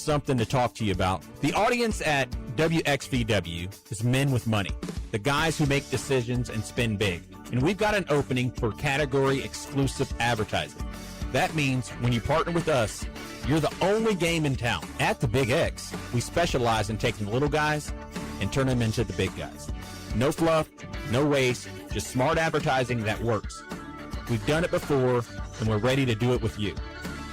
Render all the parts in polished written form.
something to talk to you about. The audience at WXVW is men with money, the guys who make decisions and spend big. And we've got an opening for category exclusive advertising. That means when you partner with us, you're the only game in town. At the Big X, we specialize in taking little guys and turn them into the big guys. No fluff, no waste, just smart advertising that works. We've done it before, and we're ready to do it with you.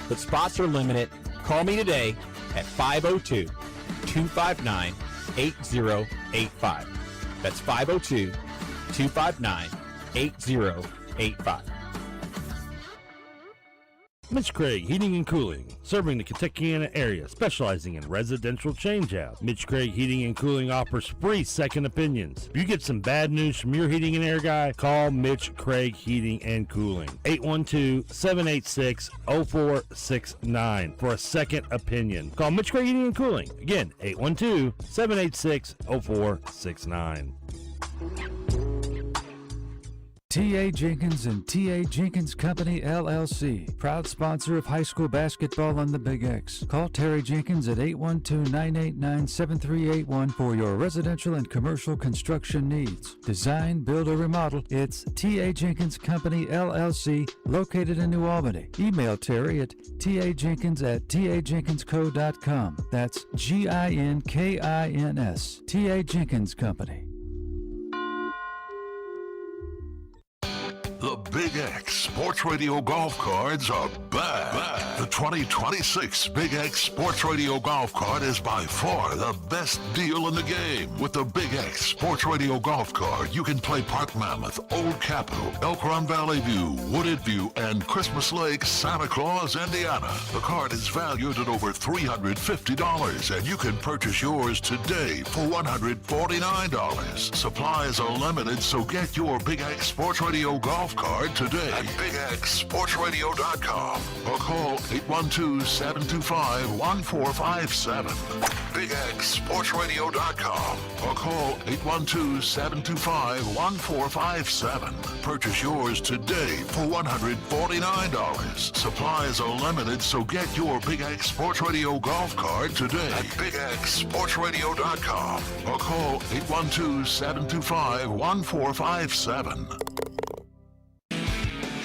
But spots are limited. Call me today at 502-259-8085. That's 502-259-8085. Mitch Craig Heating and Cooling, serving the Kentuckiana area, specializing in residential changeout. Mitch Craig Heating and Cooling offers free second opinions. If you get some bad news from your heating and air guy, call Mitch Craig Heating and Cooling. 812-786-0469 for a second opinion. Call Mitch Craig Heating and Cooling. Again, 812-786-0469. T.A. Jenkins and T.A. Jenkins Company, LLC, proud sponsor of high school basketball on the Big X. Call Terry Jenkins at 812-989-7381 for your residential and commercial construction needs. Design, build, or remodel, it's T.A. Jenkins Company, LLC, located in New Albany. Email Terry at tajenkins@tajenkinsco.com. That's G-I-N-K-I-N-S. T.A. Jenkins Company. The Big X Sports Radio Golf Cards are back. The 2026 Big X Sports Radio Golf Card is by far the best deal in the game. With the Big X Sports Radio Golf Card, you can play Park Mammoth, Old Capitol, Elk Run Valley View, Wooded View, and Christmas Lake, Santa Claus, Indiana. The card is valued at over $350, and you can purchase yours today for $149. Supplies are limited, so get your Big X Sports Radio Golf Card today at BigXSportsRadio.com or call 812-725-1457. BigXSportsRadio.com or call 812-725-1457. Purchase yours today for $149. Supplies are limited, so get your Big X Sports Radio Golf Card today at BigXSportsRadio.com or call 812-725-1457.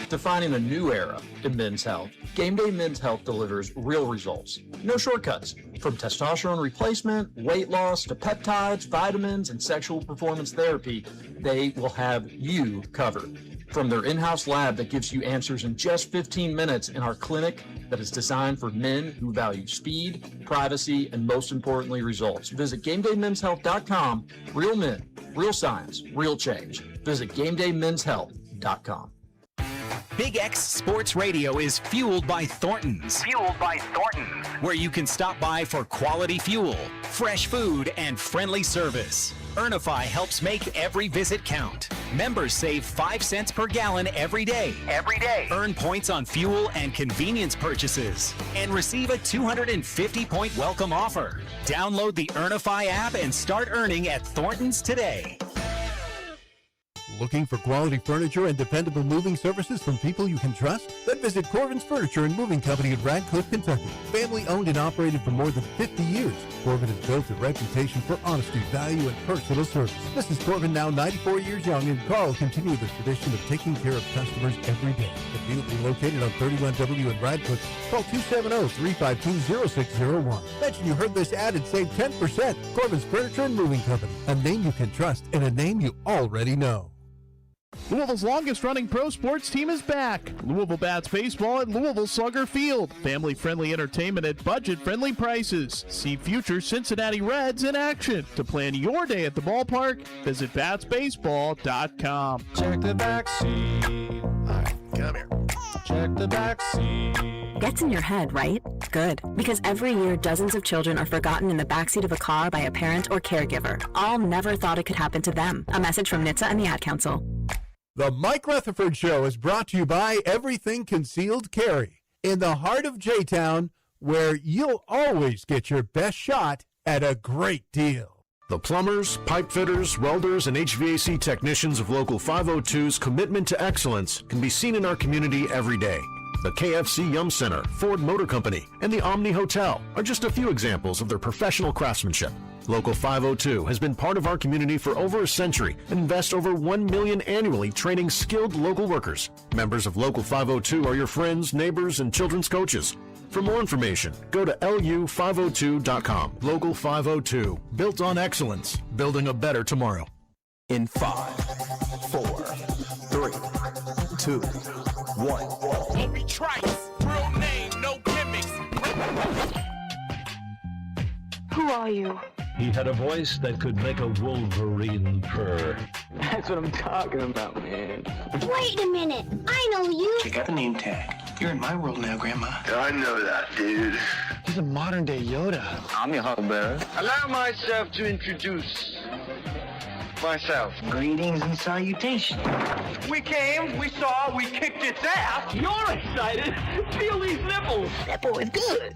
Defining a new era in men's health, Gameday Men's Health delivers real results. No shortcuts. From testosterone replacement, weight loss, to peptides, vitamins, and sexual performance therapy, they will have you covered. From their in-house lab that gives you answers in just 15 minutes in our clinic that is designed for men who value speed, privacy, and most importantly, results. Visit GamedayMensHealth.com. Real men, real science, real change. Visit GamedayMensHealth.com. Big X Sports Radio is fueled by Thornton's. Fueled by Thornton's. Where you can stop by for quality fuel, fresh food, and friendly service. Earnify helps make every visit count. Members save 5 cents per gallon every day. Every day. Earn points on fuel and convenience purchases. And receive a 250-point welcome offer. Download the Earnify app and start earning at Thornton's today. Looking for quality furniture and dependable moving services from people you can trust? Then visit Corbin's Furniture and Moving Company in Radcliffe, Kentucky. Family owned and operated for more than 50 years, Corbin has built a reputation for honesty, value, and personal service. Mrs. Corbin, now 94 years young, and Carl continue the tradition of taking care of customers every day. Conveniently located on 31W in Radcliffe, call 270-352-0601. Mention you heard this ad and save 10%. Corbin's Furniture and Moving Company, a name you can trust and a name you already know. Louisville's longest-running pro sports team is back. Louisville Bats Baseball at Louisville Slugger Field. Family-friendly entertainment at budget-friendly prices. See future Cincinnati Reds in action. To plan your day at the ballpark, visit BatsBaseball.com. Check the back seat. All right, come here. Check the back seat. Gets in your head, right? Good. Because every year, dozens of children are forgotten in the backseat of a car by a parent or caregiver. All never thought it could happen to them. A message from NHTSA and the Ad Council. The Mike Rutherford Show is brought to you by Everything Concealed Carry, in the heart of J-Town, where you'll always get your best shot at a great deal. The plumbers, pipe fitters, welders, and HVAC technicians of Local 502's commitment to excellence can be seen in our community every day. The KFC Yum Center, Ford Motor Company, and the Omni Hotel are just a few examples of their professional craftsmanship. Local 502 has been part of our community for over a century and invests over $1 million annually training skilled local workers. Members of Local 502 are your friends, neighbors, and children's coaches. For more information, go to lu502.com. Local 502, built on excellence, building a better tomorrow. In 5, 4, 3, 2, 1. Obi Trice, real name, no gimmicks. Who are you? He had a voice that could make a wolverine purr. That's what I'm talking about, man. Wait a minute. I know you. Check out the name tag. You're in my world now, Grandma. I know that, dude. He's a modern-day Yoda. I'm your huckleberry. Allow myself to introduce myself. Greetings and salutations. We came, we saw, we kicked its ass. You're excited. Feel these nipples. That boy is good.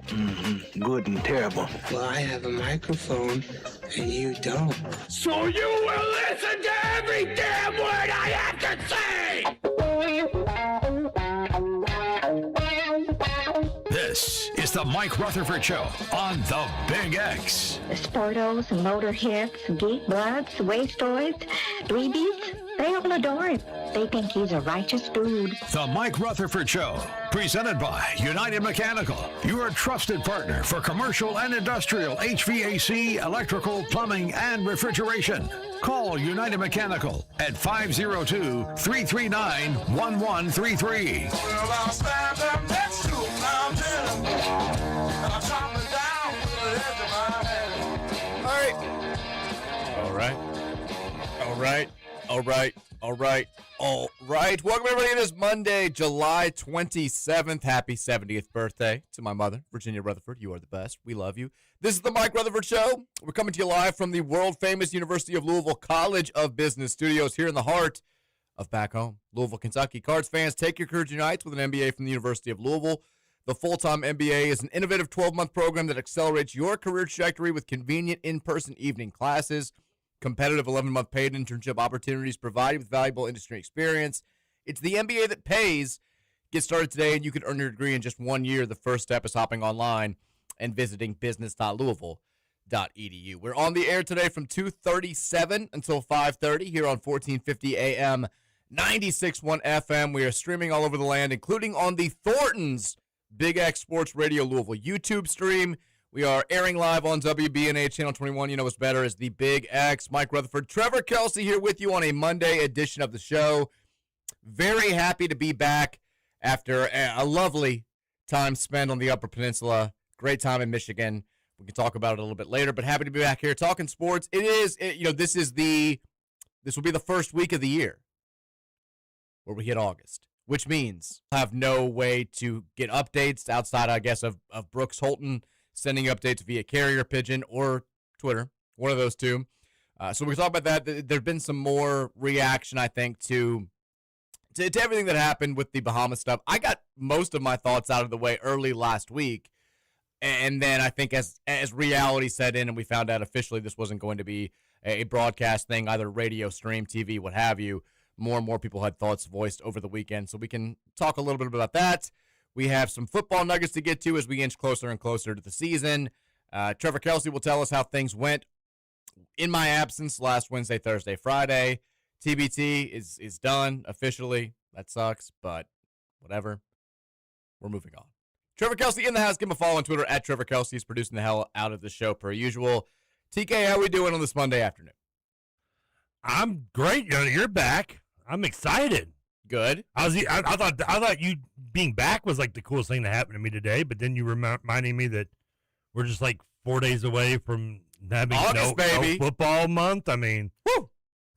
Mm-hmm. Good and terrible. Well, I have a microphone and you don't. So you will listen to every damn word I have to say! This is the Mike Rutherford Show on the Big X. The sportos, motorheads, geek bloods, wastoids, dweebies, they all adore him. They think he's a righteous dude. The Mike Rutherford Show, presented by United Mechanical, your trusted partner for commercial and industrial HVAC, electrical, plumbing, and refrigeration. Call United Mechanical at 502-339-1133. Well, I'll stand up next to a mountain, and I'll chop it down with the edge of my hand. All right. Welcome, everybody. It is Monday, July 27th. Happy 70th birthday to my mother, Virginia Rutherford. You are the best. We love you. This is the Mike Rutherford Show. We're coming to you live from the world-famous University of Louisville College of Business Studios here in the heart of back home, Louisville, Kentucky. Cards fans, take your courage unites with an MBA from the University of Louisville. The full-time MBA is an innovative 12-month program that accelerates your career trajectory with convenient in-person evening classes, competitive 11-month paid internship opportunities provided with valuable industry experience. It's the MBA that pays. Get started today, and you can earn your degree in just 1 year. The first step is hopping online and visiting business.louisville.edu. We're on the air today from 2:37 until 5:30 here on 1450 AM, 96.1 FM. We are streaming all over the land, including on the Thornton's Big X Sports Radio Louisville YouTube stream. We are airing live on WBNA Channel 21. You know what's better is the Big X. Mike Rutherford, Trevor Kelsey here with you on a Monday edition of the show. Very happy to be back after a lovely time spent on the Upper Peninsula. Great time in Michigan. We can talk about it a little bit later, but happy to be back here talking sports. This will be the first week of the year where we hit August, which means I have no way to get updates outside, I guess, of Brooks Holton sending updates via carrier pigeon or Twitter, one of those two. So we can talk about that. There's been some more reaction, I think, to everything that happened with the Bahamas stuff. I got most of my thoughts out of the way early last week, and then I think as reality set in and we found out officially this wasn't going to be a broadcast thing, either radio, stream, TV, what have you, more and more people had thoughts voiced over the weekend. So we can talk a little bit about that. We have some football nuggets to get to as we inch closer and closer to the season. Trevor Kelsey will tell us how things went in my absence last Wednesday, Thursday, Friday. TBT is done officially. That sucks, but whatever. We're moving on. Trevor Kelsey in the house. Give him a follow on Twitter at Trevor Kelsey. He's producing the hell out of the show per usual. TK, how we doing on this Monday afternoon? I'm great. You're back. I'm excited. Good. I thought you being back was like the coolest thing that happened to me today, but then you reminding me that we're just like 4 days away from having August, no football month. I mean, woo.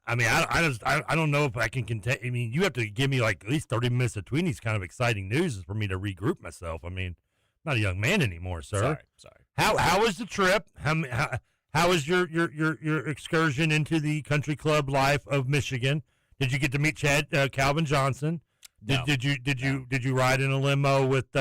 I don't know if I can contain. I mean, you have to give me like at least 30 minutes between these kind of exciting news for me to regroup myself. I mean, I'm not a young man anymore, sir. Sorry. How was the trip? How was your excursion into the country club life of Michigan? Did you get to meet Calvin Johnson? No. Did you ride in a limo with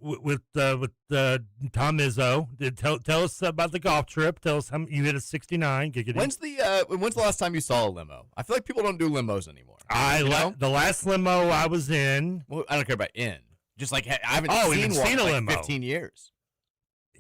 with Tom Izzo. Tell us about the golf trip. Tell us how you hit a 69. When's the last time you saw a limo? I feel like people don't do limos anymore. The last limo I was in. Well, I don't care about in. Just like I haven't seen one in a like limo. 15 years.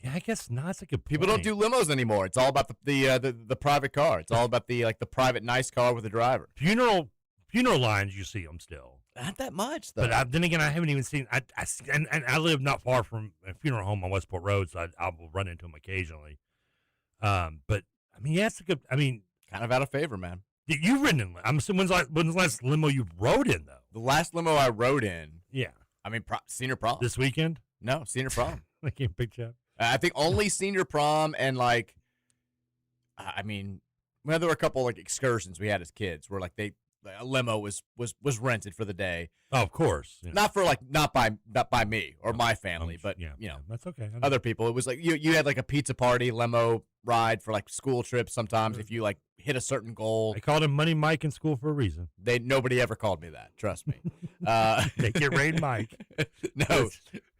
Yeah, I guess not. That's a good point. People don't do limos anymore. It's all about the private car. It's all about the private nice car with a driver. Funeral lines, you see them still. Not that much though. But then again, I haven't even seen. And I live not far from a funeral home on Westport Road, so I will run into them occasionally. But I mean, yeah, it's a good. I mean, kind of out of favor, man. You've ridden in. I'm assuming when's the last limo you rode in though? The last limo I rode in. Yeah. I mean, senior prom. This weekend? No, senior prom. I can't picture that. I think only senior prom and like, I mean, well, there were a couple like excursions we had as kids where like a limo was rented for the day. Oh, of course. Yeah. Not by me or my family, but you know, that's okay. Other people. It was like you had like a pizza party limo ride for like school trips sometimes if you like hit a certain goal. I called him Money Mike in school for a reason. Nobody ever called me that, trust me. Make it rain Mike. No.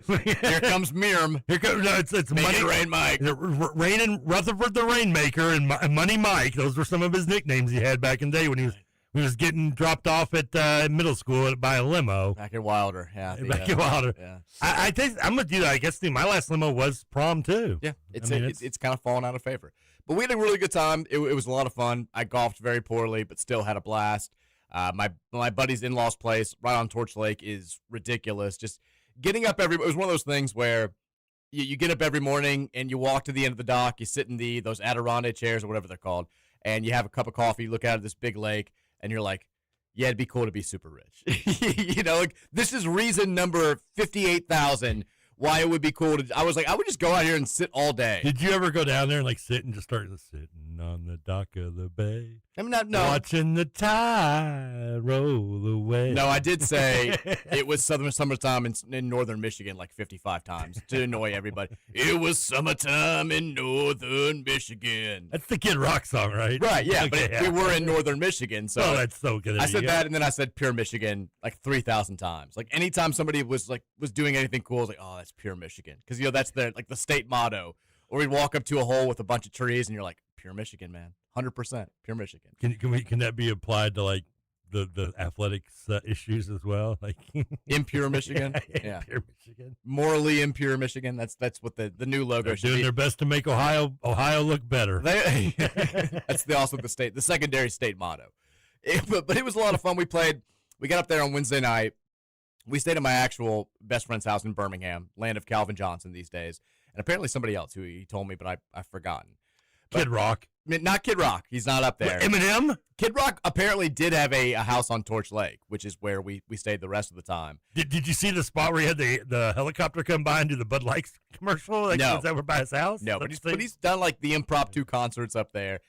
Here comes Miriam. Here comes it's Make Money it rain Mike. Rain and Rutherford the Rainmaker and Money Mike. Those were some of his nicknames he had back in the day when he was getting dropped off at middle school by a limo. Back in Wilder, yeah. Back in Wilder. Yeah. I think I'm gonna do that. I guess my last limo was prom too. Yeah, it's kind of fallen out of favor. But we had a really good time. It was a lot of fun. I golfed very poorly, but still had a blast. My buddy's in-laws place right on Torch Lake is ridiculous. Just getting up it was one of those things where you get up every morning and you walk to the end of the dock. You sit in those Adirondack chairs or whatever they're called, and you have a cup of coffee. You look out at this big lake. And you're like, yeah, it'd be cool to be super rich. You know, like, this is reason number 58,000 why it would be cool to. I was like, I would just go out here and sit all day. Did you ever go down there and like sit and just start sitting on the dock of the bay? I'm not watching the tide roll away. No, I did say it was summertime in northern Michigan like 55 times to annoy everybody. It was summertime in northern Michigan. That's the Kid Rock song, right? Right, yeah, Okay, but we were in northern Michigan, so that's so good. I said that, and then I said pure Michigan like 3,000 times. Like anytime somebody was doing anything cool, I was like, oh, that's pure Michigan, because that's the state motto. Or we'd walk up to a hole with a bunch of trees, and you're like, pure Michigan, man. 100% pure Michigan. Can that be applied to like the athletics issues as well? Like impure Michigan, yeah. Impure Michigan, morally impure Michigan. That's what the new logo They're should doing be. their best to make Ohio look better. That's also the secondary state motto. But it was a lot of fun. We got up there on Wednesday night. We stayed at my actual best friend's house in Birmingham, land of Calvin Johnson these days, and apparently somebody else who he told me, but I've forgotten. Kid Rock. Not Kid Rock. He's not up there. Eminem? Kid Rock apparently did have a house on Torch Lake, which is where we stayed the rest of the time. Did you see the spot where he had the helicopter come by and do the Bud Light commercial? Like, No. was that by his house? No, but he's done like the impromptu concerts up there.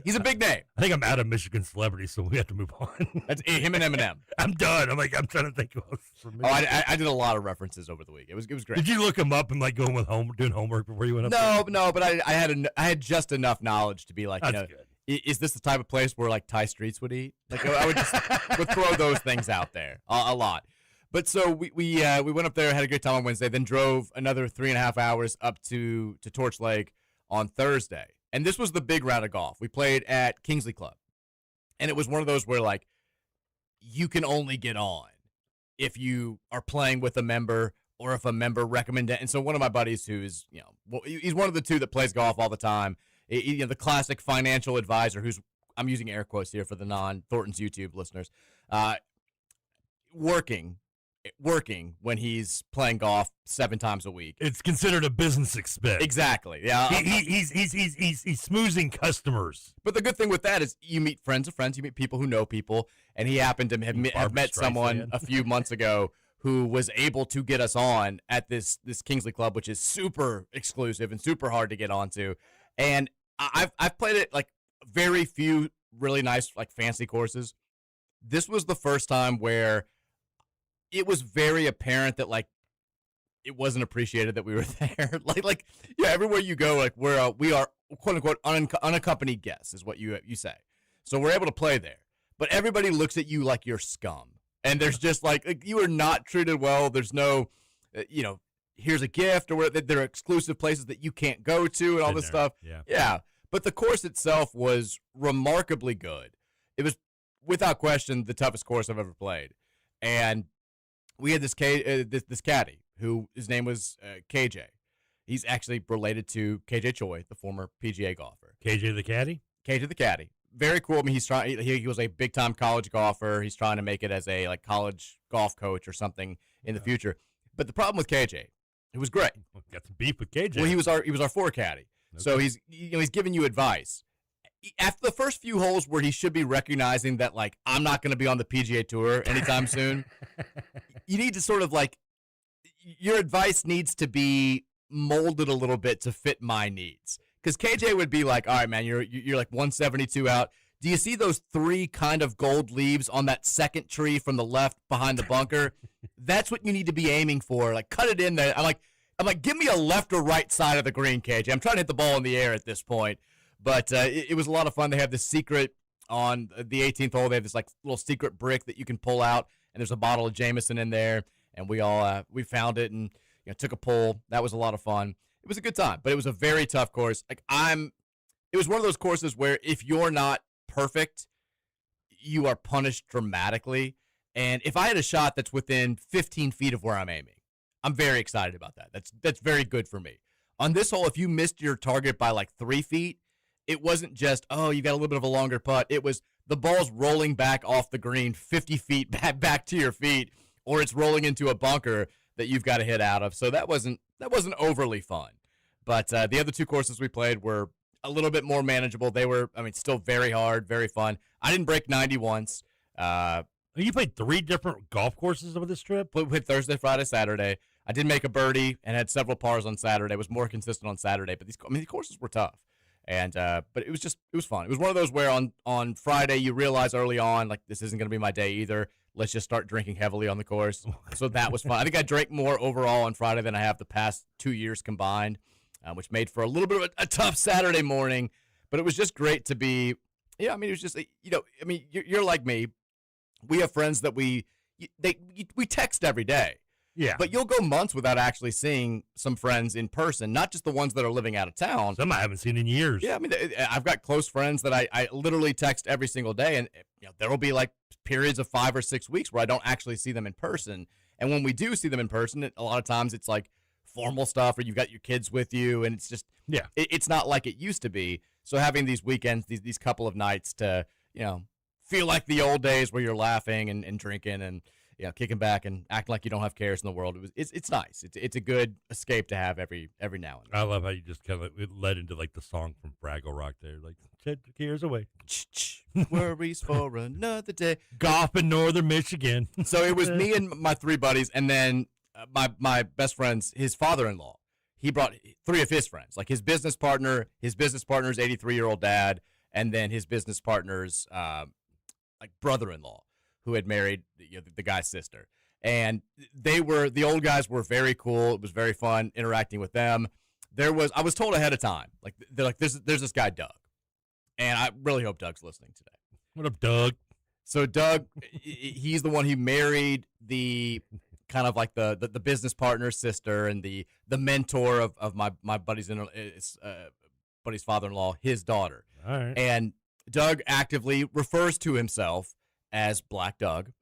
He's a big name. I think I'm out of Michigan celebrities, so we have to move on. That's him and Eminem. I'm done. I'm trying to think of for me. Oh, I did a lot of references over the week. It was great. Did you look him up and like going with doing homework before you went up? No, but I had just enough knowledge to be like, That's good. Is this the type of place where like Ty Streets would eat? Like I would throw those things out there a lot. But so we went up there, had a great time on Wednesday, then drove another 3.5 hours up to Torch Lake on Thursday. And this was the big round of golf. We played at Kingsley Club. And it was one of those where like you can only get on if you are playing with a member or if a member recommends it. And so one of my buddies who's, he's one of the two that plays golf all the time. The classic financial advisor who's, I'm using air quotes here for the non-Thornton's YouTube listeners, working when he's playing golf 7 times a week. It's considered a business expense. Exactly. Yeah. He's smoozing customers. But the good thing with that is you meet friends of friends, you meet people who know people, and he happened to have met someone a few months ago who was able to get us on at this Kingsley Club, which is super exclusive and super hard to get onto. And I've played it like very few really nice like fancy courses. This was the first time where it was very apparent that like it wasn't appreciated that we were there. like everywhere you go, like we are quote unquote unaccompanied guests is what you say. So we're able to play there, but everybody looks at you like you're scum, and there's just like you are not treated well. There's no, here's a gift, or where there are exclusive places that you can't go to and all this stuff. Yeah. But the course itself was remarkably good. It was, without question, the toughest course I've ever played. And we had this caddy, who his name was KJ. He's actually related to KJ Choi, the former PGA golfer. KJ the caddy? KJ the caddy. Very cool. I mean, he was a big-time college golfer. He's trying to make it as a college golf coach or something in the future. But the problem with KJ, it was great. Got some beef with KJ. Well, he was our four caddy. Okay. So he's giving you advice. After the first few holes where he should be recognizing that, I'm not going to be on the PGA Tour anytime soon, you need to sort of, your advice needs to be molded a little bit to fit my needs. Because KJ would be like, all right, man, you're 172 out. Do you see those 3 kind of gold leaves on that second tree from the left behind the bunker? That's what you need to be aiming for. Cut it in there. I'm like, give me a left or right side of the green, KJ. I'm trying to hit the ball in the air at this point. But it was a lot of fun. They have this secret on the 18th hole. They have this little secret brick that you can pull out, and there's a bottle of Jameson in there. And we all we found it and took a pull. That was a lot of fun. It was a good time, but it was a very tough course. It was one of those courses where if you're not perfect, you are punished dramatically. And if I had a shot that's within 15 feet of where I'm aiming, I'm very excited about that. That's very good for me. On this hole, if you missed your target by 3 feet, it wasn't just, oh, you got a little bit of a longer putt. It was the ball's rolling back off the green 50 feet back to your feet, or it's rolling into a bunker that you've got to hit out of. So that wasn't overly fun. But the other 2 courses we played were a little bit more manageable. They were, still very hard, very fun. I didn't break 90 once. You played 3 different golf courses over this trip? Played Thursday, Friday, Saturday. I did make a birdie and had several pars on Saturday. It was more consistent on Saturday. But these courses were tough. And but it was fun. It was one of those where on Friday you realize early on, this isn't going to be my day either. Let's just start drinking heavily on the course. So that was fun. I think I drank more overall on Friday than I have the past 2 years combined, which made for a little bit of a tough Saturday morning. But it was just great to be, it was just, you're like me. We have friends that we text every day. Yeah. But you'll go months without actually seeing some friends in person, not just the ones that are living out of town. Some I haven't seen in years. Yeah, I've got close friends that I literally text every single day, and there will be periods of 5 or 6 weeks where I don't actually see them in person. And when we do see them in person, a lot of times it's formal stuff, or you've got your kids with you, and it's just it's not like it used to be. So having these weekends, these couple of nights to feel like the old days where you're laughing and drinking and kicking back and acting like you don't have cares in the world. It's nice. It's a good escape to have every now and then. I love how you just kind of it led into the song from Fraggle Rock there, take the cares away. Worries for another day. Golf in northern Michigan. So it was me and my 3 buddies, and then my best friend's his father-in-law. He brought 3 of his friends, his business partner's 83-year-old dad, and then his business partner's brother-in-law, who had married the guy's sister. And the old guys were very cool. It was very fun interacting with them. I was told ahead of time, there's this guy, Doug. And I really hope Doug's listening today. What up, Doug? So Doug, he's the one who married the kind of the business partner's sister and the mentor of my buddy's father-in-law, his daughter. All right. And Doug actively refers to himself as Black Doug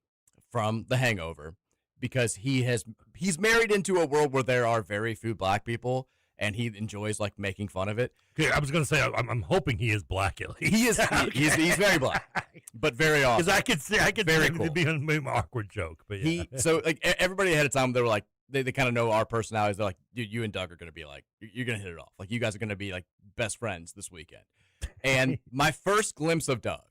from The Hangover because he's married into a world where there are very few black people, and he enjoys making fun of it. Okay, I was going to say I'm hoping he is black at least. He is. He's very black, but very awesome. Because I could very see cool. it be an awkward joke, but yeah. So everybody ahead of time, they were they kind of know our personalities. They're dude, you and Doug are going to be you're going to hit it off. You guys are going to be best friends this weekend. And my first glimpse of Doug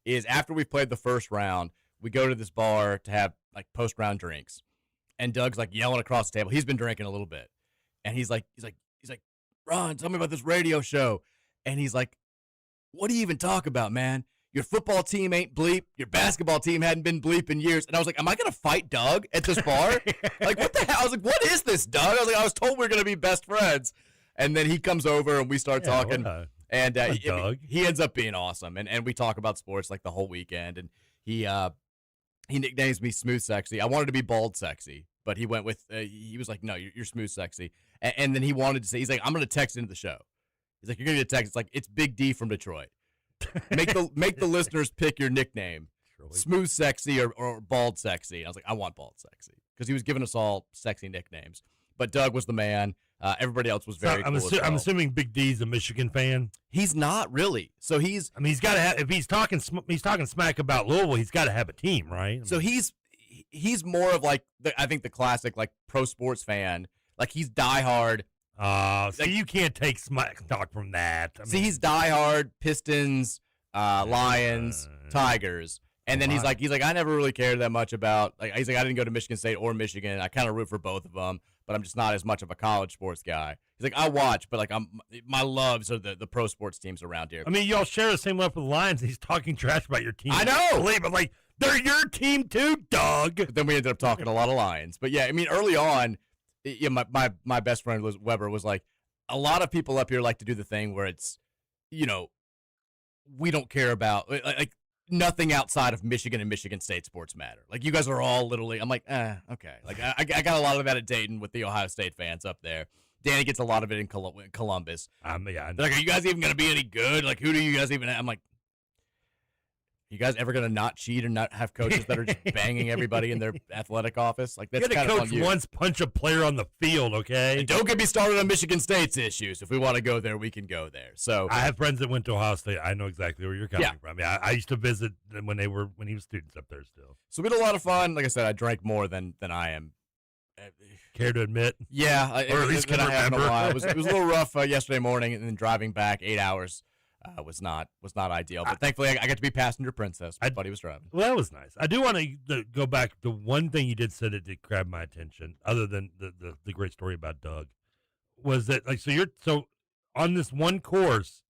is after we played the first round, we go to this bar to have post-round drinks, and Doug's yelling across the table. He's been drinking a little bit, and he's like, Ron, tell me about this radio show. And he's like, what do you even talk about, man? Your football team ain't bleep. Your basketball team hadn't been bleep in years. And I was like, am I going to fight Doug at this bar? What the hell? I was like, what is this, Doug? I was told we were going to be best friends. And then he comes over and we start talking. And he ends up being awesome. And we talk about sports the whole weekend. And he nicknames me Smooth Sexy. I wanted to be Bald Sexy, but he went with he was like, no, you're smooth sexy, and then he wanted to say, he's like, I'm gonna text into the show. He's like, you're gonna get a text. It's like, it's Big D from Detroit. Make the listeners pick your nickname, smooth sexy or bald sexy. And I was like, I want bald sexy because he was giving us all sexy nicknames. But Doug was the man. Everybody else was very cool. I'm assuming Big D's a Michigan fan. He's not really. So he's got to have. If he's talking smack about Louisville, he's got to have a team, right? So he's more of like I think the classic like pro sports fan. Like he's diehard. So you can't take smack talk from that. He's diehard Pistons, Lions, Tigers. And then he's like, I never really cared that much about, like, he's like, I didn't go to Michigan State or Michigan. I kind of root for both of them, but I'm just not as much of a college sports guy. He's like, I watch, but like, my loves are the pro sports teams around here. I mean, y'all share the same love for the Lions. And he's talking trash about your team. I know. But like, they're your team too, Doug. But then we ended up talking a lot of Lions. But yeah, I mean, early on, my best friend Weber was like, a lot of people up here like to do the thing where it's, we don't care about like nothing outside of Michigan and Michigan State sports matter. Like, you guys are all literally, I'm like, okay. Like, I got a lot of that at Dayton with the Ohio State fans up there. Danny gets a lot of it in Columbus. Yeah. They're like, are you guys even going to be any good? Like, who do you guys even have? I'm like, you guys ever going to not cheat or not have coaches that are just banging everybody in their athletic office? Like, that's kind of coach once punch a player on the field, okay? And don't get me started on Michigan State's issues. If we want to go there, we can go there. So I have friends that went to Ohio State. I know exactly where you're coming from. I mean, I used to visit them when he was students up there still. So we had a lot of fun. Like I said, I drank more than I am. Care to admit? Yeah, or at least can remember. It was a little rough yesterday morning, and then driving back 8 hours. Was not ideal, but thankfully I got to be passenger princess. My buddy was driving. Well, that was nice. I do want to go back to one thing you did say that did grab my attention, other than the great story about Doug, was that like so on this one course,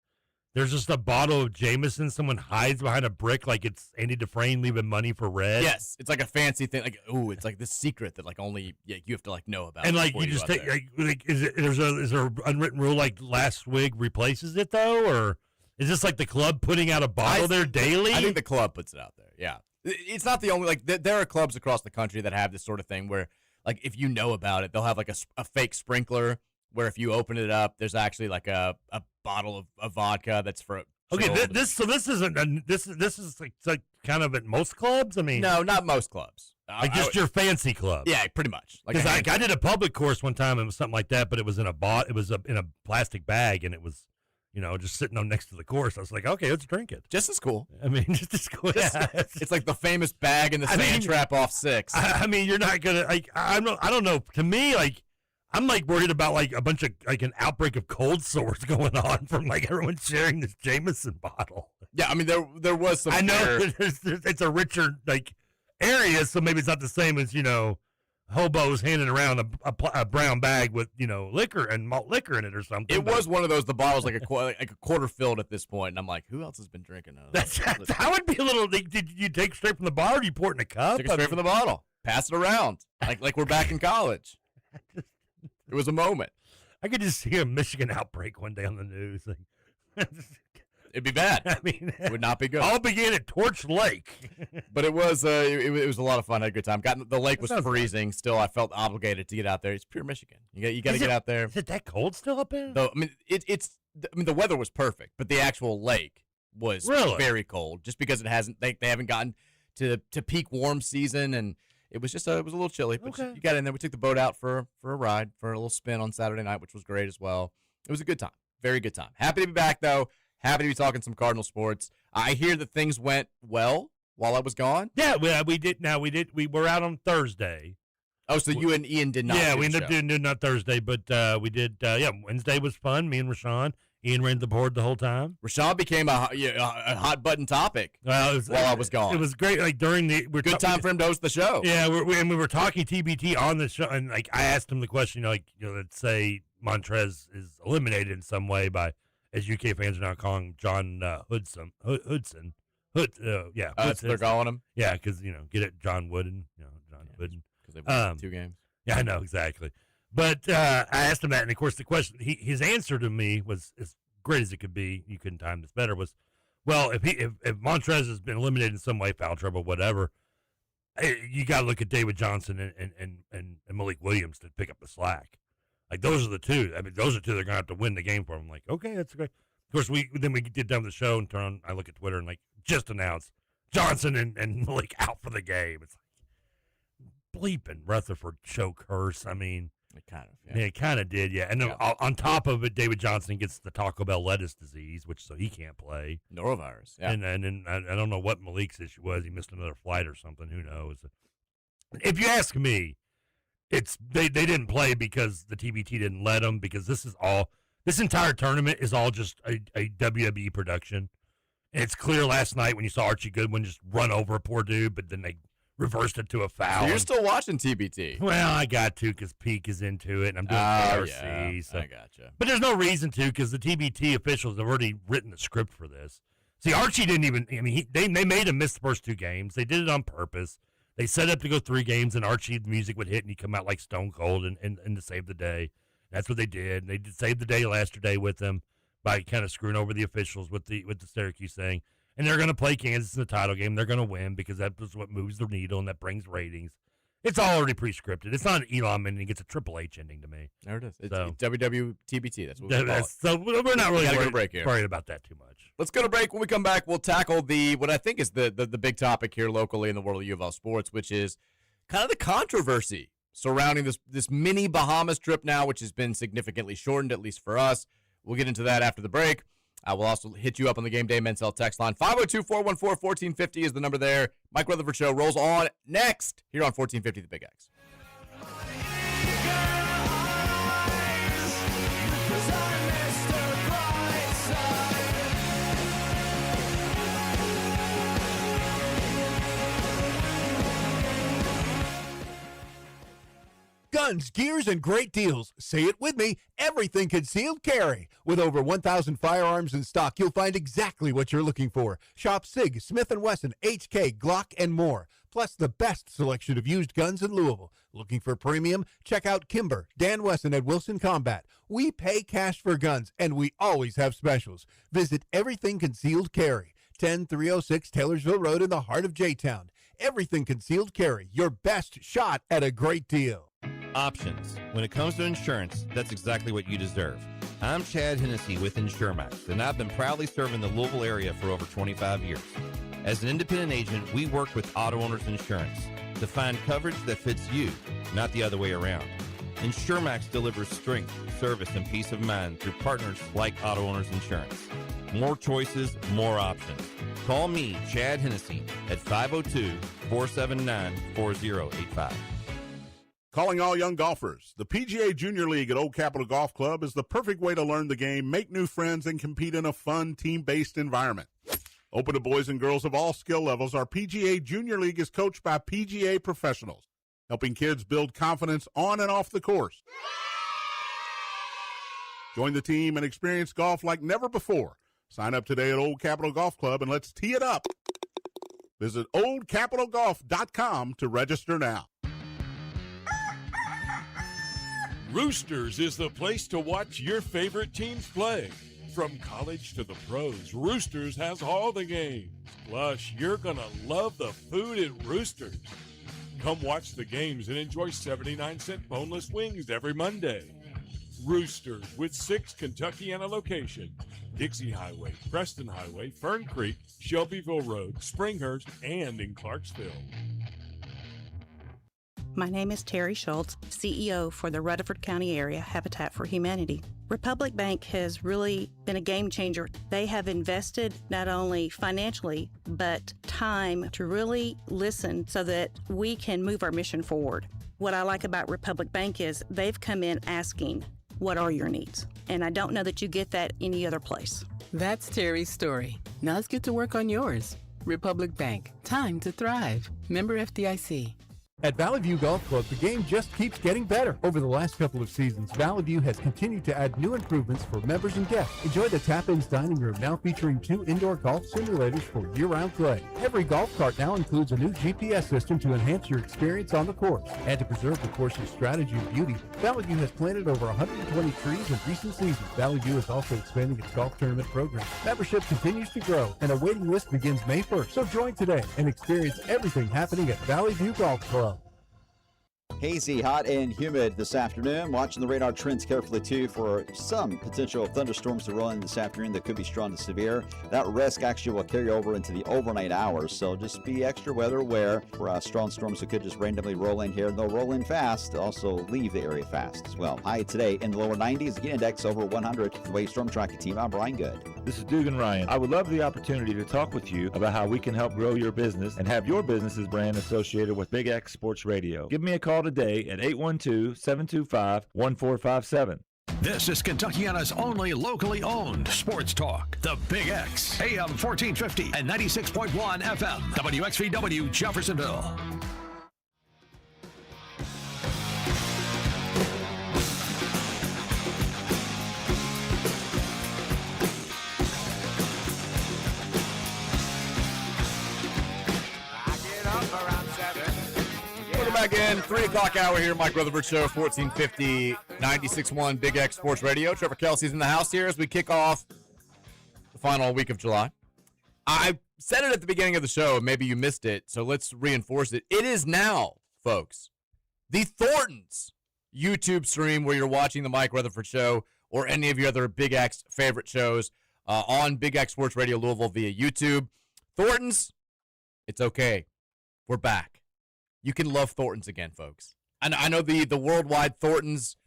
there's just a bottle of Jameson. Someone hides behind a brick like it's Andy Dufresne leaving money for red. Yes, it's like a fancy thing. Like, it's like this secret that like only you have to like know about. And like you just take like is there an unwritten rule like last swig replaces it though, or is this like the club putting out a bottle there daily? I think the club puts it out there, yeah. It's not the only, like, there are clubs across the country that have this sort of thing where, like, if you know about it, they'll have, like, a fake sprinkler where if you open it up, there's actually, like, a bottle of vodka that's for... Okay, this is like kind of at most clubs? I mean... No, not most clubs. Like just your fancy club. Yeah, pretty much. Because I did a public course one time, and it was something like that, but it was in a plastic bag, and it was... just sitting on next to the course. I was like, okay, let's drink it. Just as cool. I mean, just as cool. It's like the famous bag in the sand trap off 6. I mean, you're not going to, like, I don't know. To me, like, I'm, like, worried about, like, a bunch of, like, an outbreak of cold sores going on from, like, everyone sharing this Jameson bottle. Yeah, I mean, there was some... I know it's a richer, like, area, so maybe it's not the same as, hobos handing around a brown bag with liquor and malt liquor in it or something. It was one of those. The bottle's like a quarter filled at this point, and I'm like, who else has been drinking? That would be a little. Did you take straight from the bottle? Or do you pour it in a cup? Took it straight from the bottle. Pass it around like we're back in college. It was a moment. I could just see a Michigan outbreak one day on the news. It'd be bad. I mean, it would not be good. All began at Torch Lake. But it was it was a lot of fun. I had a good time. The lake was freezing. Still, I felt obligated to get out there. It's pure Michigan. You got to get out there. Is it that cold still up there? Though, I mean, the weather was perfect, but the actual lake was very cold. Just because they haven't gotten to peak warm season, and it was a little chilly. But you got in there. We took the boat out for a ride, for a little spin on Saturday night, which was great as well. It was a good time. Very good time. Happy to be back though. Happy to be talking some Cardinal sports. I hear that things went well while I was gone. Yeah, we did. We were out on Thursday. Oh, so you and Ian did not. Yeah, we ended up doing not Thursday, but we did. Wednesday was fun. Me and Rashawn. Ian ran the board the whole time. Rashawn became a hot button topic while I was gone. It was great. Like during the good time for him to host the show. Yeah, we were talking TBT on the show, and like I asked him the question, let's say Montrez is eliminated in some way by, as UK fans are now calling John Hudson. That's what they're calling him? Yeah, because, get it, John Wooden, John Wooden. Because they've won 2 games. Yeah, I know, exactly. But I asked him that, and of course the question, his answer to me was as great as it could be, you couldn't time this better, was, well, if Montrez has been eliminated in some way, foul trouble, whatever, you got to look at David Johnson and Malik Williams to pick up the slack. Like, those are the two. I mean, those are two that are going to have to win the game for them. Like, okay, that's great. Of course, we get done with the show and I look at Twitter and, like, just announced Johnson and Malik out for the game. It's like, bleeping Rutherford show curse. I mean, it kind of, yeah. It kind of did, yeah. And then on top of it, David Johnson gets the Taco Bell lettuce disease, so he can't play. Norovirus, yeah. And then I don't know what Malik's issue was. He missed another flight or something. Who knows? If you ask me, it's they didn't play because the TBT didn't let them, because this entire tournament is all just a WWE production. And it's clear last night when you saw Archie Goodwin just run over a poor dude, but then they reversed it to a foul. So you're still watching TBT? Well, I got to because Peak is into it, and I'm doing KRC. Yeah, so. I gotcha. But there's no reason to, because the TBT officials have already written the script for this. See, Archie didn't even, I mean, they made him miss the first two games. They did it on purpose. They set up to go 3 games, and Archie, the music would hit, and he'd come out like Stone Cold and to save the day. That's what they did. And they did save the day yesterday with them by kind of screwing over the officials with the Syracuse thing. And they're going to play Kansas in the title game. They're going to win because that is what moves the needle and that brings ratings. It's all already pre-scripted. It's not an Elon ending. It's a Triple H ending to me. There it is. It's so, WWTBT. That's what we call it. So we're not really worried about that too much. Let's go to break. When we come back, we'll tackle what I think is the big topic here locally in the world of U of L sports, which is kind of the controversy surrounding this mini Bahamas trip now, which has been significantly shortened, at least for us. We'll get into that after the break. We'll also hit you up on the Gameday Men's Health text line. 502-414-1450 is the number there. Mike Rutherford Show rolls on next here on 1450 The Big X. Guns, gears, and great deals. Say it with me. Everything Concealed Carry. With over 1,000 firearms in stock, you'll find exactly what you're looking for. Shop SIG, Smith & Wesson, HK, Glock, and more. Plus the best selection of used guns in Louisville. Looking for premium? Check out Kimber, Dan Wesson at Wilson Combat. We pay cash for guns, and we always have specials. Visit Everything Concealed Carry, 10306 Taylorsville Road in the heart of J-Town. Everything Concealed Carry, your best shot at a great deal. Options. When it comes to insurance, that's exactly what you deserve. I'm Chad Hennessy with InsureMax, and I've been proudly serving the Louisville area for over 25 years. As an independent agent, we work with Auto Owners Insurance to find coverage that fits you, not the other way around. InsureMax delivers strength, service, and peace of mind through partners like Auto Owners Insurance. More choices, more options. Call me, Chad Hennessy, at 502-479-4085. Calling all young golfers. The PGA Junior League at Old Capitol Golf Club is the perfect way to learn the game, make new friends, and compete in a fun, team-based environment. Open to boys and girls of all skill levels, our PGA Junior League is coached by PGA professionals, helping kids build confidence on and off the course. Join the team and experience golf like never before. Sign up today at Old Capitol Golf Club and let's tee it up. Visit oldcapitalgolf.com to register now. Roosters is the place to watch your favorite teams play. From college to the pros, Roosters has all the games. Plus, you're going to love the food at Roosters. Come watch the games and enjoy 79-cent boneless wings every Monday. Roosters with 6 Kentuckiana locations: Dixie Highway, Preston Highway, Fern Creek, Shelbyville Road, Springhurst, and in Clarksville. My name is Terry Schultz, CEO for the Rutherford County Area Habitat for Humanity. Republic Bank has really been a game changer. They have invested not only financially, but time to really listen so that we can move our mission forward. What I like about Republic Bank is they've come in asking, what are your needs? And I don't know that you get that any other place. That's Terry's story. Now let's get to work on yours. Republic Bank, time to thrive. Member FDIC. At Valley View Golf Club, the game just keeps getting better. Over the last couple of seasons, Valley View has continued to add new improvements for members and guests. Enjoy the Tap-Ins dining room, now featuring 2 indoor golf simulators for year-round play. Every golf cart now includes a new GPS system to enhance your experience on the course. And to preserve the course's strategy and beauty, Valley View has planted over 120 trees in recent seasons. Valley View is also expanding its golf tournament program. Membership continues to grow, and a waiting list begins May 1st. So join today and experience everything happening at Valley View Golf Club. Hazy, hot, and humid this afternoon. Watching the radar trends carefully, too, for some potential thunderstorms to roll in this afternoon that could be strong to severe. That risk actually will carry over into the overnight hours, so just be extra weather aware for strong storms that could just randomly roll in here. And they'll roll in fast, also leave the area fast as well. High today in the lower 90s, again index over 100. The Wave Storm Tracking Team, I'm Brian Good. This is Dugan Ryan. I would love the opportunity to talk with you about how we can help grow your business and have your business's brand associated with Big X Sports Radio. Give me a call today at 812-725-1457. This is Kentuckiana's only locally owned sports talk, The Big X, AM 1450 and 96.1 FM, WXVW Jeffersonville. Back in 3 o'clock hour here, Mike Rutherford Show, 1450, 96.1 Big X Sports Radio. Trevor Kelsey's in the house here as we kick off the final week of July. I said it at the beginning of the show, maybe you missed it, so let's reinforce it. It is now, folks, the Thorntons YouTube stream where you're watching the Mike Rutherford Show or any of your other Big X favorite shows on Big X Sports Radio Louisville via YouTube. Thorntons, it's okay. We're back. You can love Thorntons again, folks. I know the worldwide Thorntons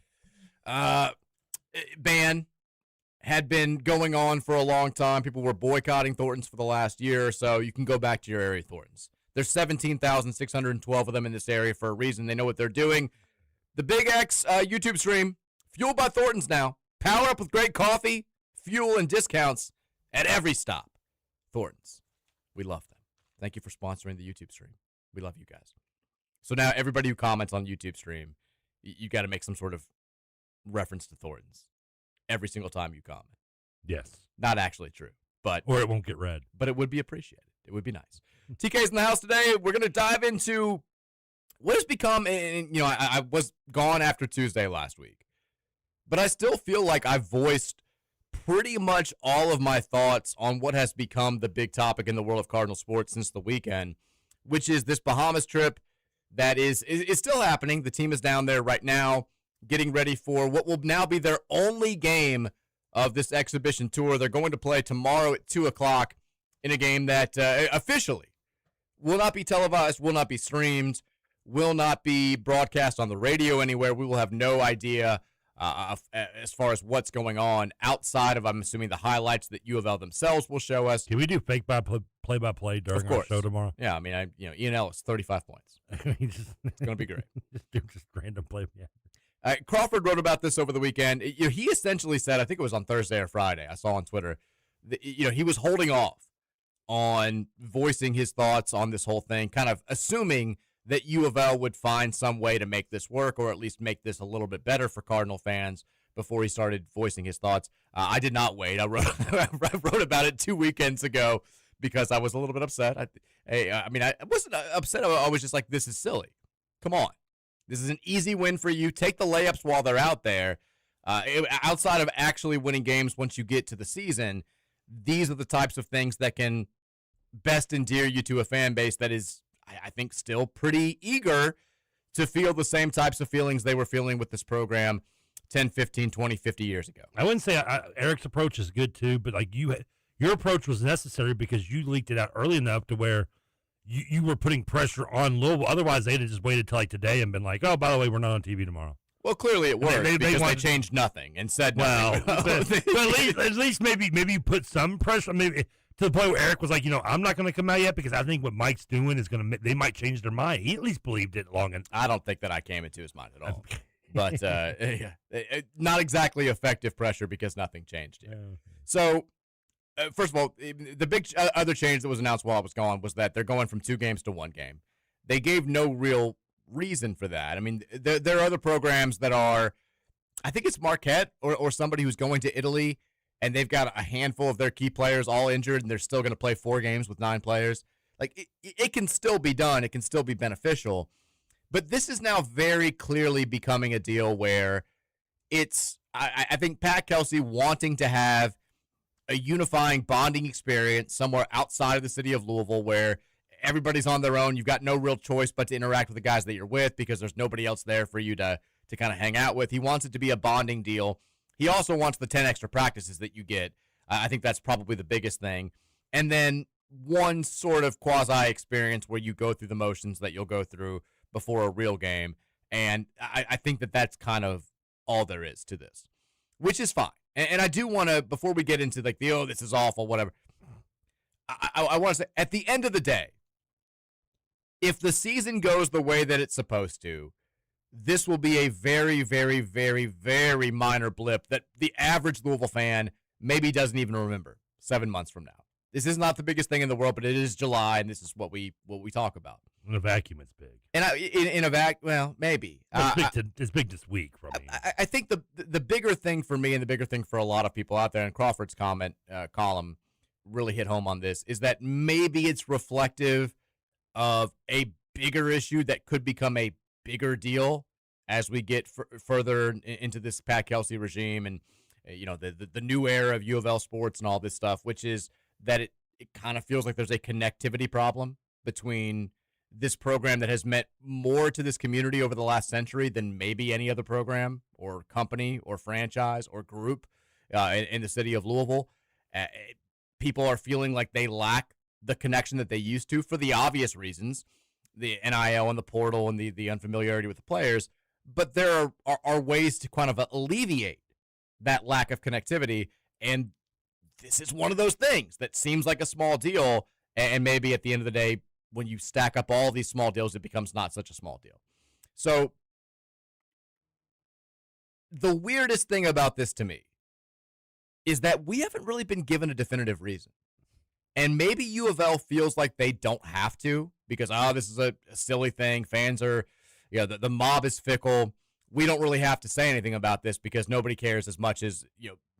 ban had been going on for a long time. People were boycotting Thorntons for the last year or so. You can go back to your area Thorntons. There's 17,612 of them in this area for a reason. They know what they're doing. The Big X YouTube stream, fueled by Thorntons now. Power up with great coffee, fuel, and discounts at every stop. Thorntons. We love them. Thank you for sponsoring the YouTube stream. We love you guys. So now everybody who comments on YouTube stream, you got to make some sort of reference to Thorntons every single time you comment. Yes. Not actually true, but or it won't get read. But it would be appreciated. It would be nice. TK's in the house today. We're going to dive into what has become, I was gone after Tuesday last week, but I still feel like I've voiced pretty much all of my thoughts on what has become the big topic in the world of Cardinal sports since the weekend, which is this Bahamas trip. That is still happening. The team is down there right now getting ready for what will now be their only game of this exhibition tour. They're going to play tomorrow at 2 o'clock in a game that officially will not be televised, will not be streamed, will not be broadcast on the radio anywhere. We will have no idea as far as what's going on outside of, I'm assuming, the highlights that U of L themselves will show us. Can we do play-by-play during our show tomorrow? Yeah, I mean, Ian Ellis, 35 points. It's going to be great. just random play. Yeah. Crawford wrote about this over the weekend. He essentially said, I think it was on Thursday or Friday, I saw on Twitter, that, he was holding off on voicing his thoughts on this whole thing, kind of assuming that U of L would find some way to make this work or at least make this a little bit better for Cardinal fans before he started voicing his thoughts. I did not wait. I wrote about it 2 weekends ago because I was a little bit upset. I wasn't upset. I was just like, this is silly. Come on. This is an easy win for you. Take the layups while they're out there. Outside of actually winning games once you get to the season, these are the types of things that can best endear you to a fan base that is, I think, still pretty eager to feel the same types of feelings they were feeling with this program 10, 15, 20, 50 years ago. I wouldn't say Eric's approach is good, too, but like your approach was necessary because you leaked it out early enough to where you were putting pressure on Louisville. Otherwise, they'd have just waited till like today and been like, oh, by the way, we're not on TV tomorrow. Well, clearly it worked because they changed nothing and said nothing. Well, but at least maybe you put some pressure, maybe to the point where Eric was like, I'm not going to come out yet because I think what Mike's doing is going to, they might change their mind. He at least believed it long enough. I don't think that I came into his mind at all. But not exactly effective pressure because nothing changed yet. So, first of all, the big other change that was announced while I was gone was that they're going from 2 games to 1 game. They gave no real reason for that. I mean, there are other programs that are, I think it's Marquette or somebody who's going to Italy, and they've got a handful of their key players all injured, and they're still going to play 4 games with 9 players. Like, it can still be done. It can still be beneficial. But this is now very clearly becoming a deal where it's, I think Pat Kelsey wanting to have a unifying bonding experience somewhere outside of the city of Louisville where everybody's on their own. You've got no real choice but to interact with the guys that you're with because there's nobody else there for you to kind of hang out with. He wants it to be a bonding deal. He also wants the 10 extra practices that you get. I think that's probably the biggest thing. And then one sort of quasi experience where you go through the motions that you'll go through before a real game. And I think that that's kind of all there is to this, which is fine. And I do want to, before we get into like the, this is awful, whatever, I want to say, at the end of the day, if the season goes the way that it's supposed to, this will be a very, very, very, very minor blip that the average Louisville fan maybe doesn't even remember 7 months from now. This is not the biggest thing in the world, but it is July, and this is what we talk about. In a vacuum, it's big. And in a well, maybe. It's big this week for me. I think the bigger thing for me and the bigger thing for a lot of people out there, and Crawford's column really hit home on this, is that maybe it's reflective of a bigger issue that could become a bigger deal as we get further into this Pat Kelsey regime and the new era of U of L sports and all this stuff, which is that it kind of feels like there's a connectivity problem between this program that has meant more to this community over the last century than maybe any other program or company or franchise or group in the city of Louisville. People are feeling like they lack the connection that they used to for the obvious reasons, the NIL and the portal and the unfamiliarity with the players. But there are ways to kind of alleviate that lack of connectivity, and this is one of those things that seems like a small deal, and maybe at the end of the day, when you stack up all these small deals, it becomes not such a small deal. So the weirdest thing about this to me is that we haven't really been given a definitive reason. And maybe U of L feels like they don't have to because, this is a silly thing. Fans are, the mob is fickle. We don't really have to say anything about this because nobody cares as much as,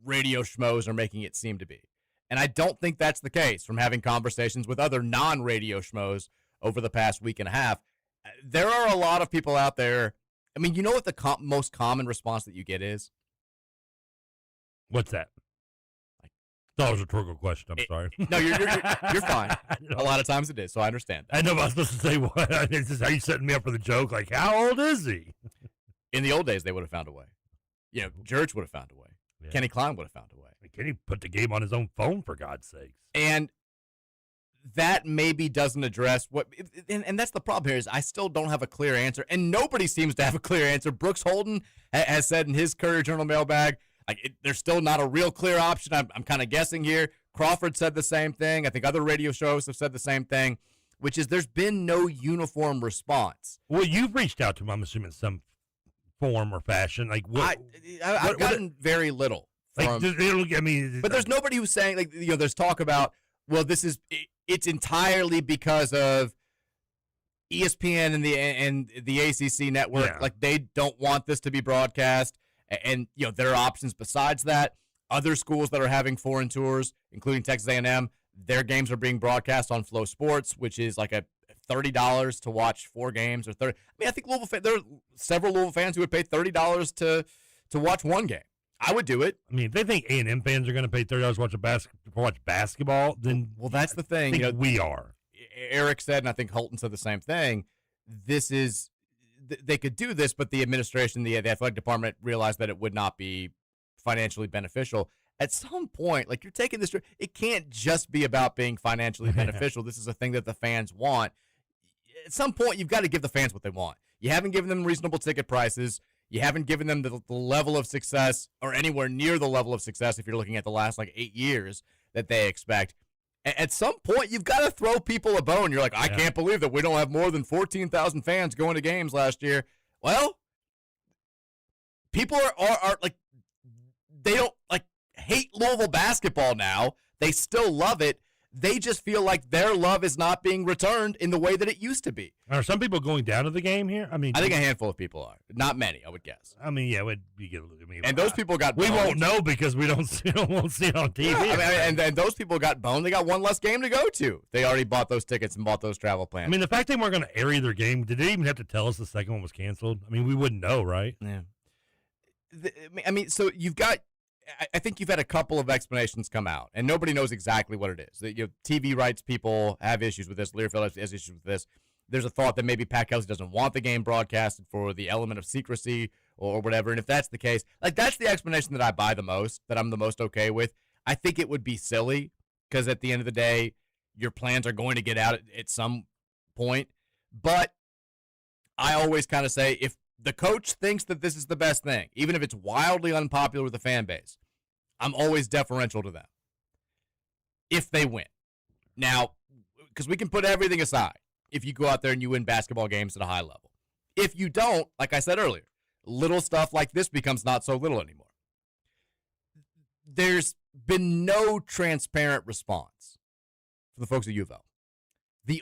radio schmoes are making it seem to be. And I don't think that's the case from having conversations with other non-radio schmoes over the past week and a half. There are a lot of people out there. I mean, you know what the most common response that you get is? What's that? That was a rhetorical question. I'm sorry. No, you're fine. A lot of times it is, so I understand. I know I was supposed to say what. Are you setting me up for the joke? Like, how old is he? In the old days, they would have found a way. Jurich would have found a way. Yeah. Kenny Klein would have found a way. Kenny put the game on his own phone, for God's sakes. And that maybe doesn't address what, and that's the problem here is I still don't have a clear answer, and nobody seems to have a clear answer. Brooks Holden has said in his Courier Journal mailbag, there's still not a real clear option. I'm kind of guessing here. Crawford said the same thing. I think other radio shows have said the same thing, which is there's been no uniform response. Well, you've reached out to him, I'm assuming, some form or fashion. Like I've gotten very little. But there's nobody who's saying, there's talk about, well, it's entirely because of ESPN and the ACC network. Yeah. Like, they don't want this to be broadcast. And, there are options besides that. Other schools that are having foreign tours, including Texas A&M, their games are being broadcast on Flow Sports, which is like a $30 to watch 4 games or 30. I mean, I think there are several Louisville fans who would pay $30 to watch 1 game. I would do it. I mean, if they think A&M fans are going to pay $30 to watch basketball, then that's the thing. We are. Eric said, and I think Holton said the same thing. They could do this, but the administration, the athletic department, realized that it would not be financially beneficial. At some point, you're taking this, it can't just be about being financially beneficial. This is a thing that the fans want. At some point, you've got to give the fans what they want. You haven't given them reasonable ticket prices. You haven't given them the level of success or anywhere near the level of success if you're looking at the last 8 years that they expect. At some point, you've got to throw people a bone. You're like, I can't believe that we don't have more than 14,000 fans going to games last year. Well, people are they don't hate Louisville basketball now. They still love it. they just feel like their love is not being returned in the way that it used to be. Are some people going down to the game here? I think a handful of people are. Not many, I would guess. I mean, yeah, and those people got we boned. won't know because we won't see it on TV. Yeah, and those people got boned. They got one less game to go to. They already bought those tickets and bought those travel plans. I mean, the fact they weren't going to air either game, did they even have to tell us the second one was canceled? I mean, we wouldn't know, right? Yeah. I mean, so you've got. I think you've had a couple of explanations come out, and nobody knows exactly what it is. TV rights people have issues with this. Learfield has issues with this. There's a thought that maybe Pat Kelsey doesn't want the game broadcasted for the element of secrecy or whatever. And if that's the case, that's the explanation that I buy the most, that I'm the most okay with. I think it would be silly because at the end of the day, your plans are going to get out at some point. But I always kind of say if the coach thinks that this is the best thing, even if it's wildly unpopular with the fan base, I'm always deferential to them if they win. Now, because we can put everything aside if you go out there and you win basketball games at a high level. If you don't, like I said earlier, little stuff like this becomes not so little anymore. There's been no transparent response for the folks at U of L. The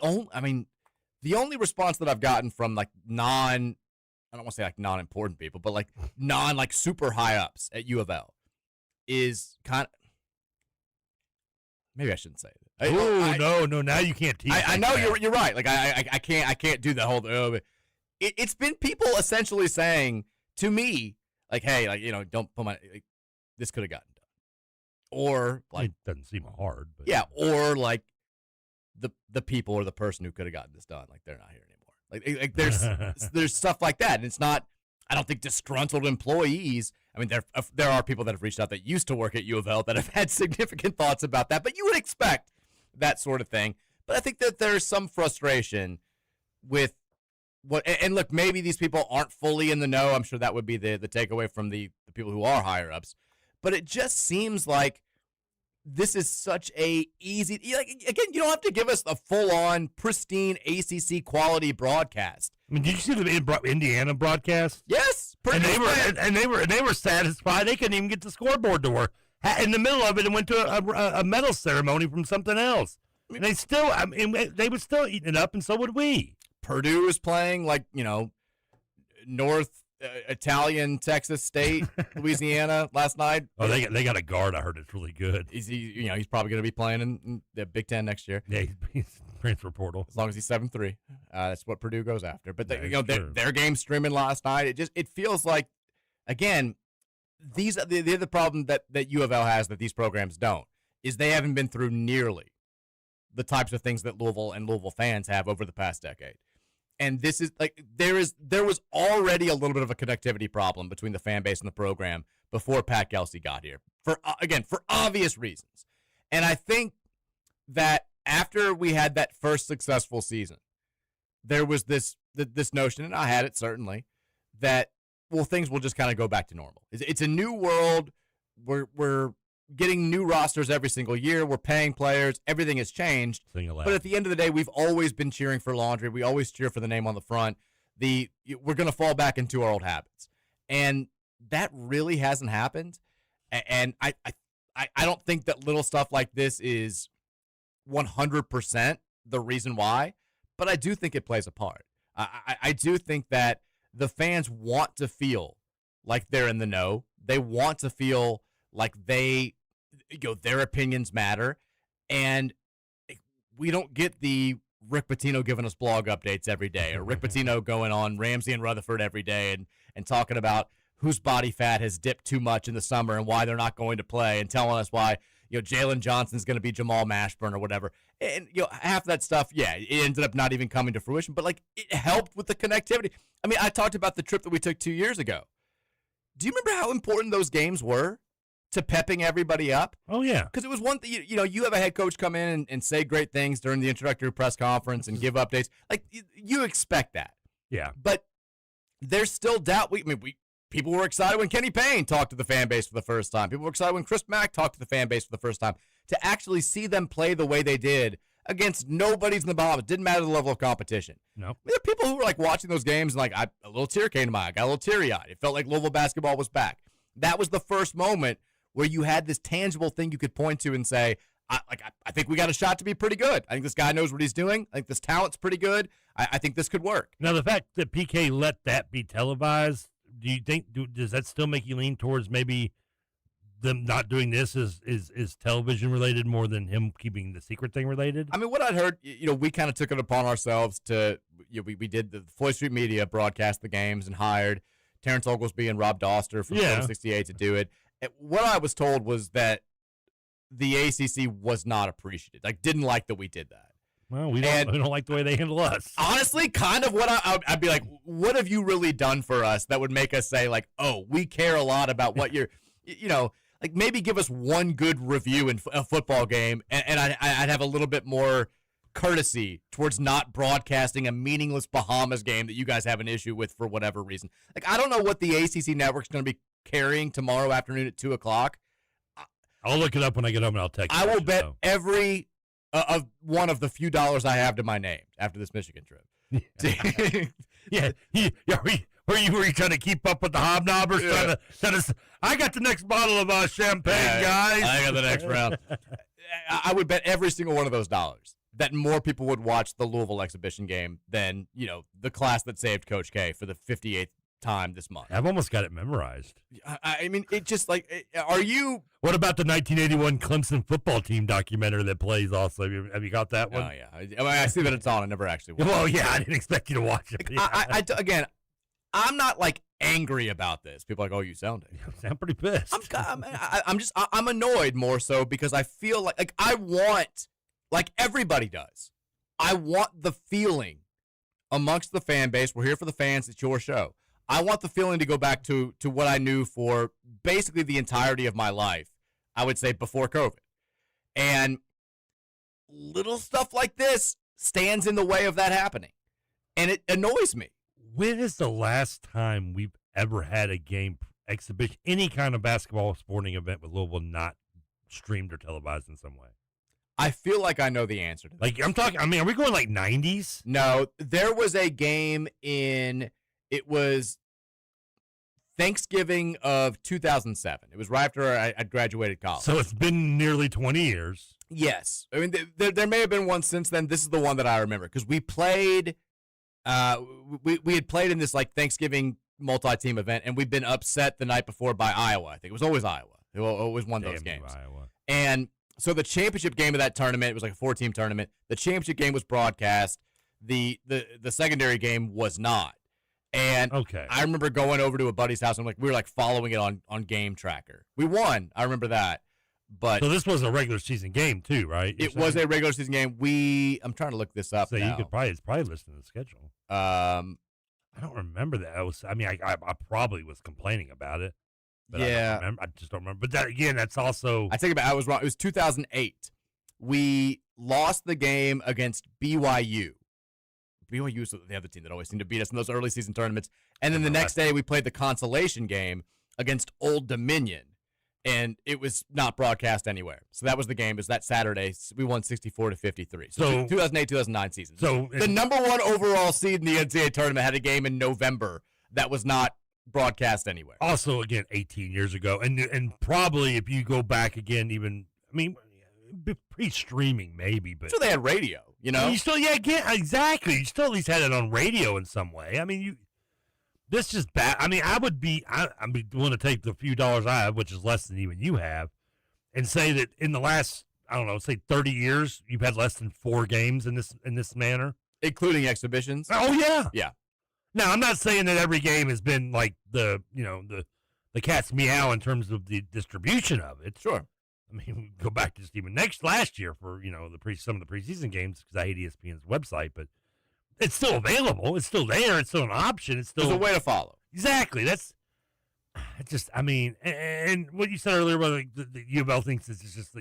only response that I've gotten from I don't want to say non-important people, but super high ups at U of L is kind of, maybe I shouldn't say it. No, now you can't tease. I know you're right. I can't do the whole. It's been people essentially saying to me hey, don't put my this could have gotten done, or it doesn't seem hard, but yeah, or the people or the person who could have gotten this done, they're not here anymore. There's stuff like that, and it's not. I don't think disgruntled employees. I mean, there are people that have reached out that used to work at U of L that have had significant thoughts about that, but you would expect that sort of thing. But I think that there's some frustration with what. And look, maybe these people aren't fully in the know. I'm sure that would be the takeaway from the people who are higher ups. But it just seems like this is such a easy. Again, you don't have to give us a full-on, pristine ACC quality broadcast. I mean, did you see the Indiana broadcast? Yes, and they were satisfied. They couldn't even get the scoreboard to work in the middle of it, and went to a medal ceremony from something else. And they still, they were still eating it up, and so would we. Purdue is playing North Italian Texas State, Louisiana last night. Oh, they got a guard. I heard it's really good. He's probably going to be playing in the Big Ten next year. Yeah, he's transfer portal. As long as he's 7'3", that's what Purdue goes after. But their game streaming last night. It feels like, again, the other problem that U of L has that these programs don't is they haven't been through nearly the types of things that Louisville and Louisville fans have over the past decade. And this is there was already a little bit of a connectivity problem between the fan base and the program before Pat Kelsey got here for obvious reasons. And I think that after we had that first successful season, there was this notion, and I had it certainly, that things will just kind of go back to normal. It's a new world. We're getting new rosters every single year. We're paying players. Everything has changed. But at the end of the day, we've always been cheering for Laundry. We always cheer for the name on the front. We're going to fall back into our old habits. And that really hasn't happened. And I don't think that little stuff like this is 100% the reason why, but I do think it plays a part. I do think that the fans want to feel like they're in the know. They want to feel like their opinions matter, and we don't get the Rick Pitino giving us blog updates every day, or Rick Pitino going on Ramsey and Rutherford every day and talking about whose body fat has dipped too much in the summer and why they're not going to play, and telling us why Jalen Johnson's going to be Jamal Mashburn or whatever. And half that stuff, it ended up not even coming to fruition, but it helped with the connectivity. I mean, I talked about the trip that we took 2 years ago. Do you remember how important those games were to pepping everybody up? Oh, yeah. Because it was one thing, you have a head coach come in and say great things during the introductory press conference and give updates. You expect that. Yeah. But there's still doubt. People were excited when Kenny Payne talked to the fan base for the first time. People were excited when Chris Mack talked to the fan base for the first time. To actually see them play the way they did against nobody's in the bottom. It didn't matter the level of competition. No. There are people who were watching those games and a little tear came to my eye. I got a little teary-eyed. It felt like Louisville basketball was back. That was the first moment where you had this tangible thing you could point to and say, I think we got a shot to be pretty good. I think this guy knows what he's doing. I think this talent's pretty good. I think this could work. Now, the fact that PK let that be televised, do you think does that still make you lean towards maybe them not doing this is television related more than him keeping the secret thing related? I mean, what I'd heard, we kind of took it upon ourselves to, we did the Floyd Street Media broadcast the games and hired Terrence Oglesby and Rob Doster from 68 to do it. And what I was told was that the ACC was not appreciative, didn't like that we did that. Well, we don't like the way they handle us. Honestly, kind of what I'd be like, what have you really done for us that would make us say, oh, we care a lot about what you're, maybe give us one good review in a football game, and I'd have a little bit more courtesy towards not broadcasting a meaningless Bahamas game that you guys have an issue with for whatever reason. I don't know what the ACC network's going to be carrying tomorrow afternoon at 2 o'clock. I'll look it up when I get home, and I'll text you. I will bet every of one of the few dollars I have to my name after this Michigan trip. Were you trying to keep up with the hobnobbers? Yeah. I got the next bottle of champagne, guys. I got the next round. I would bet every single one of those dollars that more people would watch the Louisville exhibition game than, the class that saved Coach K for the 58th time this month. I've almost got it memorized. I mean, it just are you? What about the 1981 Clemson football team documentary that plays also? Have you got that one? Oh, yeah. I see that it's on. I never actually watched it. Well, yeah, I didn't expect you to watch it. Yeah. Again, I'm not angry about this. People are like, oh, you sound angry. You sound pretty pissed. I'm annoyed more so because I feel like I want, like everybody does, I want the feeling amongst the fan base. We're here for the fans. It's your show. I want the feeling to go back to what I knew for basically the entirety of my life, I would say before COVID. And little stuff like this stands in the way of that happening. And it annoys me. When is the last time we've ever had a game exhibition, any kind of basketball sporting event with Louisville not streamed or televised in some way? I feel like I know the answer to that. I'm talking, are we going 90s? No, there was a game it was Thanksgiving of 2007. It was right after I graduated college. So it's been nearly 20 years. Yes. I mean, there may have been one since then. This is the one that I remember because we played, we had played in this Thanksgiving multi-team event, and we'd been upset the night before by Iowa. I think it was always Iowa. It always won those games. Iowa. And so the championship game of that tournament, it was like a 4-team tournament. The championship game was broadcast. The secondary game was not. And I remember going over to a buddy's house, and we were following it on Game Tracker. We won. I remember that. But so this was a regular season game too, right? It was a regular season game. I'm trying to look this up now. You could it's probably listed in the schedule. I don't remember that. I probably was complaining about it. But yeah. I just don't remember. But that, again, that's also. I take it back. I was wrong. It was 2008. We lost the game against BYU. BYU was the other team that always seemed to beat us in those early season tournaments. And then the next day, we played the consolation game against Old Dominion, and it was not broadcast anywhere. So that was the game. It was that Saturday. We won 64-53. So 2008-2009 season. So the number one overall seed in the NCAA tournament had a game in November that was not broadcast anywhere. Also, again, 18 years ago, and probably if you go back again, even pre-streaming maybe, but so they had radio. You still, exactly. You still at least had it on radio in some way. This is bad. I'd be willing to take the few dollars I have, which is less than even you have, and say that in the last, 30 years, you've had less than 4 games in this manner, including exhibitions. Oh yeah, yeah. Now I'm not saying that every game has been like the cat's meow in terms of the distribution of it. Sure. We go back to just even last year for some of the preseason games because I hate ESPN's website, but it's still available. It's still there. It's still an option. It's still there's a way to follow. Exactly. That's just. And what you said earlier about the U of L thinks it's just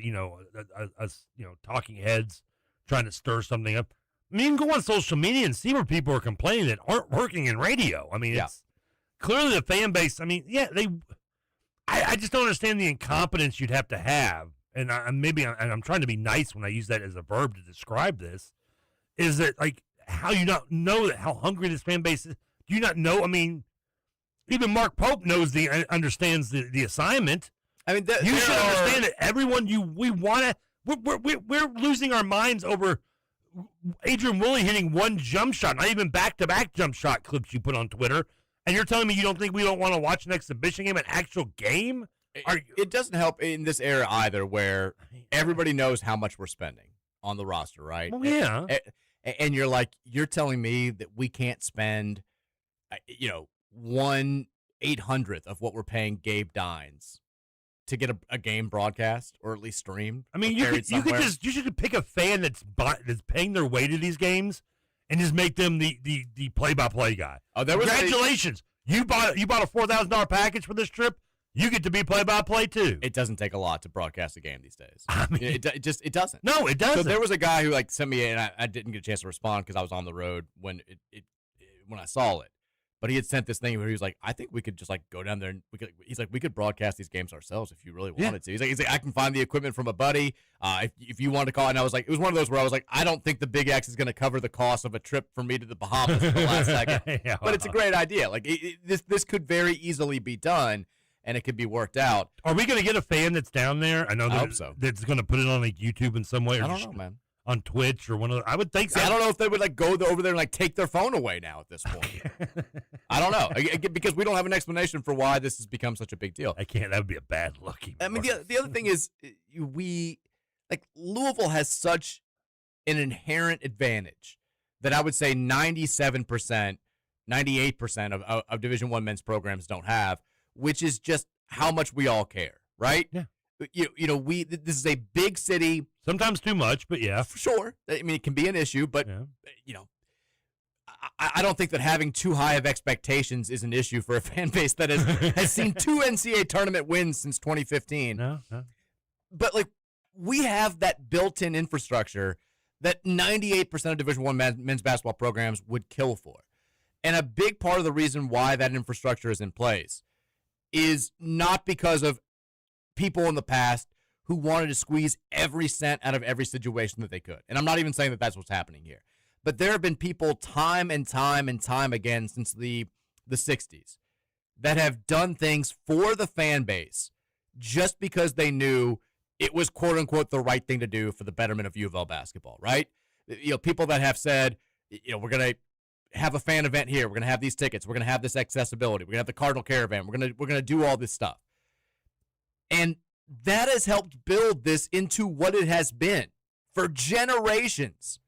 us talking heads trying to stir something up. You can go on social media and see where people are complaining that aren't working in radio. It's clearly the fan base. I just don't understand the incompetence you'd have to have, and I'm trying to be nice when I use that as a verb to describe this. Is that how you not know how hungry this fan base is? Do you not know? Even Mark Pope understands the assignment. You should understand that everyone we want We're losing our minds over Adrian Woolley hitting one jump shot, not even back-to-back jump shot clips you put on Twitter, and you're telling me you don't think we don't want to watch an exhibition game, an actual game? It doesn't help in this era either, where everybody knows how much we're spending on the roster, right? Well, yeah. And you're telling me that we can't spend, 1/800th of what we're paying Gabe Dines to get a game broadcast or at least streamed. I mean, you should pick a fan that's paying their way to these games and just make them the play-by-play guy. Oh, congratulations! You bought a $4,000 package for this trip. You get to be play-by-play too. It doesn't take a lot to broadcast a game these days. I mean, it doesn't. No, it doesn't. So there was a guy who sent me, and I didn't get a chance to respond because I was on the road when I saw it. But he had sent this thing where he was like, I think we could just go down there and we could broadcast these games ourselves if you really wanted to. He's like, I can find the equipment from a buddy. If you want to call, and I was like, it was one of those where I was like, I don't think the Big X is going to cover the cost of a trip for me to the Bahamas at the last second. Yeah, but it's a great idea. This could very easily be done, and it could be worked out. Are we going to get a fan that's down there? I hope so. That's going to put it on YouTube in some way. I don't know, man. On Twitch or one of the, I would think so. I don't know if they would go over there and take their phone away now at this point. I don't know, because we don't have an explanation for why this has become such a big deal. That would be a bad look. I mean, the other thing is Louisville has such an inherent advantage that I would say 97%, 98% of Division I men's programs don't have, which is just how much we all care, right? Yeah. This is a big city. Sometimes too much, but yeah. For sure. I mean, it can be an issue, but, I don't think that having too high of expectations is an issue for a fan base that has seen 2 NCAA tournament wins since 2015. No. But, we have that built-in infrastructure that 98% of Division I men's basketball programs would kill for. And a big part of the reason why that infrastructure is in place is not because of people in the past who wanted to squeeze every cent out of every situation that they could. And I'm not even saying that that's what's happening here. But there have been people time and time and time again since the 60s that have done things for the fan base just because they knew it was, quote-unquote, the right thing to do for the betterment of U of L basketball, right? People that have said, we're going to have a fan event here. We're going to have these tickets. We're going to have this accessibility. We're going to have the Cardinal Caravan. We're going to do all this stuff. And that has helped build this into what it has been for generations.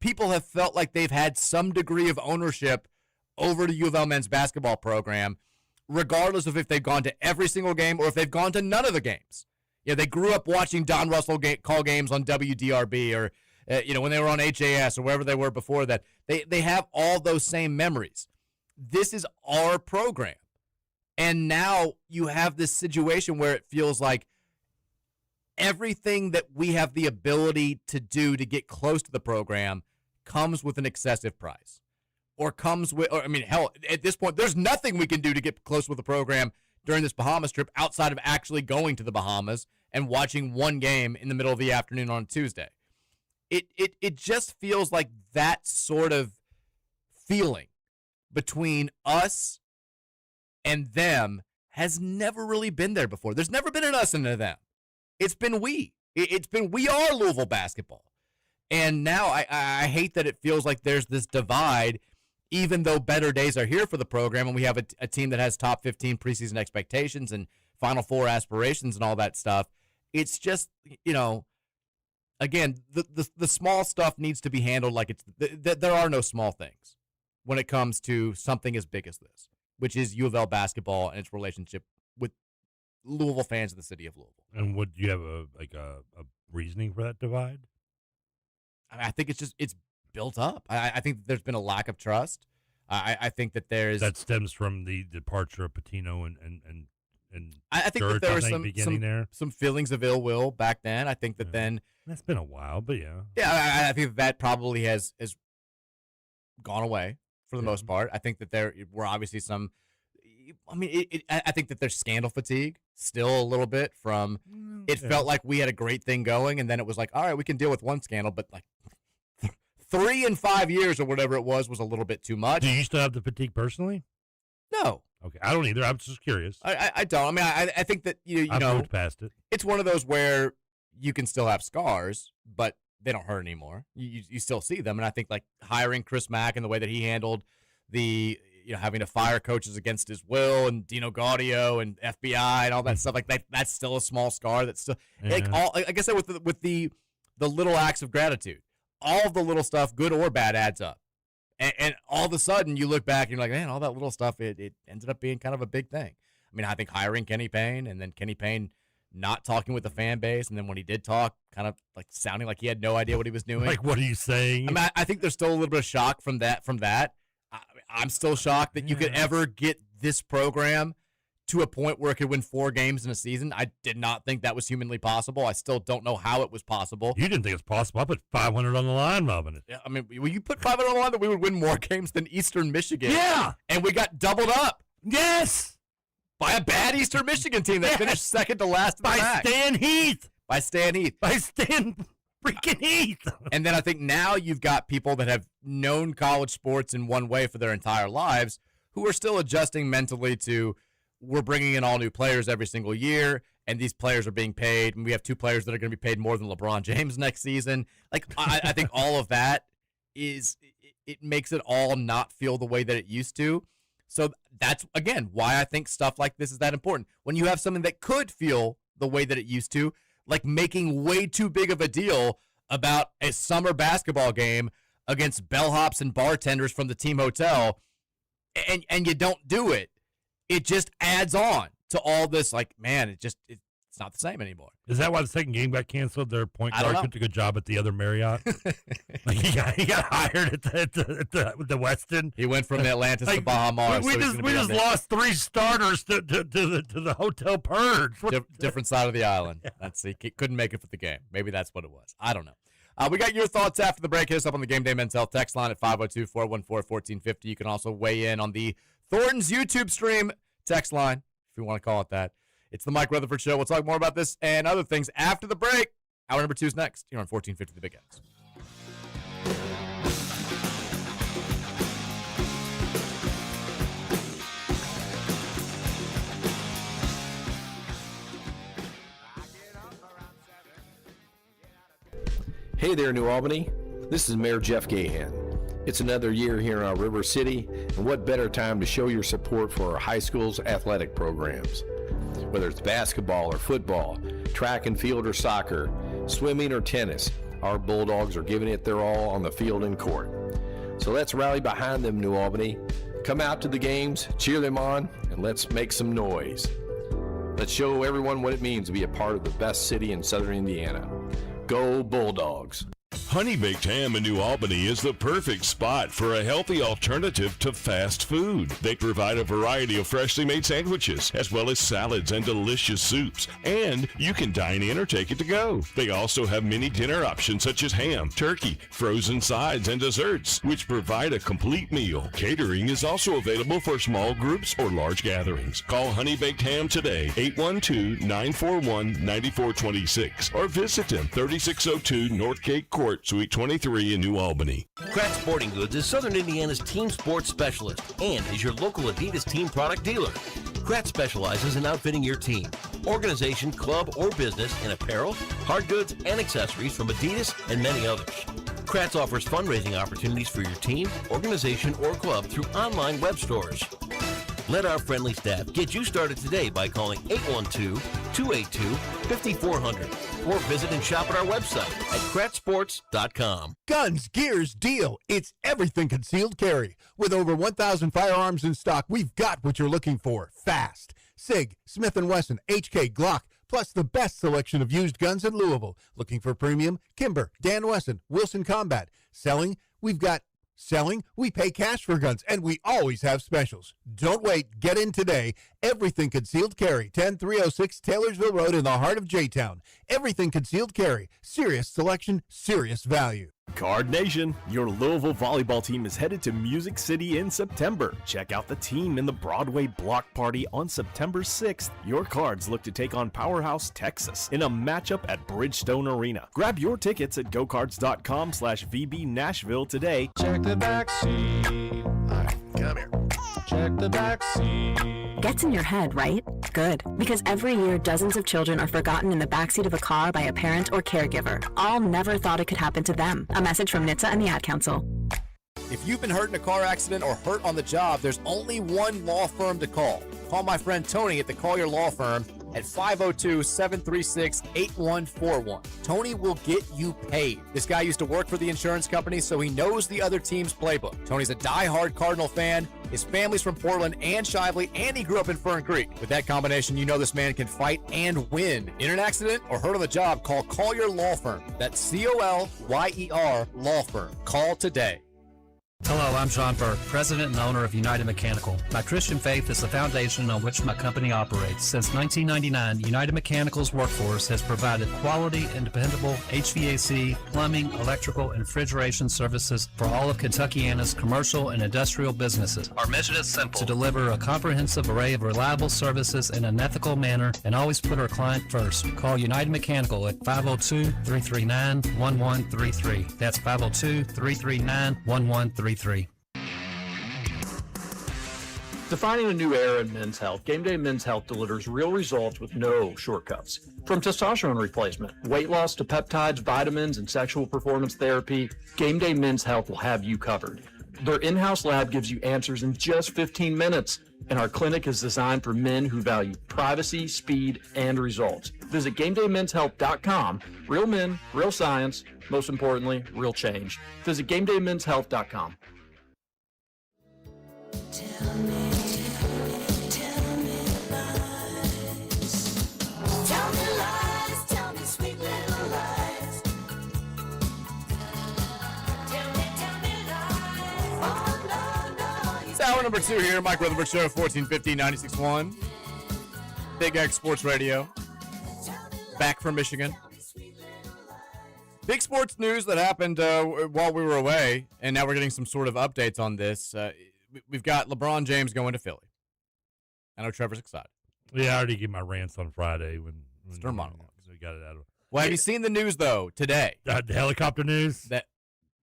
People have felt like they've had some degree of ownership over the U of L men's basketball program, regardless of if they've gone to every single game or if they've gone to none of the games. They grew up watching Don Russell call games on WDRB or, when they were on HAS or wherever they were before that. They have all those same memories. This is our program. And now you have this situation where it feels like everything that we have the ability to do to get close to the program comes with an excessive price. Hell, at this point, there's nothing we can do to get close with the program during this Bahamas trip outside of actually going to the Bahamas and watching one game in the middle of the afternoon on Tuesday. It just feels like that sort of feeling between us and them has never really been there before. There's never been an us and a them. It's been we. It's been we are Louisville basketball. And now I hate that it feels like there's this divide, even though better days are here for the program and we have a team that has top 15 preseason expectations and Final Four aspirations and all that stuff. It's just, again, the small stuff needs to be handled like there are no small things when it comes to something as big as this, which is U of L basketball and its relationship with Louisville fans in the city of Louisville. And would you have a reasoning for that divide? I think it's built up. I think that there's been a lack of trust. I think that that stems from the departure of Patino and I think Church, that there was some feelings of ill will back then. I think that then that's been a while, but yeah. Yeah, I think that probably has gone away for the most part. I think that there were obviously some. I think that there's scandal fatigue still a little bit from. It felt like we had a great thing going, and then it was like, all right, we can deal with one scandal, but 3 and 5 years or whatever it was a little bit too much. Do you still have the fatigue personally? No. Okay, I don't either. I'm just curious. I don't. I think that you know moved past it. It's one of those where you can still have scars, but they don't hurt anymore. You still see them. And I think like hiring Chris Mack and the way that he handled the, having to fire coaches against his will and Dino Gaudio and FBI and all that stuff like that, that's still a small scar. That's still like I said, with the little acts of gratitude, all of the little stuff, good or bad, adds up. And all of a sudden you look back and you're like, man, all that little stuff, it ended up being kind of a big thing. I mean, I think hiring Kenny Payne and then Kenny Payne not talking with the fan base, and then when he did talk, kind of like sounding like he had no idea what he was doing. Like, what are you saying? I mean, I think there's still a little bit of shock from that. I'm still shocked that you could ever get this program to a point where it could win 4 games in a season. I did not think that was humanly possible. I still don't know how it was possible. You didn't think it was possible. I put 500 on the line, Melvin. Yeah, I mean, when you put 500 on the line, that we would win more games than Eastern Michigan. Yeah. And we got doubled up. Yes. By a bad Eastern Michigan team that finished second to last in the MAC. By Stan freaking Heath. And then I think now you've got people that have known college sports in one way for their entire lives who are still adjusting mentally to, we're bringing in all new players every single year, and these players are being paid, and we have 2 players that are going to be paid more than LeBron James next season. Like, I think all of that it makes it all not feel the way that it used to. So that's, again, why I think stuff like this is that important. When you have something that could feel the way that it used to, like making way too big of a deal about a summer basketball game against bellhops and bartenders from the team hotel, and you don't do it, it just adds on to all this, like, man, it's not the same anymore. Is that why the second game got canceled? Their point guard did a good job at the other Marriott. Like he got hired at the Westin. He went from Atlantis to Baja Mars. We just lost 3 starters to the hotel purge. Different side of the island. He couldn't make it for the game. Maybe that's what it was. I don't know. We got your thoughts after the break. Hit us up on the Gameday Men's Health text line at 502-414-1450. You can also weigh in on the Thornton's YouTube stream text line, if you want to call it that. It's the Mike Rutherford Show. We'll talk more about this and other things after the break. Hour number 2 is next here on 1450 The Big X. Hey there, New Albany. This is Mayor Jeff Gahan. It's another year here in our River City, and what better time to show your support for our high school's athletic programs. Whether it's basketball or football, track and field or soccer, swimming or tennis, our Bulldogs are giving it their all on the field and court. So let's rally behind them, New Albany. Come out to the games, cheer them on, and let's make some noise. Let's show everyone what it means to be a part of the best city in Southern Indiana. Go Bulldogs! Honey Baked Ham in New Albany is the perfect spot for a healthy alternative to fast food. They provide a variety of freshly made sandwiches, as well as salads and delicious soups. And you can dine in or take it to go. They also have many dinner options such as ham, turkey, frozen sides, and desserts, which provide a complete meal. Catering is also available for small groups or large gatherings. Call Honey Baked Ham today, 812-941-9426, or visit them, 3602 North Cape Court, Suite 23 in New Albany. Kraft Sporting Goods is Southern Indiana's team sports specialist and is your local Adidas team product dealer. Kraft specializes in outfitting your team, organization, club, or business in apparel, hard goods, and accessories from Adidas and many others. Kraft offers fundraising opportunities for your team, organization, or club through online web stores. Let our friendly staff get you started today by calling 812-282-5400 or visit and shop at our website at kraftsports.com. Guns, gears, deal. It's everything concealed carry. With over 1,000 firearms in stock, we've got what you're looking for. Fast. SIG, Smith & Wesson, HK, Glock, plus the best selection of used guns in Louisville. Looking for premium? Kimber, Dan Wesson, Wilson Combat. Selling? We've got selling. We pay cash for guns, and we always have specials. Don't wait. Get in today. Everything Concealed Carry, 10306 Taylorsville Road in the heart of J-Town. Everything Concealed Carry. Serious selection, serious value. Card Nation, your Louisville volleyball team is headed to Music City in September. Check out the team in the Broadway Block Party on September 6th. Your Cards look to take on Powerhouse, Texas in a matchup at Bridgestone Arena. Grab your tickets at gocards.com/VB Nashville today. Check the back seat. All right, come here. check the back seat. Gets in your head, right? Good. Because every year, dozens of children are forgotten in the backseat of a car by a parent or caregiver. All never thought it could happen to them. A message from NHTSA and the Ad Council. If you've been hurt in a car accident or hurt on the job, there's only one law firm to call. Call my friend Tony at the Collier Law Firm at 502-736-8141. Tony will get you paid. This guy used to work for the insurance company, so he knows the other team's playbook. Tony's a diehard Cardinal fan. His family's from Portland and Shively, and he grew up in Fern Creek. With that combination, you know this man can fight and win. In an accident or hurt on the job, call Collier Law Firm. That's Colyer Law Firm. Call today. Hello, I'm John Burke, president and owner of United Mechanical. My Christian faith is the foundation on which my company operates. Since 1999, United Mechanical's workforce has provided quality and dependable HVAC, plumbing, electrical, and refrigeration services for all of Kentuckiana's commercial and industrial businesses. Our mission is simple: to deliver a comprehensive array of reliable services in an ethical manner and always put our client first. Call United Mechanical at 502-339-1133. That's 502-339-1133. Defining a new era in men's health, Gameday Men's Health delivers real results with no shortcuts. From testosterone replacement, weight loss to peptides, vitamins, and sexual performance therapy, Gameday Men's Health will have you covered. Their in-house lab gives you answers in just 15 minutes, and our clinic is designed for men who value privacy, speed, and results. Visit GamedayMensHealth.com. Real men, real science, most importantly, real change. Visit GamedayMensHealth.com. Hour number 2 here, Mike Rutherford Show, 1450, 96.1. Big X Sports Radio. Back from Michigan. Big sports news that happened while we were away, and now we're getting some sort of updates on this. We've got LeBron James going to Philly. I know Trevor's excited. Yeah, I already gave my rants on Friday when Stern monologue. So we got it out of. Well, have you seen the news though today? The helicopter news?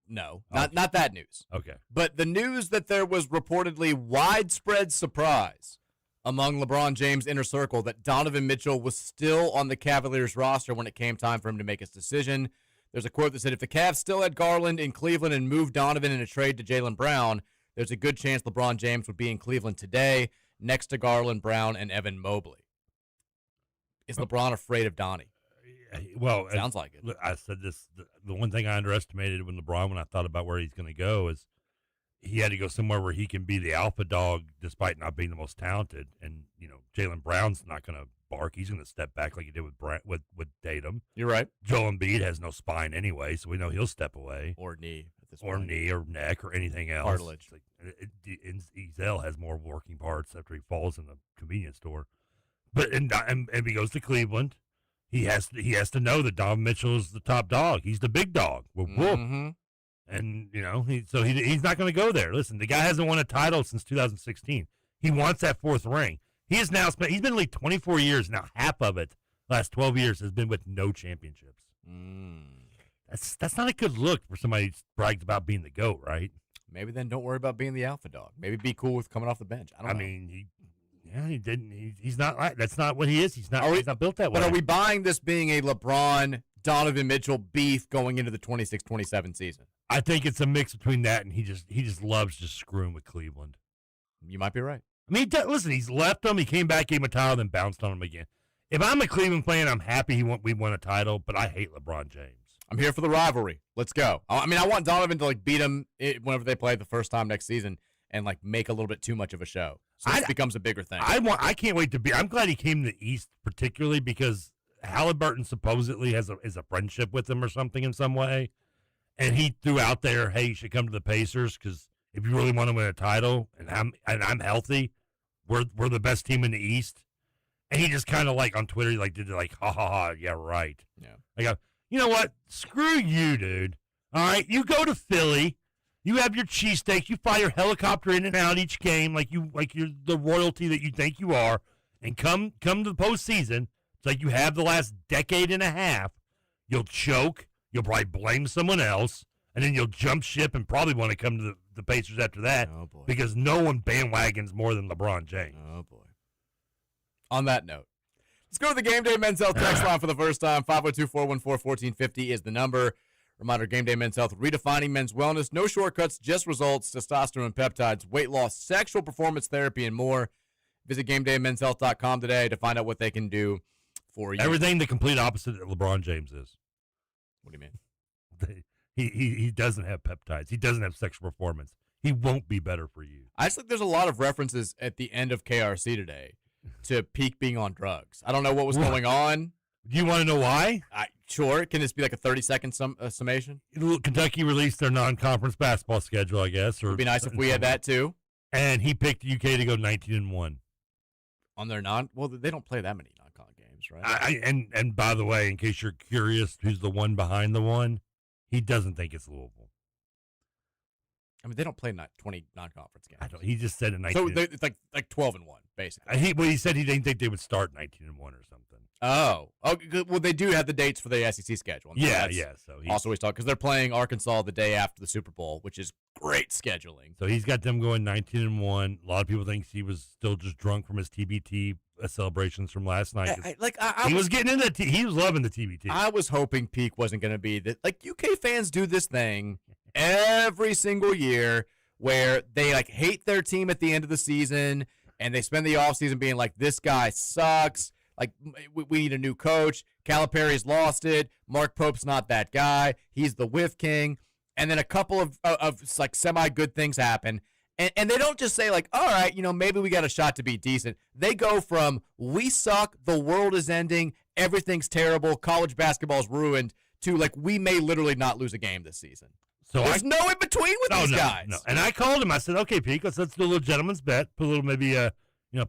No, not that news. Okay. But the news that there was reportedly widespread surprise among LeBron James' inner circle that Donovan Mitchell was still on the Cavaliers roster when it came time for him to make his decision. There's a quote that said, if the Cavs still had Garland in Cleveland and moved Donovan in a trade to Jaylen Brown, there's a good chance LeBron James would be in Cleveland today next to Garland, Brown, and Evan Mobley. Is LeBron afraid of Donnie? Well, sounds like it. I said this. The one thing I underestimated with LeBron when I thought about where he's going to go is he had to go somewhere where he can be the alpha dog despite not being the most talented. And, you know, Jaylen Brown's not going to bark. He's going to step back like he did with Tatum. You're right. Joel Embiid has no spine anyway, so we know he'll step away. Or knee at this or point. knee or neck or anything else. Cartilage. Ezel has more working parts after he falls in the convenience store. But and he goes to Cleveland. He has to know that Donovan Mitchell is the top dog. He's the big dog. Mm-hmm. And, you know, he's not going to go there. Listen, the guy hasn't won a title since 2016. He wants that fourth ring. He's been in the league 24 years now. Half of it, last 12 years, has been with no championships. That's not a good look for somebody who brags about being the GOAT, right? Maybe then don't worry about being the alpha dog. Maybe be cool with coming off the bench. I don't know. He didn't. He's not right. That's not what he is. He's not. He's not built that way. But are we buying this being a LeBron, Donovan Mitchell beef going into the 26-27 season? I think it's a mix between that and he just loves just screwing with Cleveland. You might be right. I mean, listen, he's left them. He came back, gave him a title, then bounced on him again. If I'm a Cleveland fan, I'm happy we won a title, but I hate LeBron James. I'm here for the rivalry. Let's go. I mean, I want Donovan to beat him whenever they play the first time next season and make a little bit too much of a show. So this becomes a bigger thing. I can't wait to be. I'm glad he came to the East, particularly because Halliburton supposedly has a friendship with him or something in some way, and he threw out there, "Hey, you should come to the Pacers because if you really want to win a title, and I'm healthy, we're the best team in the East." And he just kind of on Twitter, did ha ha ha, yeah, right. Yeah. I go, you know what? Screw you, dude. All right, you go to Philly. You have your cheesesteak. You fly your helicopter in and out each game like you're the royalty that you think you are, and come to the postseason. It's like you have the last decade and a half. You'll choke. You'll probably blame someone else, and then you'll jump ship and probably want to come the Pacers after that. Oh, boy. Because no one bandwagons more than LeBron James. Oh, boy. On that note, let's go to the Gameday Men's Health text line for the first time. 502-414-1450 is the number. Reminder, Gameday Men's Health, redefining men's wellness. No shortcuts, just results, testosterone and peptides, weight loss, sexual performance therapy, and more. Visit GameDayMen'sHealth.com today to find out what they can do for you. Everything the complete opposite of LeBron James is. What do you mean? He doesn't have peptides. He doesn't have sexual performance. He won't be better for you. I just think there's a lot of references at the end of KRC today to Peak being on drugs. I don't know what was going on. Do you want to know why? Sure. Can this be like a 30-second summation? Kentucky released their non-conference basketball schedule, I guess. Or It'd be nice if we had that too. And he picked UK to go 19-1. On their well, they don't play that many non-con games, right? And by the way, in case you're curious, who's the one behind the one? He doesn't think it's Louisville. I mean, they don't play 20 non-conference games. He just said 19. So it's like 12-1, basically. He said he didn't think they would start 19-1 or something. Oh, well, they do have the dates for the SEC schedule. Yeah. So also always talk because they're playing Arkansas the day after the Super Bowl, which is great scheduling. So he's got them going 19-1. A lot of people think he was still just drunk from his TBT celebrations from last night. He was getting into he was loving the TBT. I was hoping Peak wasn't going to be that. Like UK fans do this thing every single year where they hate their team at the end of the season and they spend the offseason being like, this guy sucks. Like, we need a new coach. Calipari's lost it. Mark Pope's not that guy. He's the whiff king. And then a couple of semi-good things happen. And they don't just say, all right, maybe we got a shot to be decent. They go from, we suck, the world is ending, everything's terrible, college basketball's ruined, to, we may literally not lose a game this season. So there's no in between with these guys. No. And I called him. I said, okay, Pete, let's do a little gentleman's bet. Put a little maybe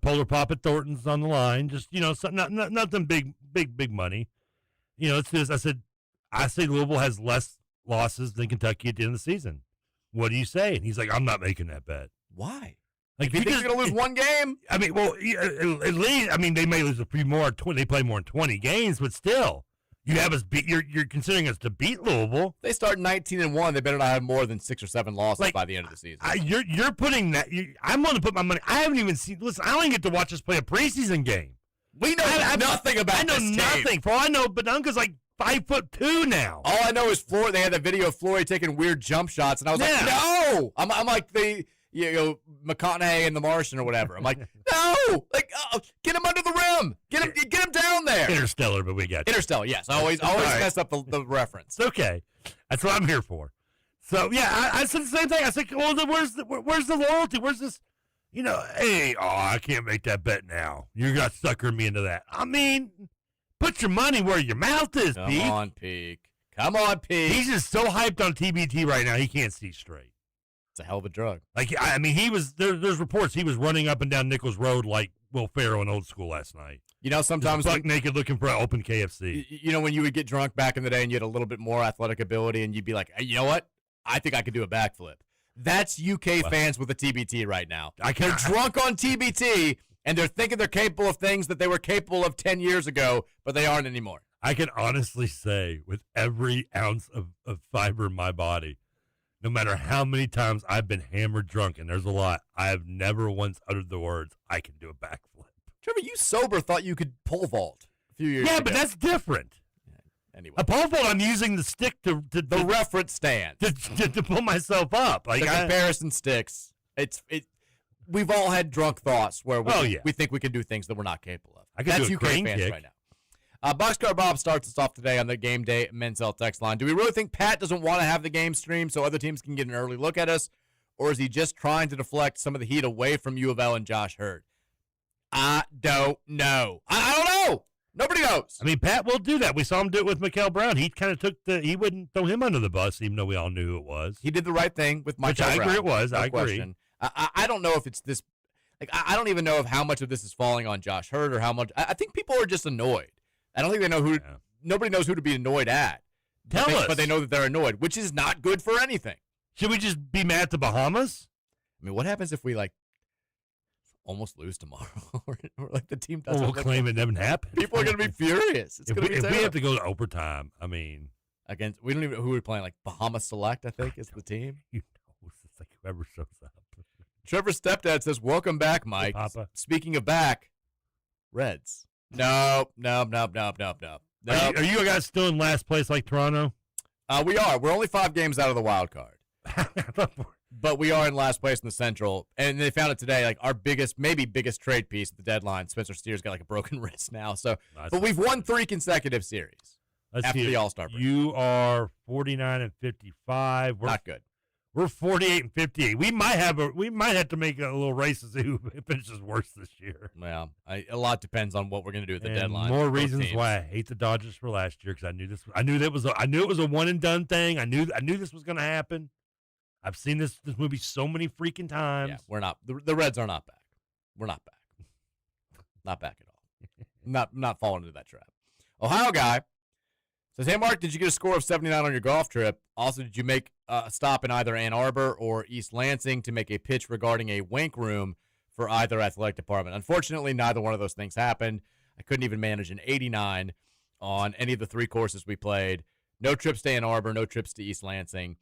Polar Pop at Thornton's on the line. Just, nothing big money. It's this. I say Louisville has less losses than Kentucky at the end of the season. What do you say? And he's like, I'm not making that bet. Why? Like, you think you're going to lose one game? I mean, well, at least, they may lose a few more. They play more than 20 games, but still, you have us beat. You're considering us to beat Louisville. They start 19-1. They better not have more than 6 or 7 losses by the end of the season. You're putting that. I'm going to put my money. I haven't even seen. Listen, I don't even get to watch us play a preseason game. We know nothing about this game. I know nothing. For all I know, Badunka's 5'2" now. All I know is Floyd. They had that video of Floyd taking weird jump shots, and I was like, no. I'm like the McConaughey and the Martian or whatever. I'm like, no. Get him under the rim. Get him down there. Interstellar, but we got you. Interstellar. Yes, always mess up the reference. It's okay. That's what I'm here for. So yeah, I said the same thing. I said, well, where's the loyalty? Where's this? I can't make that bet now. You're gonna sucker me into that. Put your money where your mouth is, Pete. Come on, Pete. He's just so hyped on TBT right now, he can't see straight. It's a hell of a drug. He was there's reports he was running up and down Nichols Road like Will Ferrell in Old School last night. Sometimes buck naked looking for an open KFC. When you would get drunk back in the day and you had a little bit more athletic ability and you'd be like, hey, you know what? I think I could do a backflip. That's UK fans with a TBT right now. They're drunk on TBT, and they're thinking they're capable of things that they were capable of 10 years ago, but they aren't anymore. I can honestly say with every ounce of fiber in my body, no matter how many times I've been hammered drunk, and there's a lot, I have never once uttered the words, I can do a backflip. Trevor, you sober thought you could pole vault a few years ago. Yeah, but that's different. Anyway. A pole vault, I'm using the stick to the reference stand to pull myself up. The comparison sticks. We've all had drunk thoughts where we think we can do things that we're not capable of. That's UK fans kick right now. Boxcar Bob starts us off today on the Game Day Men's Health text line. Do we really think Pat doesn't want to have the game streamed so other teams can get an early look at us, or is he just trying to deflect some of the heat away from U of L and Josh Hurd? I don't know. I don't know. Nobody knows. Pat will do that. We saw him do it with Mikael Brown. He kind of he wouldn't throw him under the bus, even though we all knew who it was. He did the right thing with Mikael Brown. Which I agree it was. No I question. agree. I don't know if it's this. I don't even know if how much of this is falling on Josh Hurd or how much. I think people are just annoyed. I don't think they know who. Yeah. Nobody knows who to be annoyed at. Tell us. But they know that they're annoyed, which is not good for anything. Should we just be mad at the Bahamas? What happens if we almost lose tomorrow, or the team doesn't? We'll claim it never happened. People are going to be furious. It's going to be terrible. If we have to go to overtime, against we don't even know who we're playing. Bahamas Select, I think, is the team. It's Whoever shows up. Trevor's stepdad says, welcome back, Mike. Hey, Papa. Speaking of back, Reds. No. Are you guys still in last place like Toronto? We are. We're only 5 games out of the wild card. But we are in last place in the Central. And they found it today, like our biggest trade piece at the deadline. Spencer Steer's got like a broken wrist now. So, but we've won 3 consecutive series after the All-Star break. You are 49-55. We're not good. We're 48-58. We might have to make a little race to see who finishes worse this year. Well, a lot depends on what we're going to do at the deadline. More reasons why I hate the Dodgers for last year because I knew it was a one and done thing. I knew this was going to happen. I've seen this movie so many freaking times. Yeah, we're not. The Reds are not back. We're not back. Not back at all. not falling into that trap. Ohio guy says, hey, Mark, did you get a score of 79 on your golf trip? Also, did you make a stop in either Ann Arbor or East Lansing to make a pitch regarding a wank room for either athletic department? Unfortunately, neither one of those things happened. I couldn't even manage an 89 on any of the 3 courses we played. No trips to Ann Arbor, no trips to East Lansing.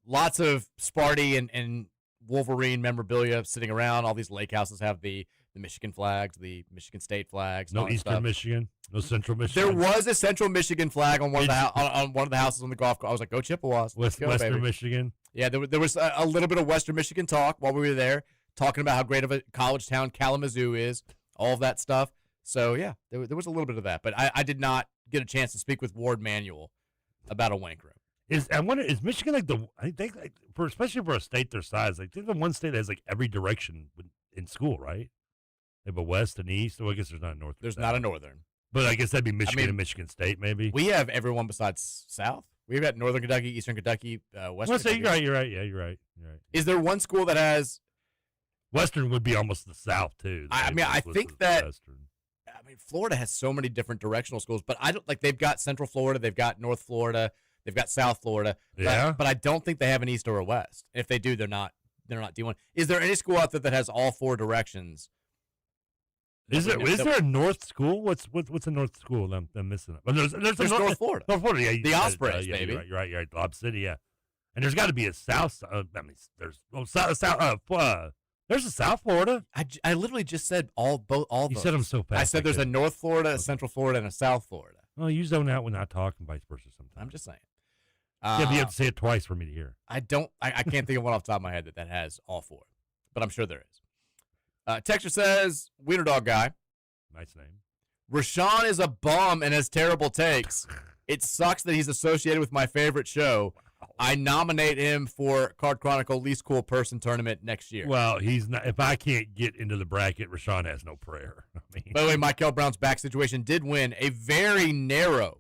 Lots of Sparty and Wolverine memorabilia sitting around. All these lake houses have the Michigan flags, the Michigan State flags. No Eastern Michigan, no Central Michigan. There was a Central Michigan flag on one of the on one of the houses on the golf course. I was like, "Go Chippewas, Western Michigan." Yeah, there was a little bit of Western Michigan talk while we were there, talking about how great of a college town Kalamazoo is, all of that stuff. So yeah, there was a little bit of that, but I did not get a chance to speak with Ward Manuel about a wank room. Is Michigan like I think especially for a state their size, like they're the one state that has like every direction in school, right? They have a west and east. Well, I guess there's not a north. There's not a northern. But I guess that'd be Michigan and Michigan State, maybe. We have everyone besides South. We've got Northern Kentucky, Eastern Kentucky, Western Kentucky. You're right. Yeah, you're right. Is there one school that has Western would be almost the South too. I think that Western. Florida has so many different directional schools, but I don't like they've got Central Florida, they've got North Florida, they've got South Florida. But I don't think they have an East or a West. If they do, they're not D1. Is there any school out there that has all 4 directions? Is there a North school? What's a North school? I'm missing it. But there's North Florida. North Florida, yeah. The Ospreys, maybe. You're right. Lob City, yeah. And there's got to be a South. There's a South Florida. I literally just said all You those. said them so fast. I said there's a North Florida, a Central Florida, and a South Florida. Well, you zone out when not talking, vice versa. Sometimes I'm just saying. Yeah, but you have to say it twice for me to hear. I can't think of one off the top of my head that has all 4, but I'm sure there is. Texture says, Wiener Dog Guy. Nice name. Rashawn is a bum and has terrible takes. It sucks that he's associated with my favorite show. I nominate him for Card Chronicle Least Cool Person Tournament next year. Well, he's not. If I can't get into the bracket, Rashawn has no prayer. By the way, Michael Brown's back situation did win a very narrow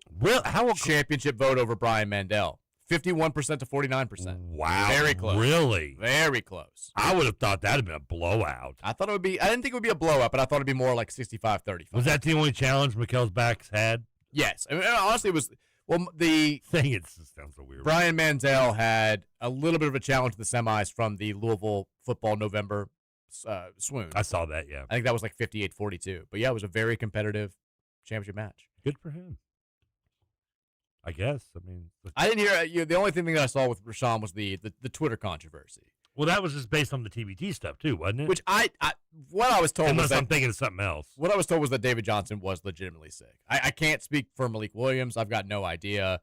championship vote over Brian Mandel. 51% to 49%. Wow. Very close. Really? Very close. I would have thought that would have been a blowout. I didn't think it would be a blowout, but I thought it would be more like 65-35. Was that the only challenge Mikkel's backs had? Yes. Honestly, it was. Well, the thing it sounds so weird. Brian Mandel had a little bit of a challenge in the semis from the Louisville football November swoon. I saw that, yeah. I think that was like 58-42. But yeah, it was a very competitive championship match. Good for him. I guess. I didn't hear the only thing that I saw with Rashawn was the Twitter controversy. Well, that was just based on the TBT stuff too, wasn't it? Which what I was told Unless was that, I'm thinking of something else. What I was told was that David Johnson was legitimately sick. I can't speak for Malik Williams. I've got no idea,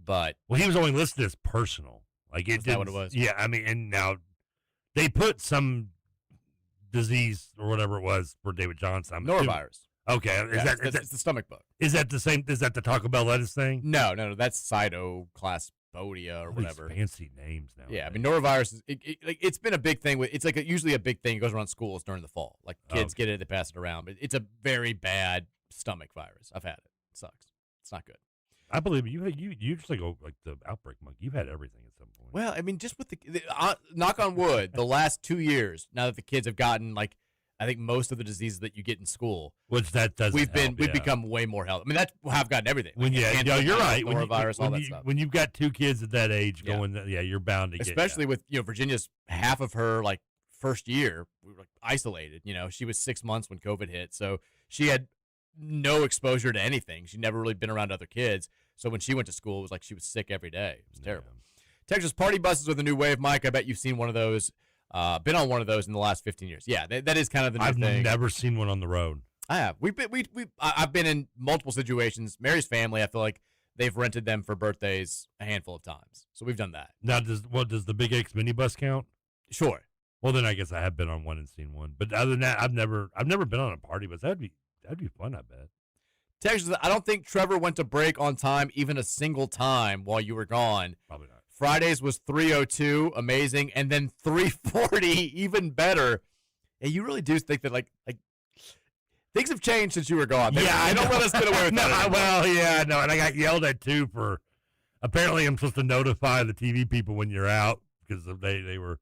but he was only listed as personal. Like is that what it was? Yeah, and now they put some disease or whatever it was for David Johnson. Norovirus. Okay, it's the stomach bug. Is that the same? Is that the Taco Bell lettuce thing? No, that's Cytoplasmodia or whatever. Fancy names now. Yeah, norovirus it's been a big thing. It's like usually a big thing. It goes around schools during the fall. Like kids get it, they pass it around. But it's a very bad stomach virus. I've had it. It sucks. It's not good. I believe you just like the outbreak monk. You've had everything at some point. Well, just with the knock on wood, the last 2 years, now that the kids have gotten I think most of the diseases that you get in school, which that does we've become way more healthy. That's how I've gotten everything. You're right. Norovirus, all that stuff. When you've got 2 kids at that age going, you're bound to get. Especially with Virginia's half of her first year, we were isolated. She was 6 months when COVID hit, so she had no exposure to anything. She'd never really been around other kids. So when she went to school, it was like she was sick every day. It was terrible. Texas party buses are the new wave, Mike. I bet you've seen one of those, been on one of those in the last 15 years. Yeah, that is kind of the new thing. I've never seen one on the road. I have. I've been in multiple situations. Mary's family, I feel like they've rented them for birthdays a handful of times. So we've done that. Now, does the Big X minibus count? Sure. Well, then I guess I have been on one and seen one. But other than that, I've never been on a party bus. That'd be fun, I bet. Texas, I don't think Trevor went to break on time even a single time while you were gone. Probably not. Fridays was 3:02, amazing, and then 3:40, even better. And you really do think that like things have changed since you were gone. They don't let us get away with that. Well, yeah, no, and I got yelled at too for. Apparently, I'm supposed to notify the TV people when you're out because they were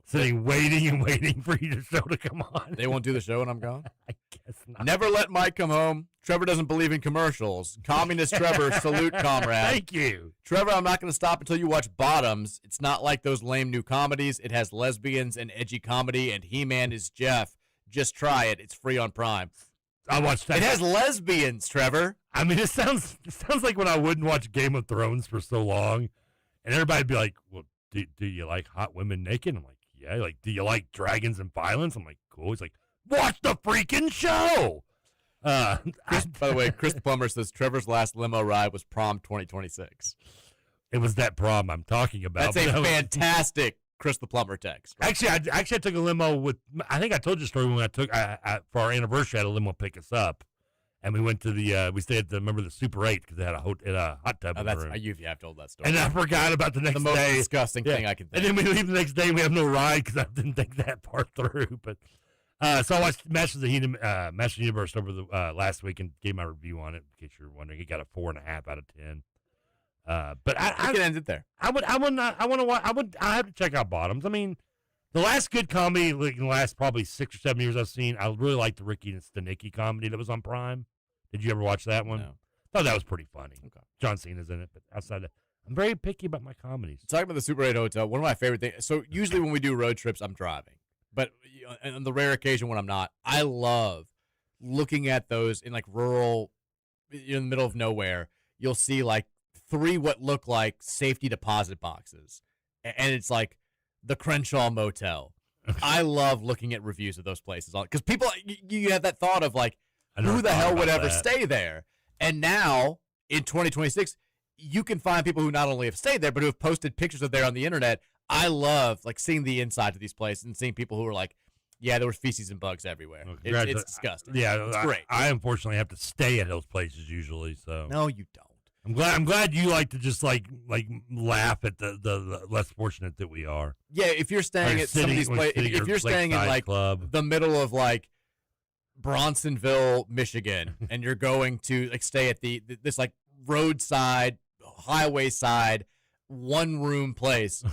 sitting waiting for you to show to come on. They won't do the show when I'm gone? I guess not. Never let Mike come home. Trevor doesn't believe in commercials. Communist Trevor, salute, comrade. Thank you. Trevor, I'm not going to stop until you watch Bottoms. It's not like those lame new comedies. It has lesbians and edgy comedy, and He-Man is Jeff. Just try it. It's free on Prime. I watched that. It has lesbians, Trevor. I mean, it sounds like when I wouldn't watch Game of Thrones for so long, and everybody'd be like, well, do you like hot women naked? I'm like, yeah. Like, do you like dragons and violence? I'm like, cool. He's like, watch the freaking show. By the way, Chris Plummer says Trevor's last limo ride was prom 2026. It was that prom I'm talking about. That's a fantastic Chris the Plumber text. Right? Actually, I took a limo with. I think I told you a story when I took for our anniversary. I had a limo pick us up, and we went to the. We stayed at the Super 8 because they had a hot tub in the room. You have told that story. And I forgot about the next day. The most disgusting thing I can think. And then we leave the next day. And we have no ride because I didn't think that part through. But so I watched Masters of the Universe over the last week and gave my review on it. In case you're wondering, it got a 4.5 out of 10. But I can end it there. I have to check out Bottoms. I mean, the last good comedy like in the last probably 6 or 7 years I've seen, I really liked the Ricky and Stenicki comedy that was on Prime. Did you ever watch that one? No. Thought that was pretty funny. Okay. John Cena's in it, but outside of I'm very picky about my comedies. Talking about the Super 8 hotel, one of my favorite things. So usually when we do road trips, I'm driving, but on the rare occasion when I'm not, I love looking at those in like rural, in the middle of nowhere. You'll see like 3 what look like safety deposit boxes, and it's like the Crenshaw Motel. I love looking at reviews of those places because people, you have that thought of like, who the hell would ever stay there? And now in 2026, you can find people who not only have stayed there but who have posted pictures of there on the internet. I love like seeing the inside of these places and seeing people who are like, yeah, there was feces and bugs everywhere. It's disgusting. Yeah, it's great. I unfortunately have to stay at those places usually. So no, you don't. I'm glad you like to just like laugh at the less fortunate that we are. Yeah, if you're staying at some of these places, if you're staying in like the middle of like Bronsonville, Michigan, and you're going to like stay at this like roadside, highway side, 1-room place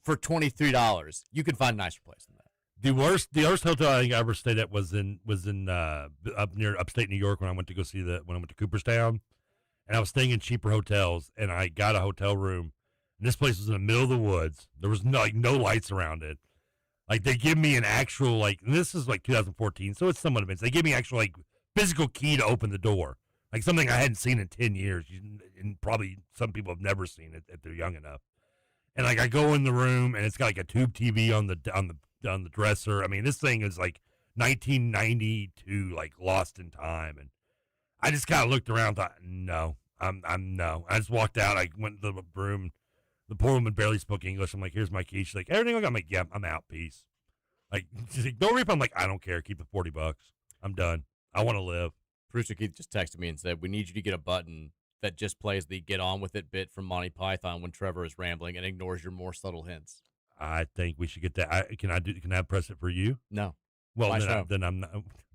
for $23, you can find a nicer place than that. The worst hotel I think I ever stayed at was in up near upstate New York when I went to Cooperstown. And I was staying in cheaper hotels, and I got a hotel room. And this place was in the middle of the woods. There was no lights around it. Like, they give me an actual, like, and this is like 2014, so it's somewhat advanced. They give me actual, like, physical key to open the door. Like, something I hadn't seen in 10 years. And probably some people have never seen it if they're young enough. And, like, I go in the room, and it's got, like, a tube TV on the dresser. I mean, this thing is, like, 1992, like, lost in time. And I just kind of looked around and thought, no, I'm no. I just walked out. I went to the room. The poor woman barely spoke English. I'm like, here's my key. She's like, everything okay? I'm like, yeah, I'm out. Peace. Like, she's like, no refund. I'm like, I don't care. Keep the $40. I'm done. I want to live. Producer Keith just texted me and said, we need you to get a button that just plays the get on with it bit from Monty Python when Trevor is rambling and ignores your more subtle hints. I think we should get that. Can I press it for you? No. Well, then I'm not.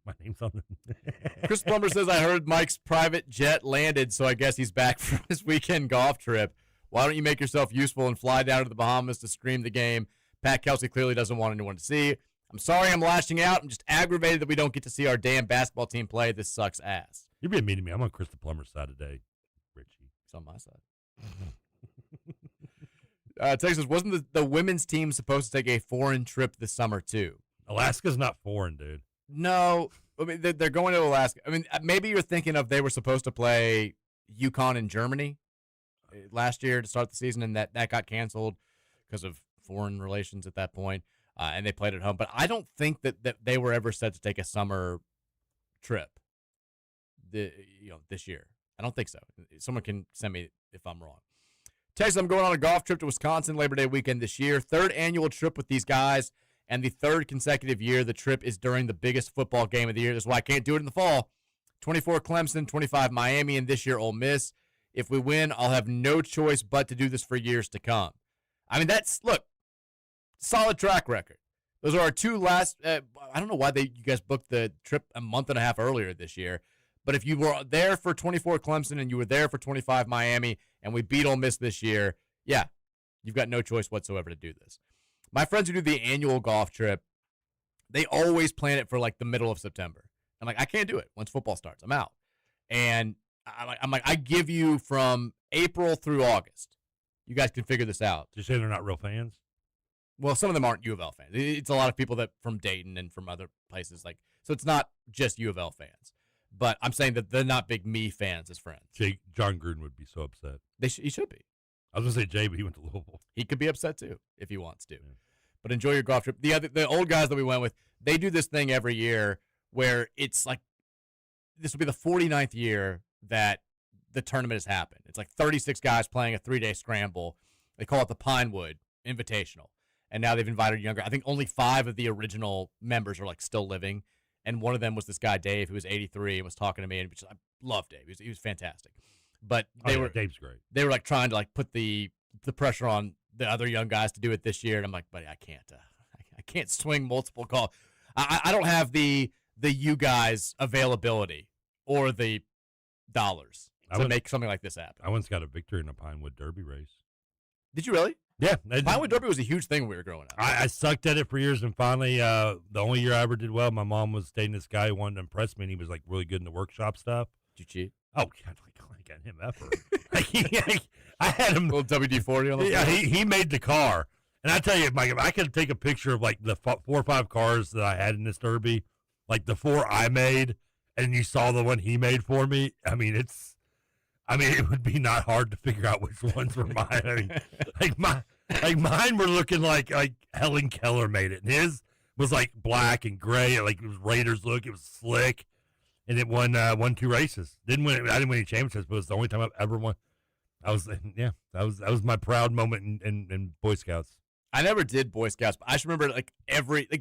My name's on it. Chris Plummer says, I heard Mike's private jet landed, so I guess he's back from his weekend golf trip. Why don't you make yourself useful and fly down to the Bahamas to stream the game? Pat Kelsey clearly doesn't want anyone to see. I'm sorry I'm lashing out. I'm just aggravated that we don't get to see our damn basketball team play. This sucks ass. You're being mean to me. I'm on Chris the Plummer's side today, Richie. He's on my side. Texas, wasn't the women's team supposed to take a foreign trip this summer, too? Alaska's not foreign, dude. No. I mean, they're going to Alaska. I mean, maybe you're thinking of they were supposed to play UConn in Germany last year to start the season, and that got canceled. because of foreign relations at that point, and they played at home. But I don't think that they were ever set to take a summer trip this year. I don't think so. Someone can send me if I'm wrong. Texas, I'm going on a golf trip to Wisconsin Labor Day weekend this year. 3rd annual trip with these guys, and the 3rd consecutive year the trip is during the biggest football game of the year. That's why I can't do it in the fall. 24 Clemson, 25 Miami, and this year Ole Miss. If we win, I'll have no choice but to do this for years to come. I mean, look, solid track record. Those are our 2 last. I don't know why you guys booked the trip a month and a half earlier this year. But if you were there for 24 Clemson and you were there for 25 Miami and we beat Ole Miss this year, yeah, you've got no choice whatsoever to do this. My friends who do the annual golf trip, they always plan it for like the middle of September. I'm like, I can't do it. Once football starts, I'm out. And I'm like, I give you from April through August. You guys can figure this out. Did you say they're not real fans? Well, some of them aren't U of L fans. It's a lot of people that from Dayton and from other places. So it's not just U of L fans. But I'm saying that they're not big me fans as friends. John Gruden would be so upset. He should be. I was going to say Jay, but he went to Louisville. He could be upset too if he wants to. Yeah. But enjoy your golf trip. The old guys that we went with, they do this thing every year where it's like this will be the 49th year that the tournament has happened. It's like 36 guys playing a 3-day scramble. They call it the Pinewood Invitational. And now they've invited younger. I think only 5 of the original members are like still living. And one of them was this guy, Dave, who was 83 and was talking to me. And I love Dave. He was fantastic. But Dave's great. They were like trying to like put the pressure on the other young guys to do it this year. And I'm like, buddy, I can't. I can't swing multiple calls. I don't have the you guys availability or the dollars to make something like this happen. I once got a victory in a Pinewood Derby race. Did you really? Yeah. Pinewood Derby was a huge thing when we were growing up. I sucked at it for years, and finally, the only year I ever did well, my mom was dating this guy who wanted to impress me, and he was like really good in the workshop stuff. Did you cheat? Oh, God, I got him effort. I had him. A little WD-40 on the Yeah, he made the car. And I tell you, Mike, if I could take a picture of like the 4 or 5 cars that I had in this Derby, like the 4 I made, and you saw the one he made for me, I mean, it would be not hard to figure out which ones were mine. I mean, mine were looking like Helen Keller made it, and his was like black and gray, like it was Raiders look. It was slick, and it won 2 races. I didn't win any championships, but it was the only time I've ever won. That was my proud moment in Boy Scouts. I never did Boy Scouts, but I just remember the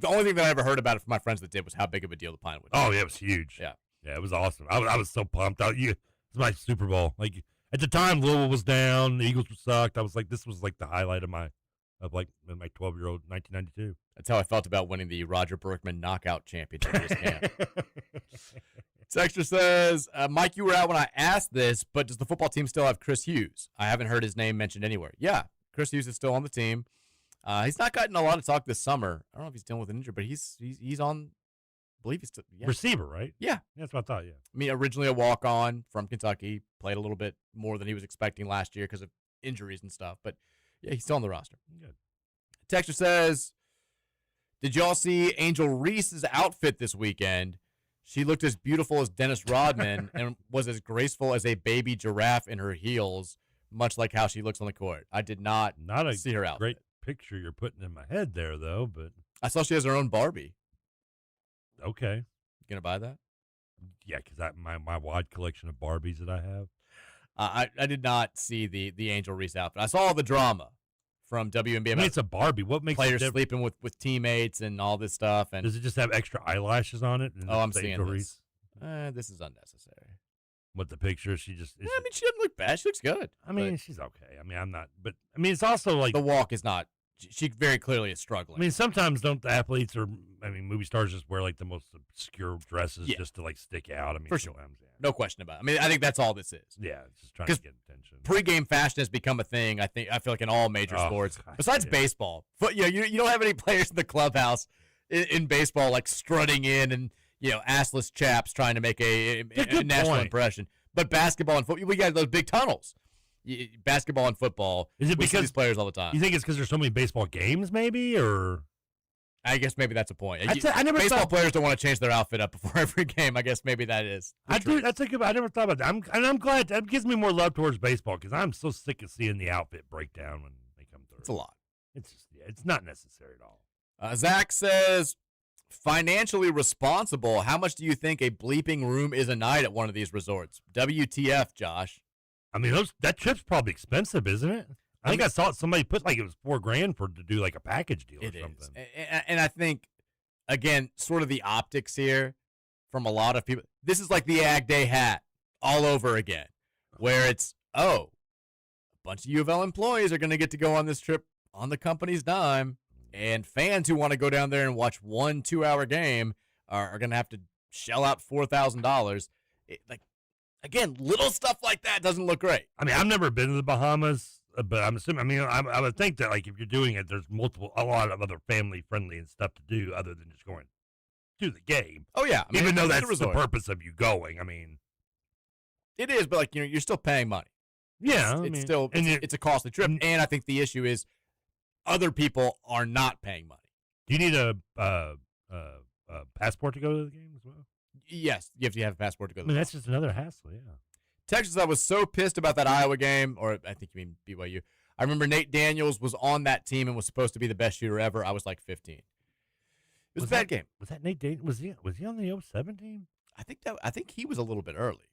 only thing that I ever heard about it from my friends that did was how big of a deal the Pinewood was. Oh yeah, it was huge. Yeah, it was awesome. I was so pumped. It's my Super Bowl. Like at the time, Louisville was down, the Eagles sucked. I was like, this was like the highlight of my 12-year-old 1992. That's how I felt about winning the Roger Berkman knockout championship this camp. Texter says, Mike, you were out when I asked this, but does the football team still have Chris Hughes? I haven't heard his name mentioned anywhere. Yeah, Chris Hughes is still on the team. He's not gotten a lot of talk this summer. I don't know if he's dealing with an injury, but he's on. I believe he's still receiver, right? Yeah, that's what I thought. Yeah, I mean, originally a walk-on from Kentucky, played a little bit more than he was expecting last year because of injuries and stuff. But yeah, he's still on the roster. Good. Texter says, did y'all see Angel Reese's outfit this weekend? She looked as beautiful as Dennis Rodman and was as graceful as a baby giraffe in her heels, much like how she looks on the court. I did not see her outfit. Great picture you're putting in my head there, though. But I saw she has her own Barbie. Okay. You gonna buy that? Yeah, because my wide collection of Barbies that I have. I did not see the Angel Reese outfit. I saw all the drama from WNBA. I mean, it's a Barbie. What makes players sleeping with teammates and all this stuff? And does it just have extra eyelashes on it? Oh, I'm seeing this. This is unnecessary. What the picture? She just. I mean, she doesn't look bad. She looks good. I mean, she's okay. I mean, I'm not. But I mean, it's also like the walk is not. She very clearly is struggling. I mean, sometimes don't the athletes or movie stars just wear like the most obscure dresses just to like stick out? I mean, for sure, no question about it. I mean, I think that's all this is. Yeah, it's just trying to get attention. Pre-game fashion has become a thing. I feel like in all major sports, besides baseball. But you don't have any players in the clubhouse in baseball like strutting in and assless chaps trying to make a national impression. But basketball and football, we got those big tunnels. Basketball and football. Is it because we see these players all the time? You think it's because there's so many baseball games, maybe, or? I guess maybe that's a point. Baseball players don't want to change their outfit up before every game. I guess maybe that is. I never thought about that. I'm glad that gives me more love towards baseball because I'm so sick of seeing the outfit breakdown when they come through. It's a lot. It's not necessary at all. Zach says, financially responsible. How much do you think a bleeping room is a night at one of these resorts? WTF, Josh? I mean, that trip's probably expensive, isn't it? I think I saw somebody put it was $4,000 to do like a package deal or something. And I think, again, sort of the optics here from a lot of people. This is like the Ag Day hat all over again, where it's, a bunch of U of L employees are going to get to go on this trip on the company's dime, and fans who want to go down there and watch 1 2-hour game are going to have to shell out $4,000. Again, little stuff like that doesn't look great. I mean, I've never been to the Bahamas. But I'm assuming, I would think that, like, if you're doing it, there's a lot of other family-friendly and stuff to do other than just going to the game. Oh, yeah. I mean, even though that's the purpose of you going. I mean. It is, but, like, you're still paying money. Yeah. It's a costly trip. And I think the issue is other people are not paying money. Do you need a passport to go to the game as well? Yes. You have to have a passport to go to the game. That's just another hassle, yeah. Texas, I was so pissed about that Iowa game, or I think you mean BYU. I remember Nate Daniels was on that team and was supposed to be the best shooter ever. I was like 15. It was a bad game. Was that Nate Daniels? Was he on the 07 team? I think he was a little bit early.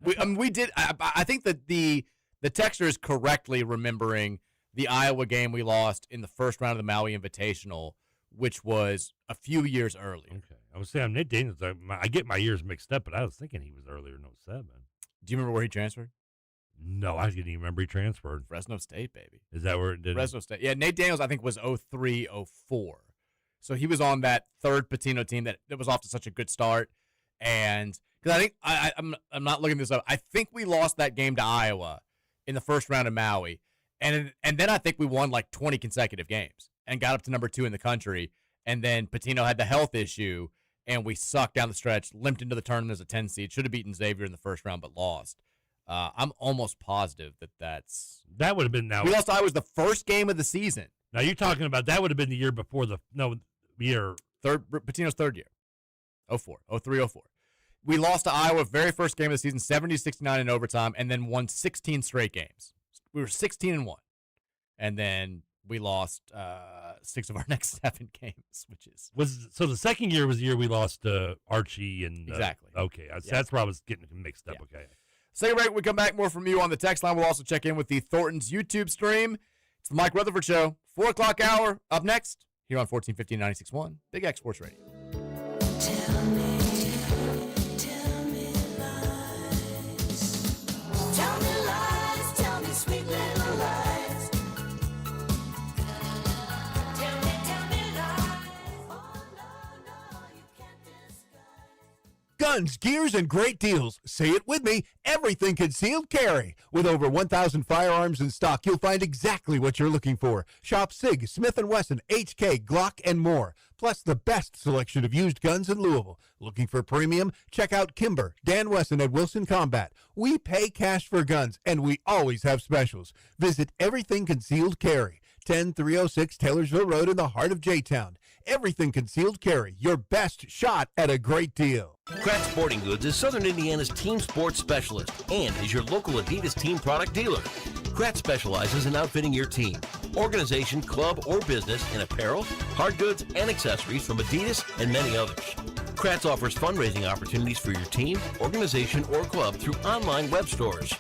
I think that the texter is correctly remembering the Iowa game we lost in the first round of the Maui Invitational, which was a few years earlier. Okay, I was saying Nate Daniels. I get my years mixed up, but I was thinking he was earlier in 07. Do you remember where he transferred? No, I didn't even remember he transferred. Fresno State, baby. Is that where it did? Fresno State. Yeah, Nate Daniels, I think, was 03, 04. So he was on that third Patino team that was off to such a good start. And because I think, I'm not looking this up, I think we lost that game to Iowa in the first round of Maui. And then I think we won like 20 consecutive games and got up to number 2 in the country. And then Patino had the health issue. And we sucked down the stretch, limped into the tournament as a 10 seed. Should have beaten Xavier in the first round, but lost. I'm almost positive that would have been now. We lost to Iowa the first game of the season. Now you're talking about that would have been the year before Patino's third year, 04, 03, 04. We lost to Iowa very first game of the season, 70-69 in overtime, and then won 16 straight games. We were 16-1, and then we lost 6 of our next 7 games, so the second year was the year we lost Archie and exactly. Okay, that's where I was getting mixed up. Yeah. Okay, second break. We come back more from you on the text line. We'll also check in with the Thornton's YouTube stream. It's the Mike Rutherford Show, 4:00 hour up next here on 1450 96.1 Big X Sports Radio. Tell me lies, tell me sweet little lies. Guns, gears, and great deals. Say it with me. Everything Concealed Carry. With over 1,000 firearms in stock, you'll find exactly what you're looking for. Shop SIG, Smith & Wesson, HK, Glock, and more. Plus the best selection of used guns in Louisville. Looking for premium? Check out Kimber, Dan Wesson at Wilson Combat. We pay cash for guns, and we always have specials. Visit Everything Concealed Carry. 10306 Taylorsville Road in the heart of J-Town. Everything Concealed Carry, your best shot at a great deal. Kratz Sporting Goods is Southern Indiana's team sports specialist and is your local Adidas team product dealer. Kratz specializes in outfitting your team, organization, club, or business in apparel, hard goods, and accessories from Adidas and many others. Kratz offers fundraising opportunities for your team, organization, or club through online web stores.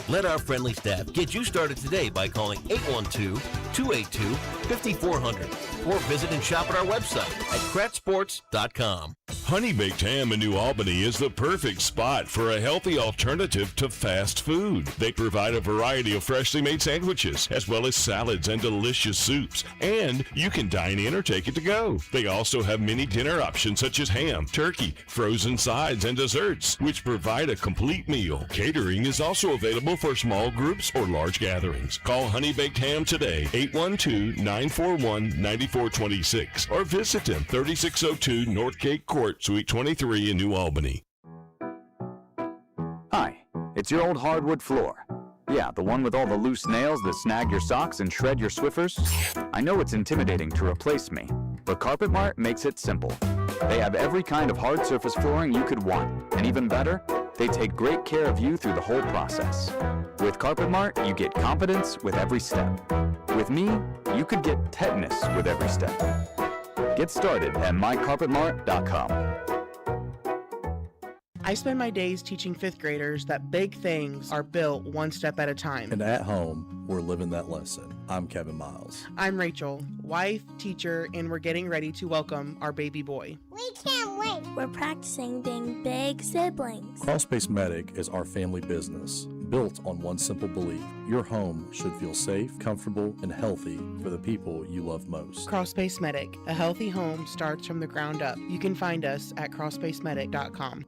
Let our friendly staff get you started today by calling 812-282-5400 or visit and shop at our website at KratzSports.com. Honey Baked Ham in New Albany is the perfect spot for a healthy alternative to fast food. They provide a variety of freshly made sandwiches, as well as salads and delicious soups. And you can dine in or take it to go. They also have many dinner options such as ham, turkey, frozen sides, and desserts, which provide a complete meal. Catering is also available for small groups or large gatherings. Call Honey Baked Ham today, 812-941-9426, or visit them, 3602 North Cape Court, Suite 23 in New Albany. Hi, it's your old hardwood floor. Yeah, the one with all the loose nails that snag your socks and shred your Swiffers. I know it's intimidating to replace me, but Carpet Mart makes it simple. They have every kind of hard surface flooring you could want, and even better, They take great care of you through the whole process. With Carpet Mart, you get confidence with every step. With me, you could get tetanus with every step. Get started at mycarpetmart.com. I spend my days teaching fifth graders that big things are built one step at a time. And at home, we're living that lesson. I'm Kevin Miles. I'm Rachel, wife, teacher, and we're getting ready to welcome our baby boy. We can't wait. We're practicing being big siblings. Crosspace Medic is our family business, built on one simple belief. Your home should feel safe, comfortable, and healthy for the people you love most. Crosspace Medic, a healthy home starts from the ground up. You can find us at crosspacemedic.com.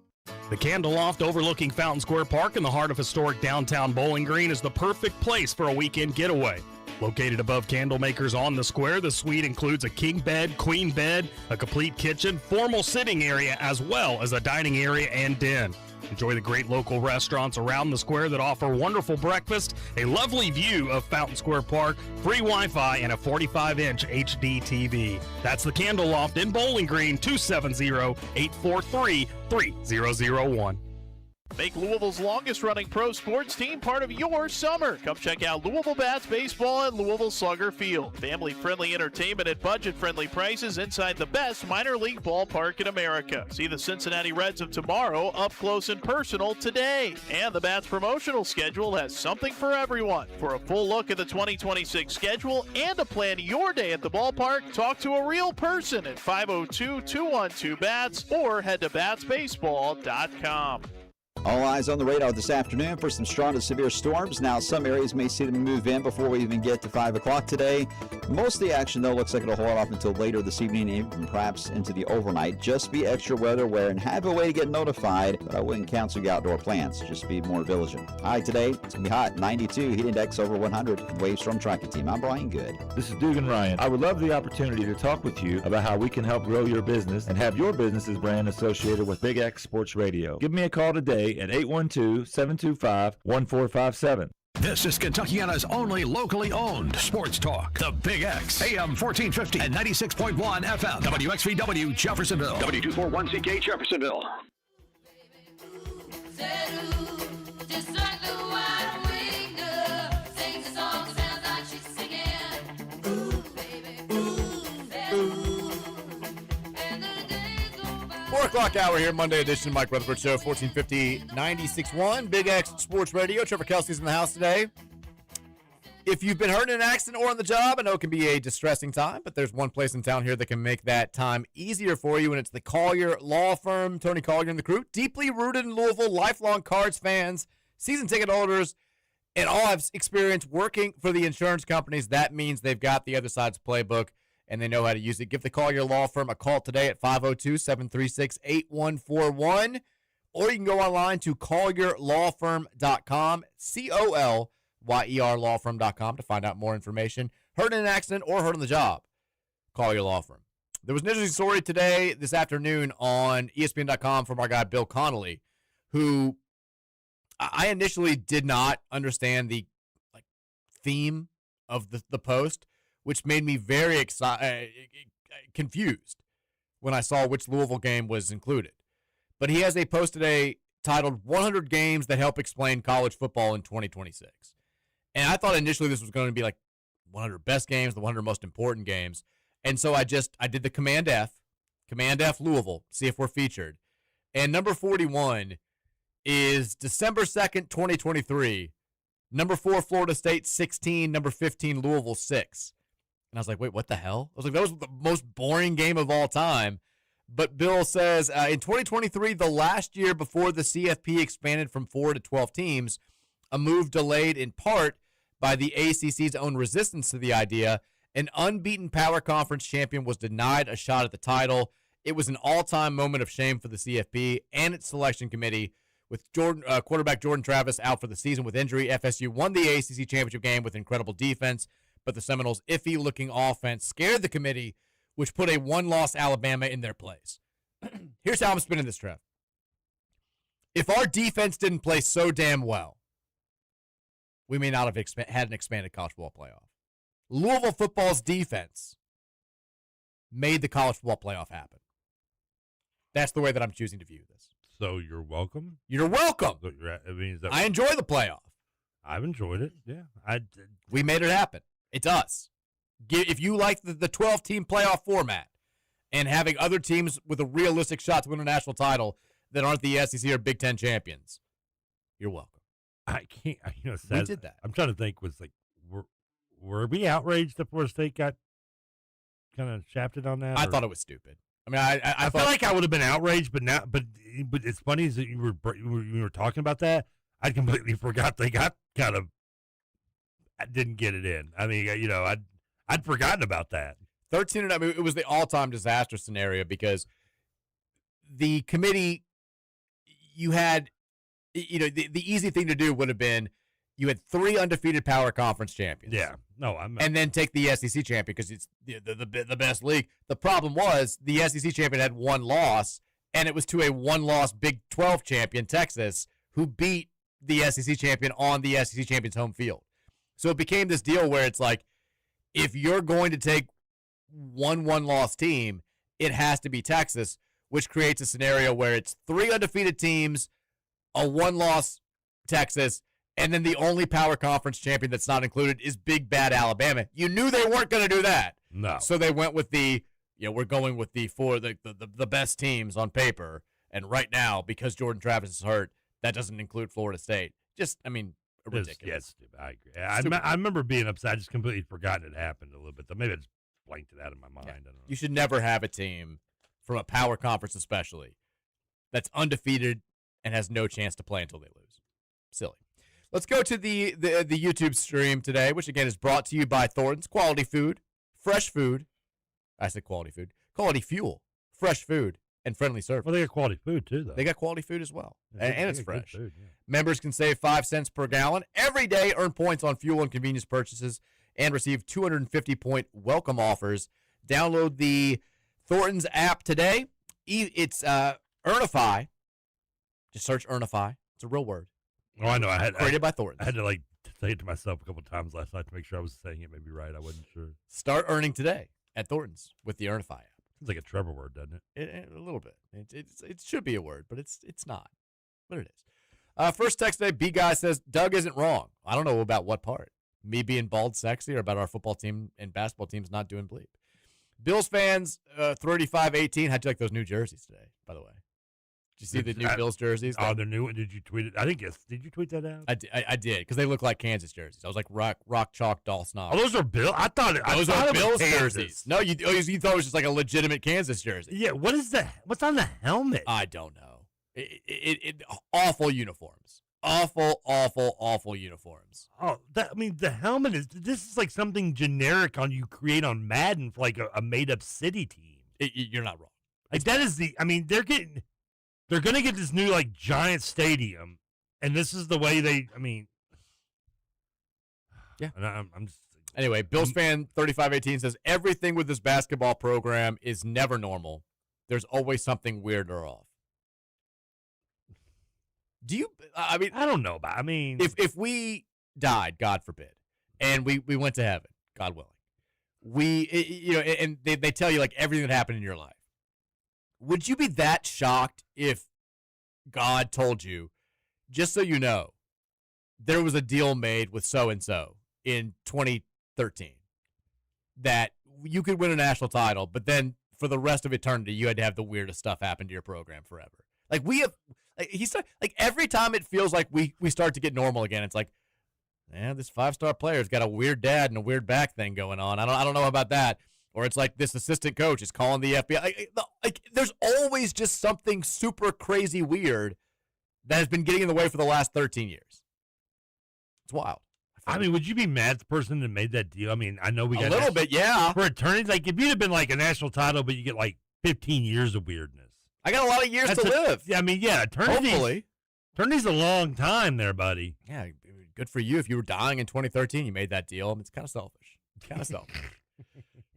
The Candle Loft overlooking Fountain Square Park in the heart of historic downtown Bowling Green is the perfect place for a weekend getaway. Located above Candlemakers on the square, the suite includes a king bed, queen bed, a complete kitchen, formal sitting area, as well as a dining area and den. Enjoy the great local restaurants around the square that offer wonderful breakfast, a lovely view of Fountain Square Park, free Wi-Fi, and a 45-inch HD TV. That's the Candle Loft in Bowling Green, 270-843-3001. Make Louisville's longest-running pro sports team part of your summer. Come check out Louisville Bats Baseball at Louisville Slugger Field. Family-friendly entertainment at budget-friendly prices inside the best minor league ballpark in America. See the Cincinnati Reds of tomorrow up close and personal today. And the Bats promotional schedule has something for everyone. For a full look at the 2026 schedule and to plan your day at the ballpark, talk to a real person at 502-212-BATS or head to batsbaseball.com. All eyes on the radar this afternoon for some strong to severe storms. Now, some areas may see them move in before we even get to 5 o'clock today. Most of the action, though, looks like it'll hold off until later this evening and perhaps into the overnight. Just be extra weather aware and have a way to get notified, but I wouldn't cancel your outdoor plans. Just be more vigilant. High today, it's going to be hot, 92, heat index over 100. Wave Storm Tracking Team, I'm Brian Good. This is Dugan Ryan. I would love the opportunity to talk with you about how we can help grow your business and have your business's brand associated with Big X Sports Radio. Give me a call today at 812-725-1457. This is Kentuckiana's only locally owned sports talk. The Big X, AM 1450 and 96.1 FM. WXVW Jeffersonville. W241CK Jeffersonville. O'clock hour here, Monday edition of Mike Rutherford Show, 1450 96.1 Big X Sports Radio. Trevor Kelsey's in the house today. If you've been hurt in an accident or on the job, I know it can be a distressing time, but there's one place in town here that can make that time easier for you, and it's the Collier Law Firm. Tony Collier and the crew, deeply rooted in Louisville, lifelong Cards fans, season ticket holders, and all have experience working for the insurance companies. That means they've got the other side's playbook, and they know how to use it. Give the Collier Law Firm a call today at 502-736-8141, or you can go online to CollierLawFirm.com, COLYERLawFirm.com to find out more information. Hurt in an accident or hurt on the job, Collier Law Firm. There was an interesting story this afternoon on ESPN.com from our guy Bill Connolly, who I initially did not understand the theme of the post, which made me very confused when I saw which Louisville game was included. But he has a post today titled 100 Games That Help Explain College Football in 2026. And I thought initially this was going to be like 100 best games, the 100 most important games. And so I did the Command F Louisville, see if we're featured. And number 41 is December 2nd, 2023. Number 4, Florida State 16, number 15, Louisville 6. And I was like, wait, what the hell? I was like, that was the most boring game of all time. But Bill says, in 2023, the last year before the CFP expanded from 4 to 12 teams, a move delayed in part by the ACC's own resistance to the idea, an unbeaten Power Conference champion was denied a shot at the title. It was an all-time moment of shame for the CFP and its selection committee. With quarterback Jordan Travis out for the season with injury, FSU won the ACC championship game with incredible defense, but the Seminoles' iffy-looking offense scared the committee, which put a one-loss Alabama in their place. Here's how I'm spinning this, Trev. If our defense didn't play so damn well, we may not have had an expanded college football playoff. Louisville football's defense made the college football playoff happen. That's the way that I'm choosing to view this. So you're welcome. You're welcome. So I enjoy the playoff. I've enjoyed it. Yeah, we made it happen. It's us. If you like the 12-team playoff format and having other teams with a realistic shot to win a national title that aren't the SEC or Big Ten champions, you're welcome. I can't. We did that. I'm trying to think. Were we outraged that Florida State got kind of shafted on that? I thought it was stupid. I mean, I feel like I would have been outraged, but it's funny is that you were talking about that. I completely forgot they got kind of. I didn't get it in. I mean, I'd forgotten about that. 13. I mean, it was the all-time disaster scenario because the committee, you had, the easy thing to do would have been you had 3 undefeated power conference champions. Yeah. No, and then take the SEC champion because it's the best league. The problem was the SEC champion had 1 loss, and it was to a 1-loss Big 12 champion, Texas, who beat the SEC champion on the SEC champion's home field. So it became this deal where it's like, if you're going to take 1-loss team, it has to be Texas, which creates a scenario where it's 3 undefeated teams, a 1-loss Texas, and then the only power conference champion that's not included is Big Bad Alabama. You knew they weren't going to do that. No. So they went with we're going with the best teams on paper. And right now, because Jordan Travis is hurt, that doesn't include Florida State. Ridiculous. Yes, I agree. I remember being upset. I just completely forgotten it happened a little bit. Maybe I just blanked it out of my mind. Yeah. I don't know. You should never have a team from a power conference especially that's undefeated and has no chance to play until they lose. Silly. Let's go to the YouTube stream today, which again is brought to you by Thornton's. Quality food, fresh food. I said quality food. Quality fuel, fresh food, and friendly service. Well, they got quality food too, though. They got quality food as well, and it's fresh. Food, yeah. Members can save 5 cents per gallon every day, earn points on fuel and convenience purchases, and receive 250-point welcome offers. Download the Thornton's app today. It's Earnify. Just search Earnify. It's a real word. Oh, I know. Created by Thornton's. I had to say it to myself a couple of times last night to make sure I was saying it maybe right. I wasn't sure. Start earning today at Thornton's with the Earnify app. It's like a Trevor word, doesn't it? A little bit. It should be a word, but it's not. But it is. First text today, B Guy says, Doug isn't wrong. I don't know about what part. Me being bald sexy or about our football team and basketball teams not doing bleep. Bills fans, 35-18. How'd you like those new jerseys today, by the way? Did you see the new Bills jerseys? Oh, they're new. Did you tweet it? I think yes. Did you tweet that out? I did because they look like Kansas jerseys. I was like rock chalk doll snob. Oh, those are Bill. I thought those are Bills jerseys. No, you thought it was just like a legitimate Kansas jersey. Yeah. What is that? What's on the helmet? I don't know. Awful uniforms. Awful uniforms. Oh, the helmet this is like something generic you create on Madden for like a made up city team. You're not wrong. Like that is they're going to get this new, giant stadium, and this is the way yeah. And I'm just... Anyway, Bills fan 35-18 says, everything with this basketball program is never normal. There's always something weird or off. I don't know about, If we died, God forbid, and we went to heaven, God willing, and they tell you, everything that happened in your life. Would you be that shocked if God told you, just so you know, there was a deal made with so-and-so in 2013 that you could win a national title, but then for the rest of eternity, you had to have the weirdest stuff happen to your program forever? Every time it feels like we start to get normal again, it's like, this 5-star player's got a weird dad and a weird back thing going on. I don't know about that. Or it's like this assistant coach is calling the FBI. There's always just something super crazy weird that has been getting in the way for the last 13 years. It's wild. Would you be mad at the person that made that deal? I know we got a little bit, yeah. For attorneys, if you'd have been a national title, but you get 15 years of weirdness. I got a lot of years to live. Yeah, attorneys. Hopefully. Attorneys a long time there, buddy. Yeah, good for you. If you were dying in 2013, you made that deal. It's kind of selfish.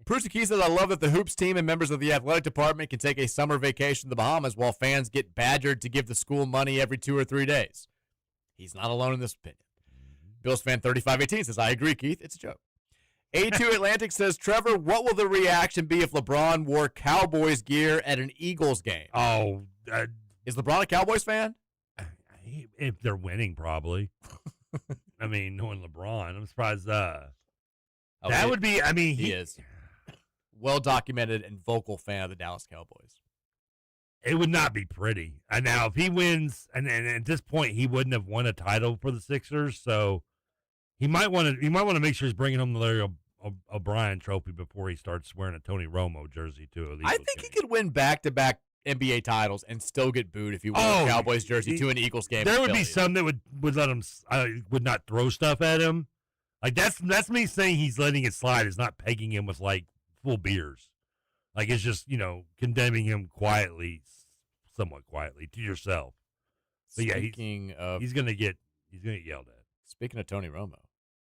Prusa Key says, I love that the Hoops team and members of the athletic department can take a summer vacation to the Bahamas while fans get badgered to give the school money every 2 or 3 days. He's not alone in this opinion. Bills fan 35-18 says, I agree, Keith. It's a joke. A2 Atlantic says, Trevor, what will the reaction be if LeBron wore Cowboys gear at an Eagles game? Oh, Is LeBron a Cowboys fan? If they're winning, probably. I mean, knowing LeBron, I'm surprised. That would be. I mean, he is well documented and vocal fan of the Dallas Cowboys. It would not be pretty. And now, if he wins, and at this point, he wouldn't have won a title for the Sixers, so he might want to. He might want to make sure he's bringing home the Larry O'Brien trophy before he starts wearing a Tony Romo jersey too. I think he could win back-to-back NBA titles and still get booed if he wore a Cowboys jersey to an Eagles game. There would be some that would let him would not throw stuff at him. Like that's me saying he's letting it slide. Is not pegging him with like full beers. Like it's just condemning him quietly, somewhat quietly to yourself. But he's gonna get yelled at. Speaking of Tony Romo,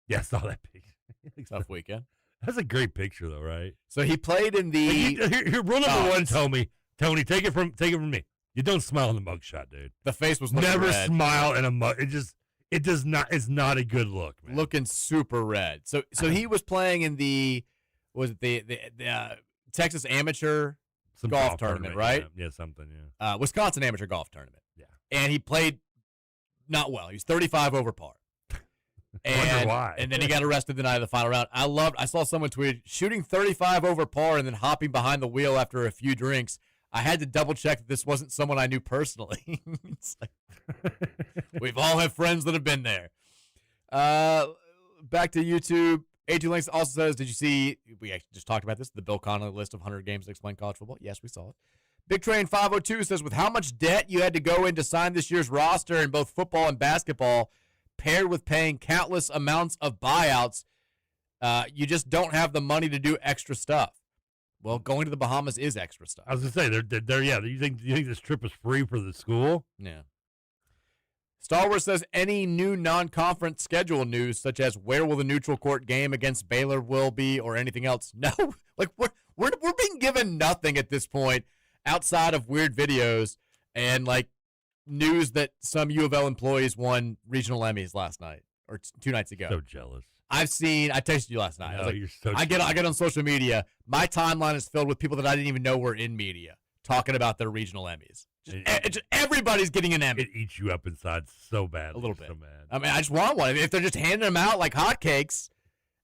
yeah, I saw that picture. Tough weekend. That's a great picture though, right? So he played in the here, rule number one told me. Tony, take it from me. You don't smile in the mugshot, dude. The face was looking never red. Smile in a mug. It does not. It's not a good look, man. Looking super red. So he was playing in the Texas Amateur golf tournament, right? Yeah, something. Yeah. Wisconsin Amateur golf tournament. Yeah. And he played not well. He was 35 over par. Wonder why. And then he got arrested the night of the final round. I saw someone tweet shooting 35 over par and then hopping behind the wheel after a few drinks. I had to double check that this wasn't someone I knew personally. It's like, we've all had friends that have been there. Back to YouTube. A2 Links also says, did you see, we actually just talked about this, the Bill Connolly list of 100 games that explain college football? Yes, we saw it. Big Train 502 says, with how much debt you had to go in to sign this year's roster in both football and basketball, paired with paying countless amounts of buyouts, you just don't have the money to do extra stuff. Well, going to the Bahamas is extra stuff. I was gonna say they're yeah. You think this trip is free for the school? Yeah. Star Wars says any new non-conference schedule news, such as where will the neutral court game against Baylor will be, or anything else? No, like we're being given nothing at this point outside of weird videos and like news that some U of L employees won regional Emmys last night or 2 nights ago. So jealous. I texted you last night. No, I was like, you're so I get on social media. My timeline is filled with people that I didn't even know were in media talking about their regional Emmys. Just everybody's getting an Emmy. It eats you up inside so bad. A little bit. So mad. I mean, I just want one. If they're just handing them out like hotcakes.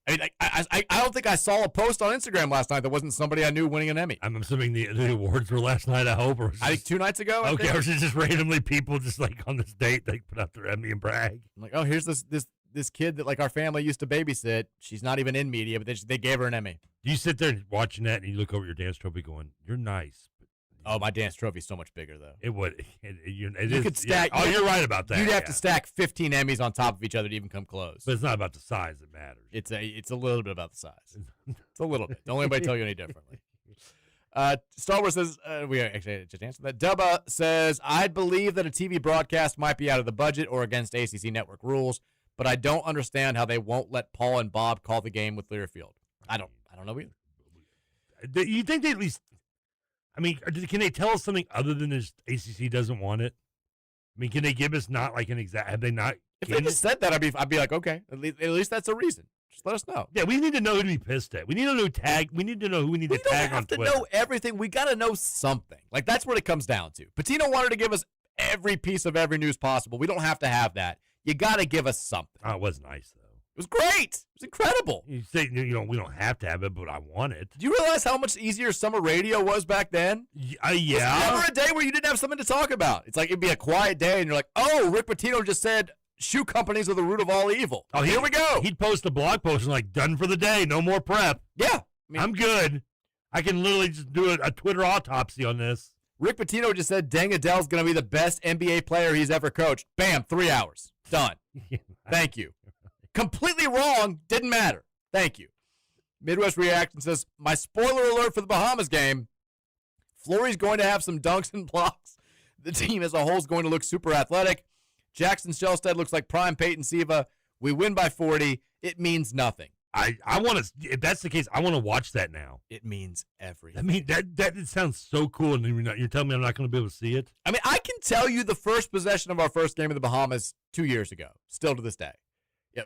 I mean, I don't think I saw a post on Instagram last night that wasn't somebody I knew winning an Emmy. I'm assuming the awards were last night, I hope. Or I think 2 nights ago. Okay, or was it just randomly people just like on this date, they put out their Emmy and brag? I'm like, oh, here's this kid that like our family used to babysit. She's not even in media, but they gave her an Emmy. Do you sit there watching that and you look over your dance trophy going, you're nice. Oh, my dance trophy is so much bigger, though. It would. You could stack. Yeah. Oh, you're right about that. You'd have to stack 15 Emmys on top of each other to even come close. But it's not about the size that matters. It's a little bit about the size. It's a little bit. Don't let anybody tell you any differently. Star Wars says, we actually just answered that. Dubba says, I'd believe that a TV broadcast might be out of the budget or against ACC network rules, but I don't understand how they won't let Paul and Bob call the game with Learfield. I don't know either. You think they at least, I mean, can they tell us something other than this ACC doesn't want it? I mean, can they give us not like an exact, have they not? If they just said that, I'd be like, okay, at least that's a reason. Just let us know. Yeah, we need to know who to be pissed at. We need to know tag. We need to know who we need to tag on Twitter. We don't have to know everything. We got to know something. Like, that's what it comes down to. Patino wanted to give us every piece of every news possible. We don't have to have that. You got to give us something. Oh, it was nice, though. It was great. It was incredible. You say, we don't have to have it, but I want it. Do you realize how much easier summer radio was back then? Yeah. There's never a day where you didn't have something to talk about. It's like it'd be a quiet day, and you're like, oh, Rick Pitino just said shoe companies are the root of all evil. Oh, here we go. He'd post a blog post and like, done for the day, no more prep. Yeah. I'm good. I can literally just do a Twitter autopsy on this. Rick Pitino just said Deng Adele's going to be the best NBA player he's ever coached. Bam, 3 hours. Done. Thank you. Completely wrong. Didn't matter. Thank you. Midwest Reaction says, my spoiler alert for the Bahamas game, Flory's going to have some dunks and blocks. The team as a whole is going to look super athletic. Jackson Shelstead looks like prime Peyton Siva. We win by 40. It means nothing. I want to, if that's the case, I want to watch that now. It means everything. I mean, that sounds so cool, and you're telling me I'm not going to be able to see it? I mean, I can tell you the first possession of our first game of the Bahamas 2 years ago, still to this day.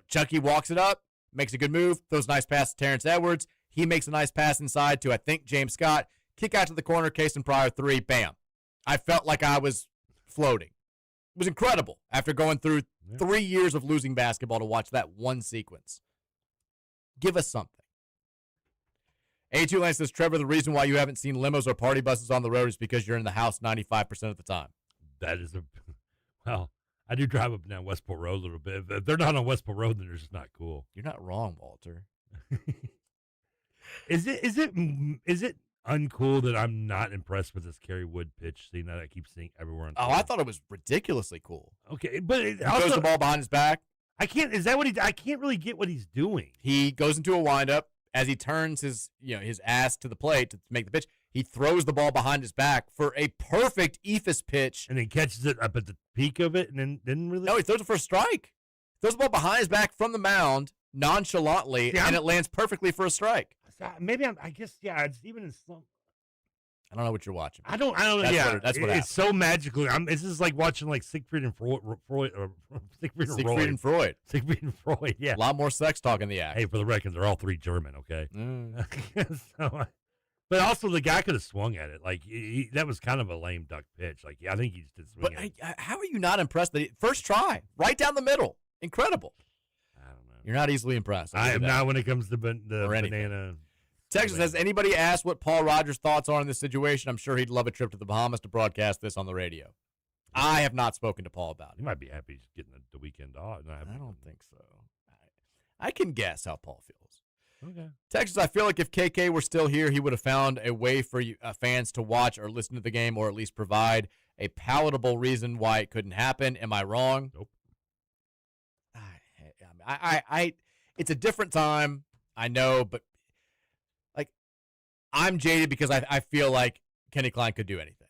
Chucky walks it up, makes a good move, throws a nice pass to Terrence Edwards. He makes a nice pass inside to, I think, James Scott. Kick out to the corner, Cason Pryor, 3, bam. I felt like I was floating. It was incredible after going through 3 years of losing basketball to watch that one sequence. Give us something. A2 Lane says, Trevor, the reason why you haven't seen limos or party buses on the road is because you're in the house 95% of the time. That is well, I do drive up and down Westport Road a little bit. If they're not on Westport Road, then they're just not cool. You're not wrong, Walter. Is it uncool that I'm not impressed with this Kerry Wood pitch, seeing that I keep seeing everywhere on Twitter? I thought it was ridiculously cool. Okay, but He throws the ball behind his back. I can't really get what he's doing. He goes into a windup as he turns his ass to the plate to make the pitch. He throws the ball behind his back for a perfect ephus pitch. And then catches it up at the peak of it and then didn't really. No, he throws it for a strike. Throws the ball behind his back from the mound nonchalantly, and it lands perfectly for a strike. Maybe I guess it's even in some. I don't know what you're watching. I don't know. That's what it's so magical. This is like watching like Siegfried and Freud. Siegfried and Freud. Siegfried and Freud. Yeah, a lot more sex talk in the act. Hey, for the record, they're all three German. Okay. But also the guy could have swung at it. Like that was kind of a lame duck pitch. Like I think he just did swing at it. How are you not impressed that first try, right down the middle, incredible? I don't know. You're not easily impressed. I am not when it comes to the banana. Texas has anybody asked what Paul Rogers' thoughts are on this situation? I'm sure he'd love a trip to the Bahamas to broadcast this on the radio. I have not spoken to Paul about it. He might be happy just getting the weekend off. I don't think so. I can guess how Paul feels. Okay. Texas, I feel like if KK were still here, he would have found a way for you, fans to watch or listen to the game, or at least provide a palatable reason why it couldn't happen. Am I wrong? Nope. It's a different time. I know, but I'm jaded because I feel like Kenny Klein could do anything.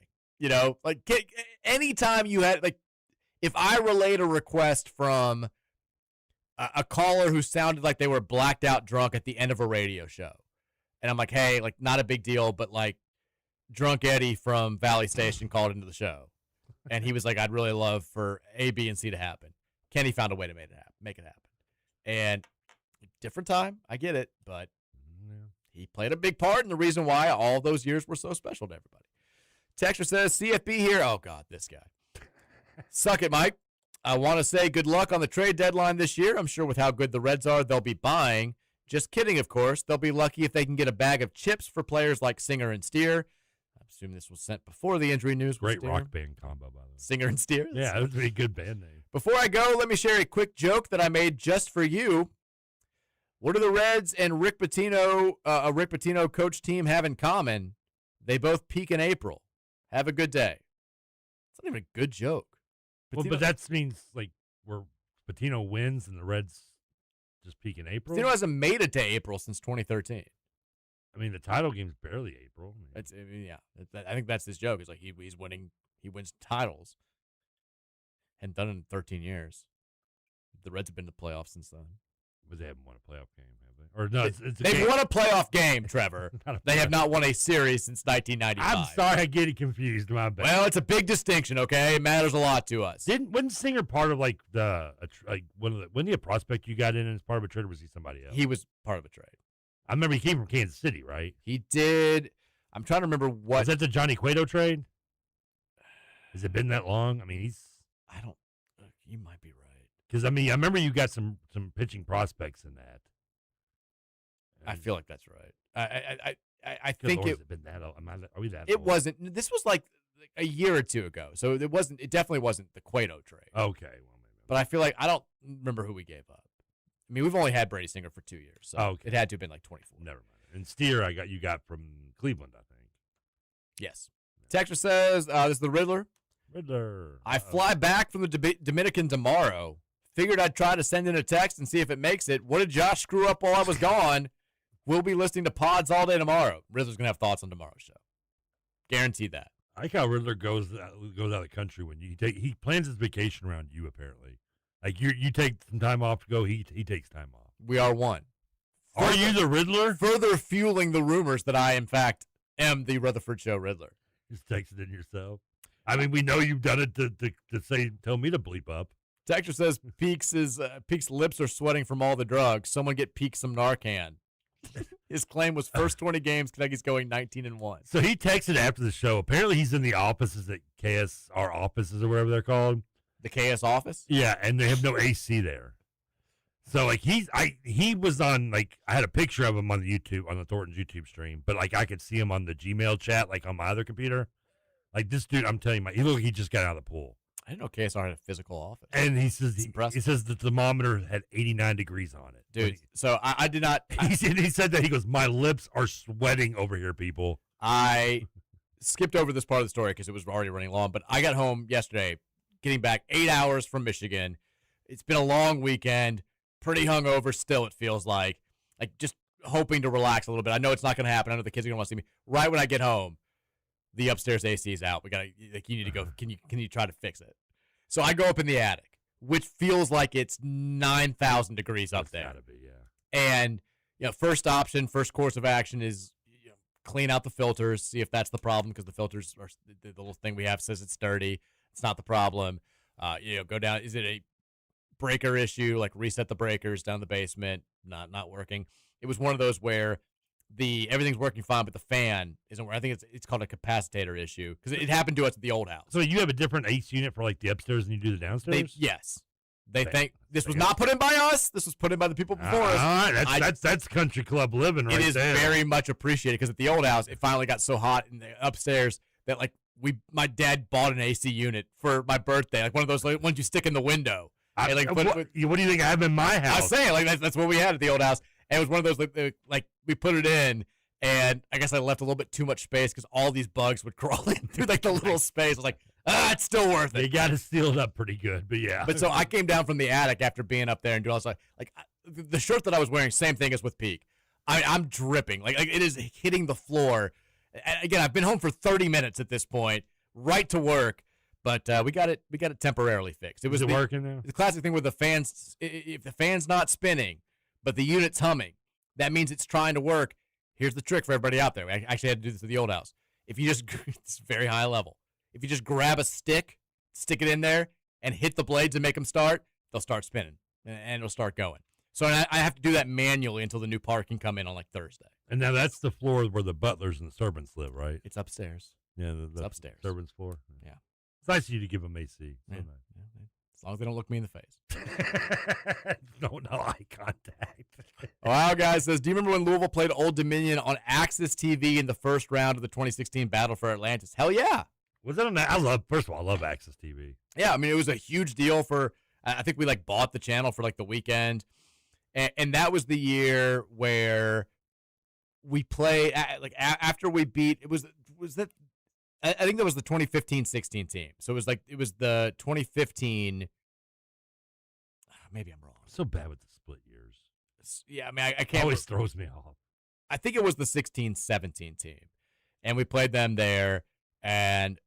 Anytime you had, if I relayed a request from a caller who sounded like they were blacked out drunk at the end of a radio show, and I'm like, hey, not a big deal, but Drunk Eddie from Valley Station called into the show, and he was like, I'd really love for A, B, and C to happen. Kenny found a way to make it happen. And different time, I get it, but he played a big part in the reason why all those years were so special to everybody. Texter says, CFB here. Oh, God, this guy. Suck it, Mike. I want to say good luck on the trade deadline this year. I'm sure with how good the Reds are, they'll be buying. Just kidding, of course. They'll be lucky if they can get a bag of chips for players like Singer and Steer. I assume this was sent before the injury news. Great rock band combo, by the way. Singer and Steer? Yeah, that would be a good band name. Before I go, let me share a quick joke that I made just for you. What do the Reds and Rick Pitino coach team have in common? They both peak in April. Have a good day. It's not even a good joke. Well, but that means where Pitino wins and the Reds just peak in April. Pitino hasn't made it to April since 2013. I mean, the title game's barely April. I think that's his joke. It's like he's winning. He wins titles. Hadn't done it in 13 years. The Reds have been to playoffs since then. But they haven't won a playoff game, have they? Or no, they've won a playoff game, Trevor. They have not won a series since 1995. I'm sorry, I get it confused. My bad. Well, it's a big distinction, okay? It matters a lot to us. Wasn't Singer part of wasn't he a prospect you got in as part of a trade, or was he somebody else? He was part of a trade. I remember he came from Kansas City, right? He did. I'm trying to remember what. Was that the Johnny Cueto trade? Has it been that long? I mean, you might be right. Because, I remember you got some pitching prospects in that. I feel like that's right. I think it been that. Are we that? It old? wasn't. This was like a year or two ago, so it wasn't. It definitely wasn't the Cueto trade. Okay, well, maybe. But I feel like I don't remember who we gave up. I mean, we've only had Brady Singer for 2 years, so it had to have been like 24. Never mind. And Steer, you got from Cleveland, I think. Yes. Texter says this is the Riddler. I fly back from the Dominican tomorrow. Figured I'd try to send in a text and see if it makes it. What did Josh screw up while I was gone? We'll be listening to pods all day tomorrow. Riddler's going to have thoughts on tomorrow's show. Guarantee that. I like how Riddler goes out of the country when he plans his vacation around you, apparently. Like you take some time off to go, he takes time off. We are one. Are you the Riddler? Further fueling the rumors that I, in fact, am the Rutherford Show Riddler. Just texted in yourself. I mean, we know you've done it to tell me to bleep up. Texter says Peaks' lips are sweating from all the drugs. Someone get Peaks some Narcan. His claim was first 20 games, Kentucky's going 19-1. So he texted after the show. Apparently, he's in the offices at KSR offices or whatever they're called. The KS office? Yeah, and they have no AC there. So like he was on like I had a picture of him on the Thornton's YouTube stream, but like I could see him on the Gmail chat like on my other computer. Like this dude, I'm telling you, he looked like he just got out of the pool. I didn't know KSR had a physical office. And he says he says the thermometer had 89 degrees on it. Dude, so I did not. He said that. He goes, my lips are sweating over here, people. I skipped over this part of the story because it was already running long, but I got home yesterday, getting back 8 hours from Michigan. It's been a long weekend, pretty hungover still, it feels like just hoping to relax a little bit. I know it's not going to happen. I know the kids are going to want to see me. Right when I get home, the upstairs AC is out. We got you need to go. Can you try to fix it? So I go up in the attic, which feels like it's 9,000 degrees up there. Gotta be, yeah. And first course of action is clean out the filters, see if that's the problem because the filters are the little thing we have says it's dirty. It's not the problem. Go down. Is it a breaker issue? Like reset the breakers down the basement. Not working. It was one of those where everything's working fine, but the fan isn't working. I think it's called a capacitor issue because it happened to us at the old house. So you have a different AC unit for like the upstairs than you do the downstairs? Yes. They think this was not put in by us. This was put in by the people before us. All right, that's country club living right there. It is very much appreciated because at the old house, it finally got so hot in the upstairs that my dad bought an AC unit for my birthday, like one of those ones you stick in the window. What do you think I have in my house? I was saying that's what we had at the old house. And it was one of those, like we put it in, and I guess I left a little bit too much space because all these bugs would crawl in through the little space. I was like, it's still worth it. You got to seal it up pretty good, but yeah. But so I came down from the attic after being up there and doing all this. The shirt that I was wearing, same thing as with Peak. I'm dripping. Like it is hitting the floor. And again, I've been home for 30 minutes at this point, right to work. But we got it temporarily fixed. Is it working now? The classic thing where if the fan's not spinning, but the unit's humming, that means it's trying to work. Here's the trick for everybody out there. I actually had to do this at the old house. If you just, it's very high level. If you just grab a stick, stick it in there, and hit the blades and make them start, they'll start spinning, and it'll start going. So I have to do that manually until the new part can come in on Thursday. And now that's the floor where the butlers and the servants live, right? It's upstairs. Yeah, it's upstairs. Servants' floor. Yeah. It's nice of you to give them AC. Yeah. As long as they don't look me in the face. No eye contact. Ohio guy says, do you remember when Louisville played Old Dominion on Access TV in the first round of the 2016 Battle for Atlantis? Hell yeah. Was it on that? First of all, I love Access TV. Yeah, I mean, it was a huge deal I think we bought the channel for the weekend. And that was the year where we played, after we beat, was that, I think that was the 2015-16 team. So it was the 2015. Maybe I'm wrong. So bad with the split years. Yeah, I mean, I can't. It always throws me off. I think it was the 16-17 team, and we played them there. And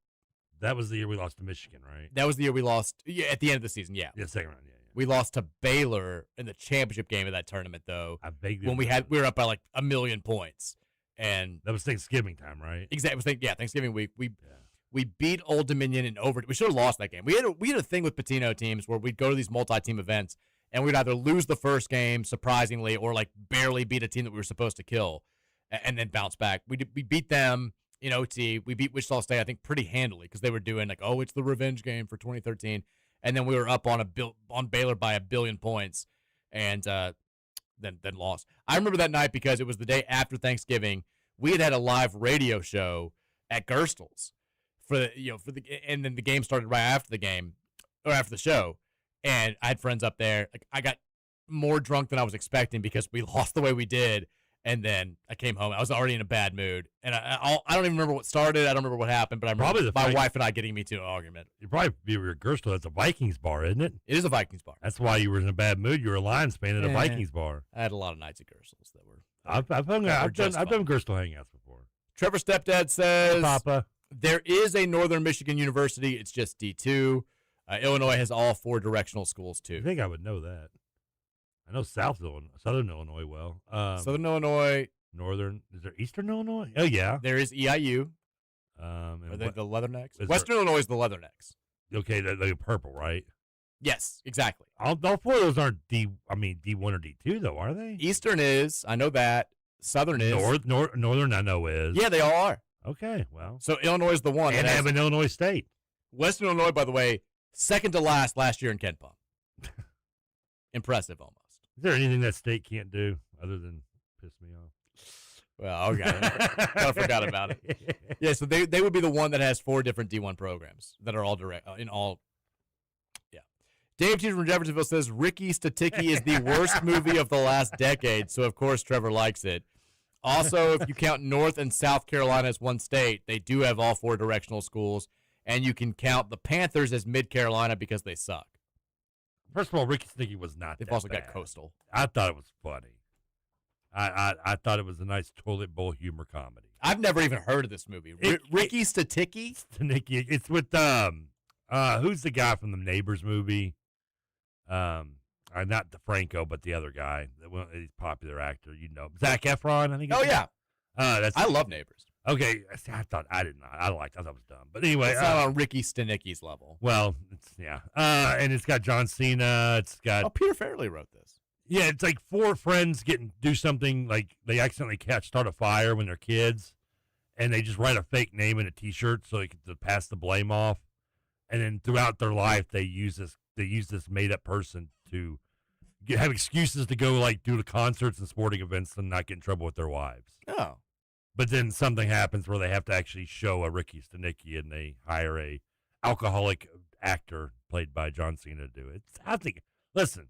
that was the year we lost to Michigan, right? That was the year we lost. Yeah, at the end of the season. Yeah. Yeah, second round. Yeah. We lost to Baylor in the championship game of that tournament, though. When we were up by 1 million points, and that was Thanksgiving time, right? Exactly. Thanksgiving week. We beat Old Dominion in overtime. We should have lost that game. We had a thing with Patino teams where we'd go to these multi-team events, and we'd either lose the first game surprisingly or barely beat a team that we were supposed to kill, and then bounce back. We beat them in OT. We beat Wichita State, I think, pretty handily because they were doing it's the revenge game for 2013. And then we were up on Baylor by 1 billion points, and then lost. I remember that night because it was the day after Thanksgiving. We had a live radio show at Gerstl's and then the game started right after the game or after the show, and I had friends up there. I got more drunk than I was expecting because we lost the way we did. And then I came home. I was already in a bad mood. And I don't even remember what started. I don't remember what happened. But I remember my wife and I getting me to an argument. You probably be with Gerstle. That's a Vikings bar, isn't it? It is a Vikings bar. That's why you were in a bad mood. You were a Lions fan at a Vikings bar. I had a lot of nights at Gerstle's that were. I've done Gerstle hangouts before. Trevor Stepdad says, Papa, there is a Northern Michigan University. It's just D2. Illinois has all 4 directional schools, too. I think I would know that. I know Southern Illinois well. Southern Illinois. Northern. Is there Eastern Illinois? Oh, yeah. There is EIU. Are they the Leathernecks? Western Illinois is the Leathernecks. Okay, they're purple, right? Yes, exactly. All 4 of those aren't D1 or D2, though, are they? Eastern is. I know that. Southern is. Northern I know is. Yeah, they all are. Okay, well. So Illinois is the one. And they have an Illinois State. Western Illinois, by the way, second to last year in Ken Palm. Impressive almost. Is there anything that state can't do other than piss me off? Well, okay. Kind of forgot about it. Yeah, so they would be the one that has 4 different D1 programs that are all direct in all. Yeah. Dave T from Jeffersonville says Ricky Statiki is the worst movie of the last decade, so of course Trevor likes it. Also, if you count North and South Carolina as one state, they do have all 4 directional schools, and you can count the Panthers as Mid-Carolina because they suck. First of all, Ricky Statiki was not They've that also bad. got Coastal. I thought it was funny. I thought it was a nice toilet bowl humor comedy. I've never even heard of this movie. Ricky Statiki? Statiki. It's with who's the guy from the Neighbors movie? Not DeFranco, but the other guy. He's a popular actor. You know, Zac Efron. I think. Oh yeah. I love Neighbors. Okay, I thought I did not. I thought that was dumb. But anyway, it's not on Ricky Staniki's level. Well, and it's got John Cena. It's got Peter Farrelly wrote this. Yeah, it's like 4 friends do something like they accidentally start a fire when they're kids, and they just write a fake name in a T-shirt so they can pass the blame off. And then throughout their life, they use this made up person to have excuses to go like do the concerts and sporting events and not get in trouble with their wives. Oh. But then something happens where they have to actually show a Ricky Statiki, and they hire a alcoholic actor played by John Cena to do it. I think, listen,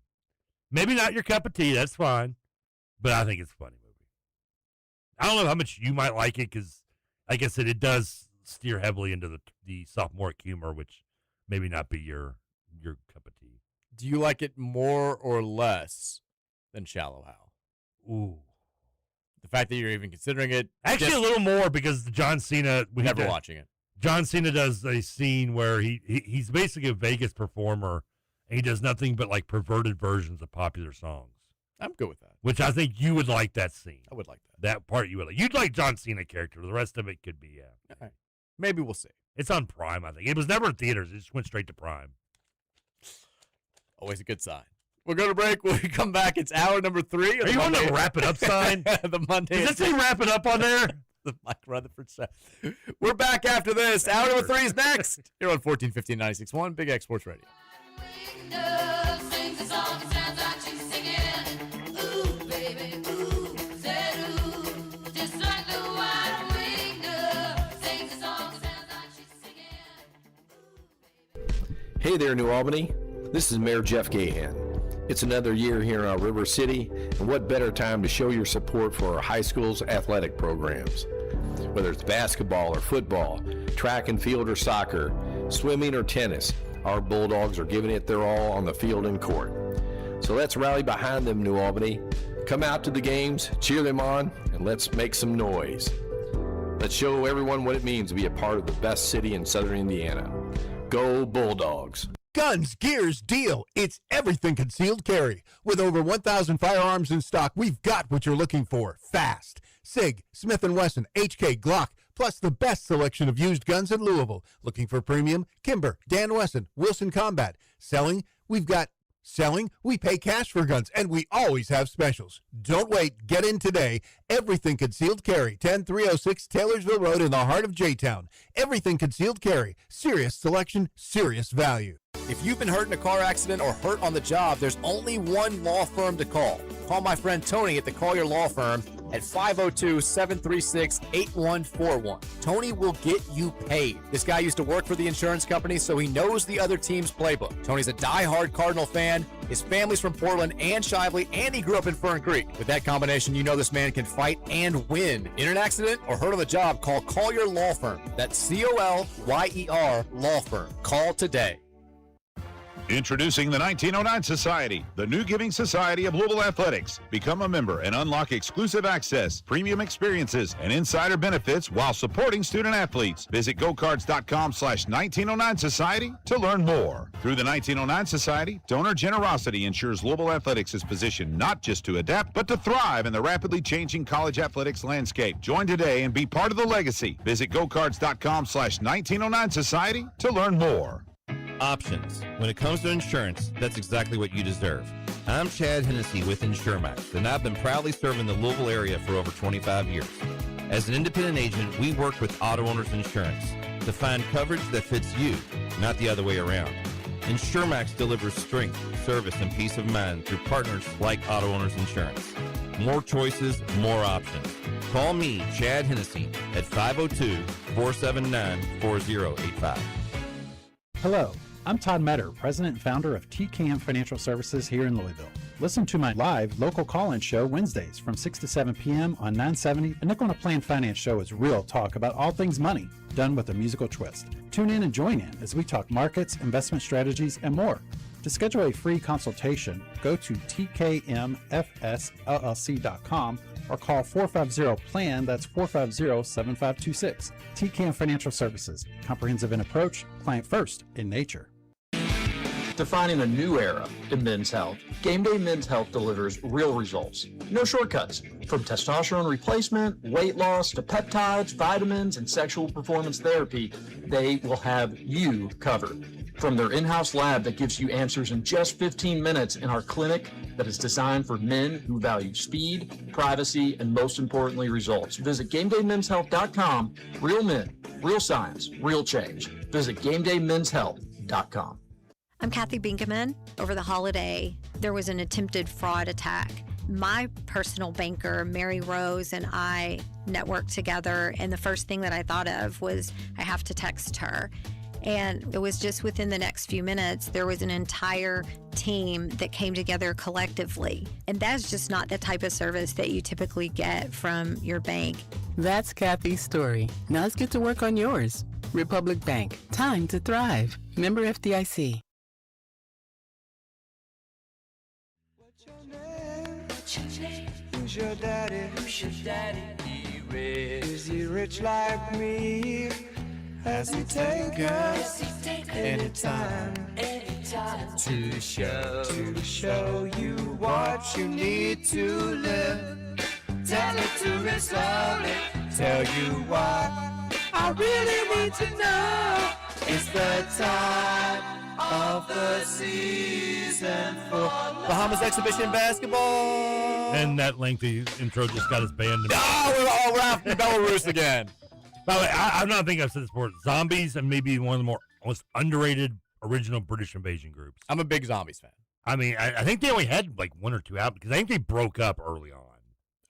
maybe not your cup of tea, that's fine, but I think it's a funny movie. I don't know how much you might like it because, like I said, it does steer heavily into the sophomoric humor, which maybe not be your cup of tea. Do you like it more or less than Shallow Hal? Ooh. The fact that you're even considering it. Actually, a little more because John Cena. Never watching it. John Cena does a scene where he's basically a Vegas performer, and he does nothing but like perverted versions of popular songs. I'm good with that. Which I think you would like that scene. I would like that. That part you would like. You'd like John Cena character. The rest of it could be, All right. Maybe we'll see. It's on Prime, I think. It was never in theaters. It just went straight to Prime. Always a good sign. We'll go to break. When we come back, it's hour number 3. Are you on the wrap it up sign? The Monday. Does it say wrap it up on there? The Mike Rutherford show. We're back after this. Hour number 3 is next. Here on 1450 96.1 Big X Sports Radio. Hey there, New Albany. This is Mayor Jeff Gahan. It's another year here in our River City, and what better time to show your support for our high school's athletic programs. Whether it's basketball or football, track and field or soccer, swimming or tennis, our Bulldogs are giving it their all on the field and court. So let's rally behind them, New Albany. Come out to the games, cheer them on, and let's make some noise. Let's show everyone what it means to be a part of the best city in Southern Indiana. Go Bulldogs. Guns, Gears, Deal. It's everything concealed carry. With over 1,000 firearms in stock, we've got what you're looking for. Fast. SIG, Smith & Wesson, HK, Glock, plus the best selection of used guns in Louisville. Looking for premium? Kimber, Dan Wesson, Wilson Combat. Selling? We've got selling. We pay cash for guns, and we always have specials. Don't wait. Get in today. Everything concealed carry. 10306 Taylorsville Road in the heart of J-Town. Everything concealed carry. Serious selection, serious value. If you've been hurt in a car accident or hurt on the job, there's only one law firm to call. Call my friend Tony at the Collier Law Firm at 502-736-8141. Tony will get you paid. This guy used to work for the insurance company, so he knows the other team's playbook. Tony's a diehard Cardinal fan. His family's from Portland and Shively, and he grew up in Fern Creek. With that combination, you know this man can fight and win. In an accident or hurt on the job, call Collier Law Firm. That's C-O-L-Y-E-R Law Firm. Call today. Introducing the 1909 Society, the new giving society of Louisville Athletics. Become a member and unlock exclusive access, premium experiences, and insider benefits while supporting student athletes. Visit gocards.com/1909 Society to learn more. Through the 1909 Society, donor generosity ensures Louisville Athletics is positioned not just to adapt, but to thrive in the rapidly changing college athletics landscape. Join today and be part of the legacy. Visit gocards.com/1909 Society to learn more. Options. When it comes to insurance, that's exactly what you deserve. I'm Chad Hennessy with InsureMax, and I've been proudly serving the Louisville area for over 25 years. As an independent agent, we work with Auto Owners Insurance to find coverage that fits you, not the other way around. InsureMax delivers strength, service, and peace of mind through partners like Auto Owners Insurance. More choices, more options. Call me, Chad Hennessy, at 502-479-4085. Hello, I'm Todd Metter, President and founder of TCAM Financial Services here in Louisville. Listen to my live local call-in show Wednesdays from 6 to 7 p.m. on 970. The Nickel on a Plan Finance Show is real talk about all things money, done with a musical twist. Tune in and join in as we talk markets, investment strategies, and more. To schedule a free consultation, go to tkmfsllc.com or call 450-PLAN, that's 450-7526. TCAM Financial Services, comprehensive in approach, client first in nature. Defining a new era in men's health, Gameday Men's Health delivers real results. No shortcuts. From testosterone replacement, weight loss, to peptides, vitamins, and sexual performance therapy, they will have you covered. From their in-house lab that gives you answers in just 15 minutes in our clinic that is designed for men who value speed, privacy, and most importantly, results. Visit GamedayMensHealth.com. Real men, real science, real change. Visit GamedayMensHealth.com. I'm Kathy Binkaman. Over the holiday, there was an attempted fraud attack. My personal banker, Mary Rose, and I networked together, and the first thing that I thought of was I have to text her. And it was just within the next few minutes, there was an entire team that came together collectively. And that's just not the type of service that you typically get from your bank. That's Kathy's story. Now let's get to work on yours. Republic Bank. Time to thrive. Member FDIC. Who's your daddy? Who's your daddy? Is he rich like me? Has he take us anytime to show you what you need to live? Tell it to me slowly. Tell you what I really need to know. It's the time of the season for Bahamas Exhibition Basketball. And that lengthy intro just got us banned. Oh, we're all wrapped in Belarus again. By the way, I don't think I've said this before. Zombies and maybe one of the most underrated original British invasion groups. I'm a big Zombies fan. I mean, I think they only had like one or two out because I think they broke up early on.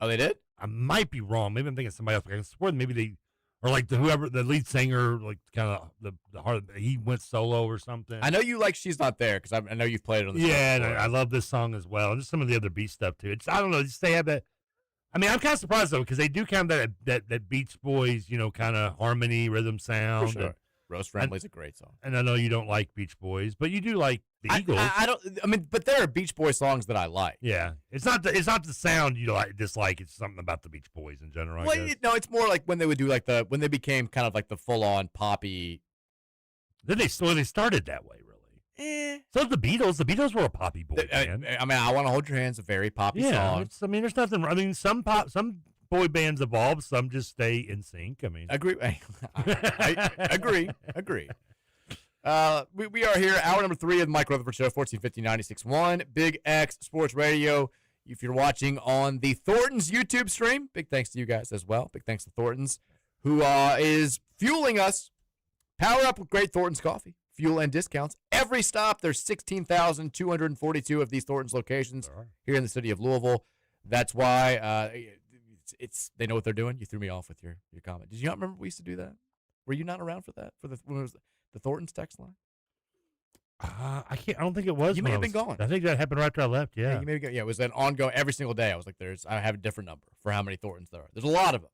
Oh, they did? I might be wrong. Maybe I'm thinking of somebody else. I swear maybe they, or like whoever the lead singer, like kind of the heart. He went solo or something. I know you like She's Not There because I know you've played it on the show. Yeah, and I love this song as well. And just some of the other beat stuff too. It's I don't know. Just they have that. I mean, I'm kind of surprised though because they do kind of that Beach Boys, kind of harmony, rhythm sound. For sure. Rose Friendly's a great song. And I know you don't like Beach Boys, but you do like the Eagles. I mean, but there are Beach Boys songs that I like. Yeah, it's not the sound you dislike. It's something about the Beach Boys in general. Well, no, it's more like when they would do when they became kind of like the full on poppy. Then they started that way, really. So the Beatles. The Beatles were a poppy boy band. I mean, I Want to Hold Your Hand's a very poppy song. There's nothing. I mean, some boy bands evolve, some just stay in sync. I mean, agree. I agree. We are here, hour number 3 of the Mike Rutherford Show, 1450-96.1, Big X Sports Radio. If you're watching on the Thornton's YouTube stream, big thanks to you guys as well. Big thanks to Thornton's, who is fueling us. Power up with great Thornton's coffee, fuel and discounts. Every stop, there's 16,242 of these Thornton's locations here in the city of Louisville. That's why they know what they're doing. You threw me off with your comment. Did you not remember we used to do that? Were you not around for that? When it was the Thornton's text line? I don't think it was. You may have been gone. I think that happened right after I left. Yeah. You may be. Yeah, it was an ongoing every single day. I was like, I have a different number for how many Thorntons there are. There's a lot of them.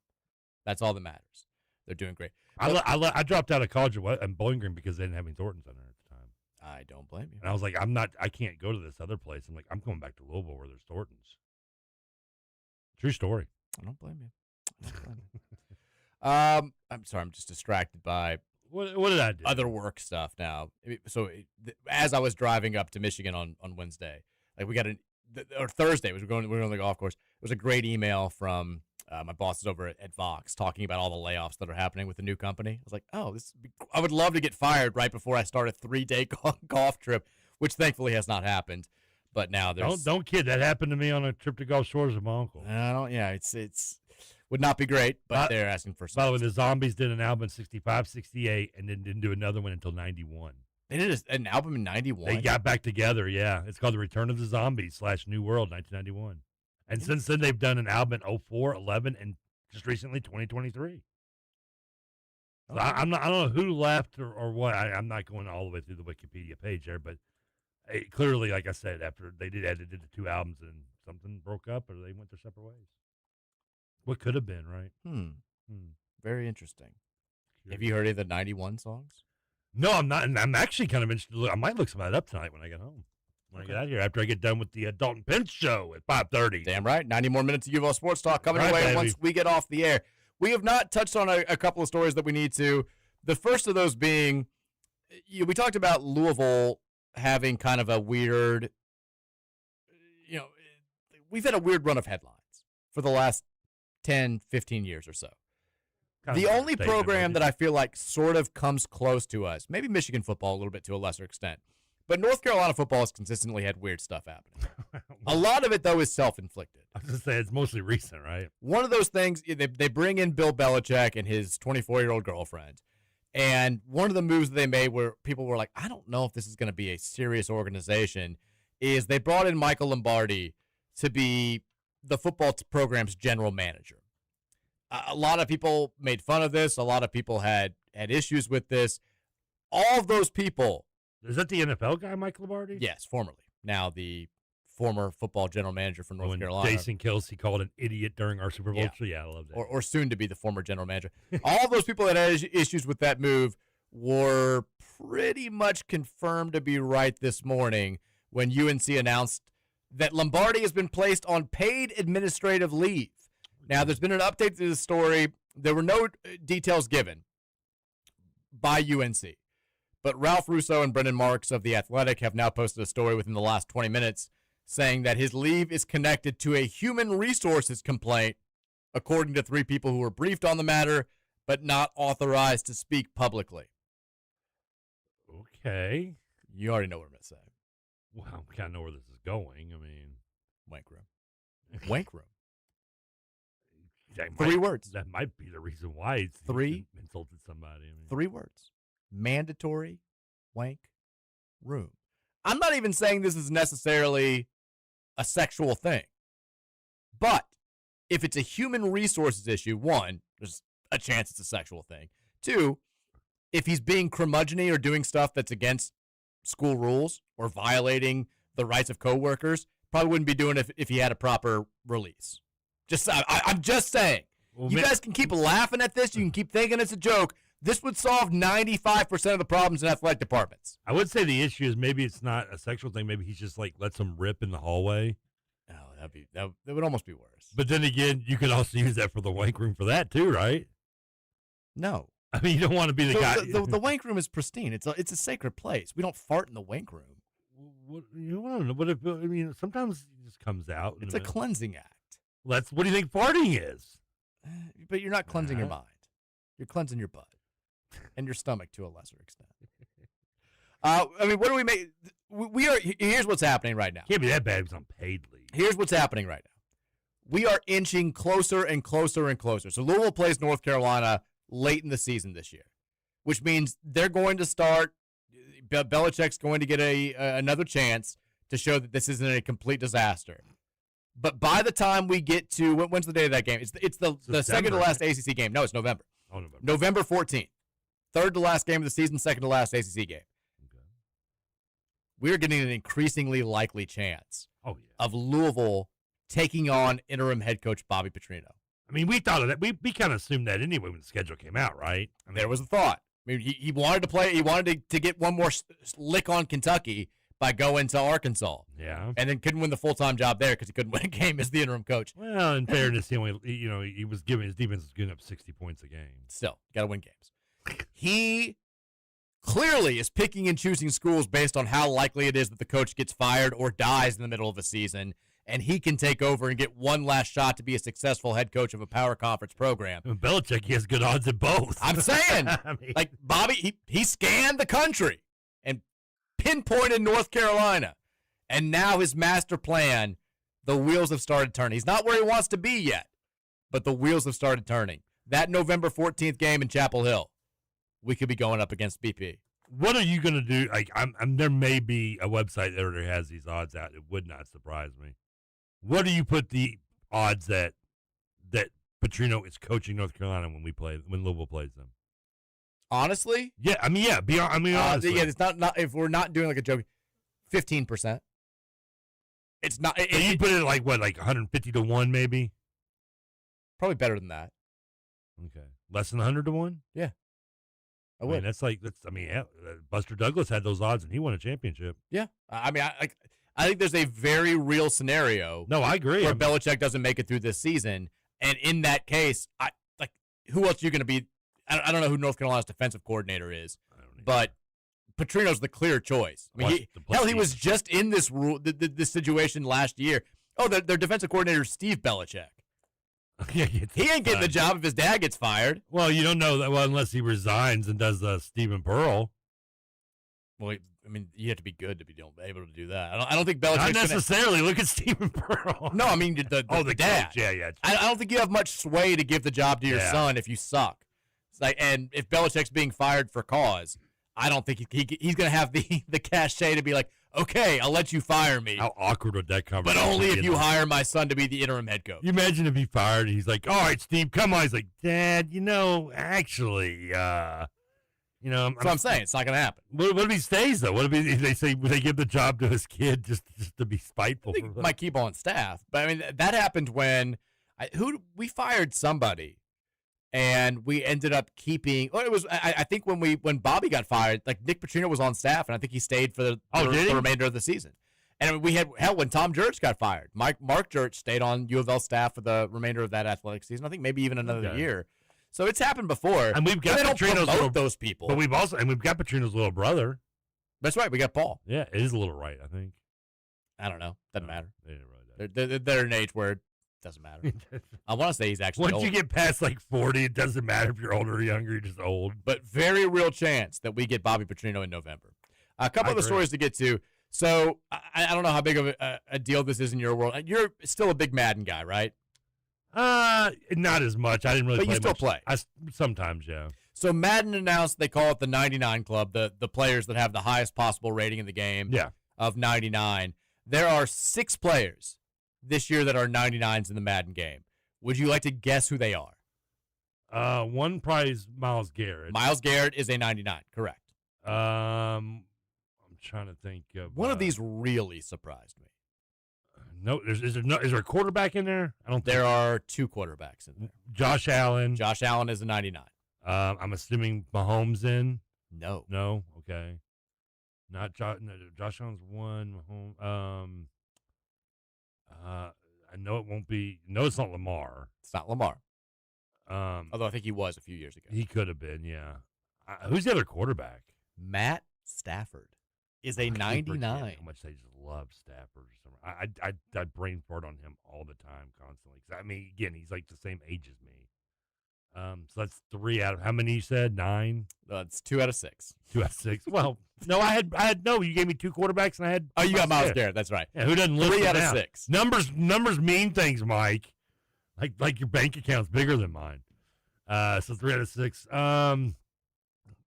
That's all that matters. They're doing great. I dropped out of college in Bowling Green because they didn't have any Thorntons in there at the time. I don't blame you. And I was like, I can't go to this other place. I'm like, I'm going back to Louisville where there's Thorntons. True story. I don't blame you. I'm sorry. I'm just distracted by what did I do? Other work stuff now. So as I was driving up to Michigan on Wednesday, like we got or Thursday, we're going on the golf course. It was a great email from my bosses over at Vox talking about all the layoffs that are happening with the new company. I was like, oh, I would love to get fired right before I start a 3-day golf trip, which thankfully has not happened. But now there's don't kid. That happened to me on a trip to Gulf Shores with my uncle. I don't. Yeah, it's would not be great, but they're asking for. By the way, the Zombies did an album in 65, 68, and then didn't do another one until 91. They did an album in 91. They got back together. Yeah, it's called The Return of the Zombies / New World, 1991. And since then, they've done an album in 04, 11, and just recently 2023. So I don't know who left or what. I'm not going all the way through the Wikipedia page there, but clearly, like I said, after they did the 2 albums and something broke up or they went their separate ways. What could have been, right? Very interesting. Have you heard of the 91 songs? No, I'm not. And I'm actually kind of interested. I might look some of that up tonight when I get home. When I get out here, after I get done with the Dalton Pence show at 5:30. Damn right. 90 more minutes of UVL Sports Talk coming your way baby. once we get off the air. We have not touched on a couple of stories that we need to. The first of those being, we talked about Louisville having kind of a weird, we've had a weird run of headlines for the last 10, 15 years or so. The only program that I feel like sort of comes close to us, maybe Michigan football a little bit to a lesser extent, but North Carolina football has consistently had weird stuff happening. A lot of it, though, is self-inflicted. I was going to say, it's mostly recent, right? One of those things, they bring in Bill Belichick and his 24-year-old girlfriend, and one of the moves that they made where people were like, I don't know if this is going to be a serious organization, is they brought in Michael Lombardi to be the football program's general manager. A lot of people made fun of this. A lot of people had issues with this. All of those people. Is that the NFL guy, Mike Lombardi? Yes, formerly. Now the former football general manager for North Carolina. Jason Kelsey called an idiot during our Super Bowl. Yeah, I love that. Or soon to be the former general manager. All of those people that had issues with that move were pretty much confirmed to be right this morning when UNC announced that Lombardi has been placed on paid administrative leave. Now, there's been an update to the story. There were no details given by UNC. But Ralph Russo and Brendan Marks of The Athletic have now posted a story within the last 20 minutes saying that his leave is connected to a human resources complaint, according to 3 people who were briefed on the matter, but not authorized to speak publicly. Okay. You already know what I'm going to say. Well, I kind of know where this is going. I mean, wank room. Wank room. 3 words. That might be the reason why it's 3 insulted somebody. I mean. 3 words. Mandatory wank room. I'm not even saying this is necessarily a sexual thing. But if it's a human resources issue, 1, there's a chance it's a sexual thing. 2, if he's being curmudgeon-y or doing stuff that's against school rules or violating the rights of coworkers, probably wouldn't be doing it if he had a proper release. I'm just saying. Well, you guys can keep laughing at this. You can keep thinking it's a joke. This would solve 95% of the problems in athletic departments. I would say the issue is maybe it's not a sexual thing. Maybe he's just like lets them rip in the hallway. Oh, that would almost be worse. But then again, you could also use that for the wank room for that too, right? No. I mean, you don't want to be the guy. The wank room is pristine. It's a sacred place. We don't fart in the wank room. What, you don't know. What if, I mean, sometimes it just comes out. It's a cleansing act. What do you think farting is? But you're not cleansing your mind. You're cleansing your butt and your stomach to a lesser extent. I mean, what do we make? Here's what's happening right now. Can't be that bad. It's on paid leave. Here's what's happening right now. We are inching closer and closer and closer. So Louisville plays North Carolina late in the season this year, which means they're going to start. Belichick's going to get another chance to show that this isn't a complete disaster. But by the time we get to when's the day of that game? It's the second to last ACC game. No, it's November. Oh, November. November 14th. Third to last game of the season, second to last ACC game. Okay. We're getting an increasingly likely chance of Louisville taking on interim head coach Bobby Petrino. I mean, we thought of that. We kind of assumed that anyway when the schedule came out, right? I mean, there was a thought. I mean, he wanted to play. He wanted to get one more lick on Kentucky by going to Arkansas. Yeah. And then couldn't win the full-time job there because he couldn't win a game as the interim coach. Well, in fairness, he was giving his defense was giving up 60 points a game. Still, got to win games. He clearly is picking and choosing schools based on how likely it is that the coach gets fired or dies in the middle of a season, and he can take over and get one last shot to be a successful head coach of a power conference program. And Belichick, he has good odds at both. I'm saying. Like, Bobby, he scanned the country and pinpointed North Carolina And now his master plan, the wheels have started turning. He's not where he wants to be yet, but the wheels have started turning. That November 14th game in Chapel Hill, we could be going up against BP. What are you going to do? Like, there may be a website that already has these odds out. It would not surprise me. What do you put the odds that Petrino is coaching North Carolina when Louisville plays them? Honestly? Yeah, honestly. Yeah, it's not if we're not doing like a joke, 15%. It's not. So you put it like 150 to 1 maybe? Probably better than that. Okay. Less than 100 to 1? Yeah. I mean, Buster Douglas had those odds and he won a championship. Yeah. I think there's a very real scenario. No, I agree. Where Belichick doesn't make it through this season. And in that case, who else are you going to be? I don't know who North Carolina's defensive coordinator is, but Petrino's the clear choice. I mean, he was just in this this situation last year. Oh, their defensive coordinator is Steve Belichick. Yeah, he ain't getting the job if his dad gets fired. Well, you don't know that unless he resigns and does Stephen Pearl. Well, I mean, you have to be good to be able to do that. I don't think Belichick's not necessarily. Look at Stephen Pearl. No, I mean the dad. Coach. Yeah. I don't think you have much sway to give the job to your son if you suck. And if Belichick's being fired for cause, I don't think he's going to have the cachet to be like, okay, I'll let you fire me. How awkward would that conversation be? But only if you like? hire my son to be the interim head coach. You imagine if he fired and he's like, all right, Steve, come on. He's like, Dad, actually, that's what I'm saying. It's not going to happen. What if he stays, though? What if they give the job to his kid just to be spiteful? He might keep on staff. But, I mean, that happened when we fired somebody. And we ended up keeping. Well, it was. I think when Bobby got fired, like Nick Petrino was on staff, and I think he stayed for the remainder of the season. And we had when Tom Jurich got fired, Mark Jurich stayed on U of L staff for the remainder of that athletic season. I think maybe even another year. So it's happened before. And we've got Petrino's those people. But we've got Petrino's little brother. That's right. We got Paul. Yeah, it is a little right. I think. I don't know. Doesn't matter. Really they're an age where. Doesn't matter. I want to say he's actually Once old. you get past 40, it doesn't matter if you're older or younger. You're just old. But very real chance that we get Bobby Petrino in November. A couple of the stories to get to. So I don't know how big of a deal this is in your world. You're still a big Madden guy, right? Not as much. I didn't really play much. But you still play. Sometimes, yeah. So Madden announced they call it the 99 Club, the players that have the highest possible rating in the game of 99. There are 6 players this year that are 99s in the Madden game. Would you like to guess who they are? One prize, Myles Garrett. Myles Garrett is a 99, correct. I'm trying to think of one of these really surprised me. No, is there a quarterback in there? I don't think there are 2 quarterbacks in there. Josh Allen. Josh Allen is a 99. I'm assuming Mahomes in? No. No? Okay. Not Josh. No, Josh Allen's 1. Mahomes. I know it won't be. No, it's not Lamar. It's not Lamar. Although I think he was a few years ago. He could have been, yeah. Who's the other quarterback? Matt Stafford is a 99. How much they just love Stafford or something. I brain fart on him all the time, constantly. I mean, again, he's like the same age as me. So that's 3 out of how many you said? 9? That's 2 out of 6. 2 out of 6. Well, no, I had no. You gave me 2 quarterbacks, and I had. Oh, you got Myles Garrett. That's right. Yeah, who doesn't listen? 3 out of 6. Numbers mean things, Mike. Like your bank account's bigger than mine. So 3 out of 6.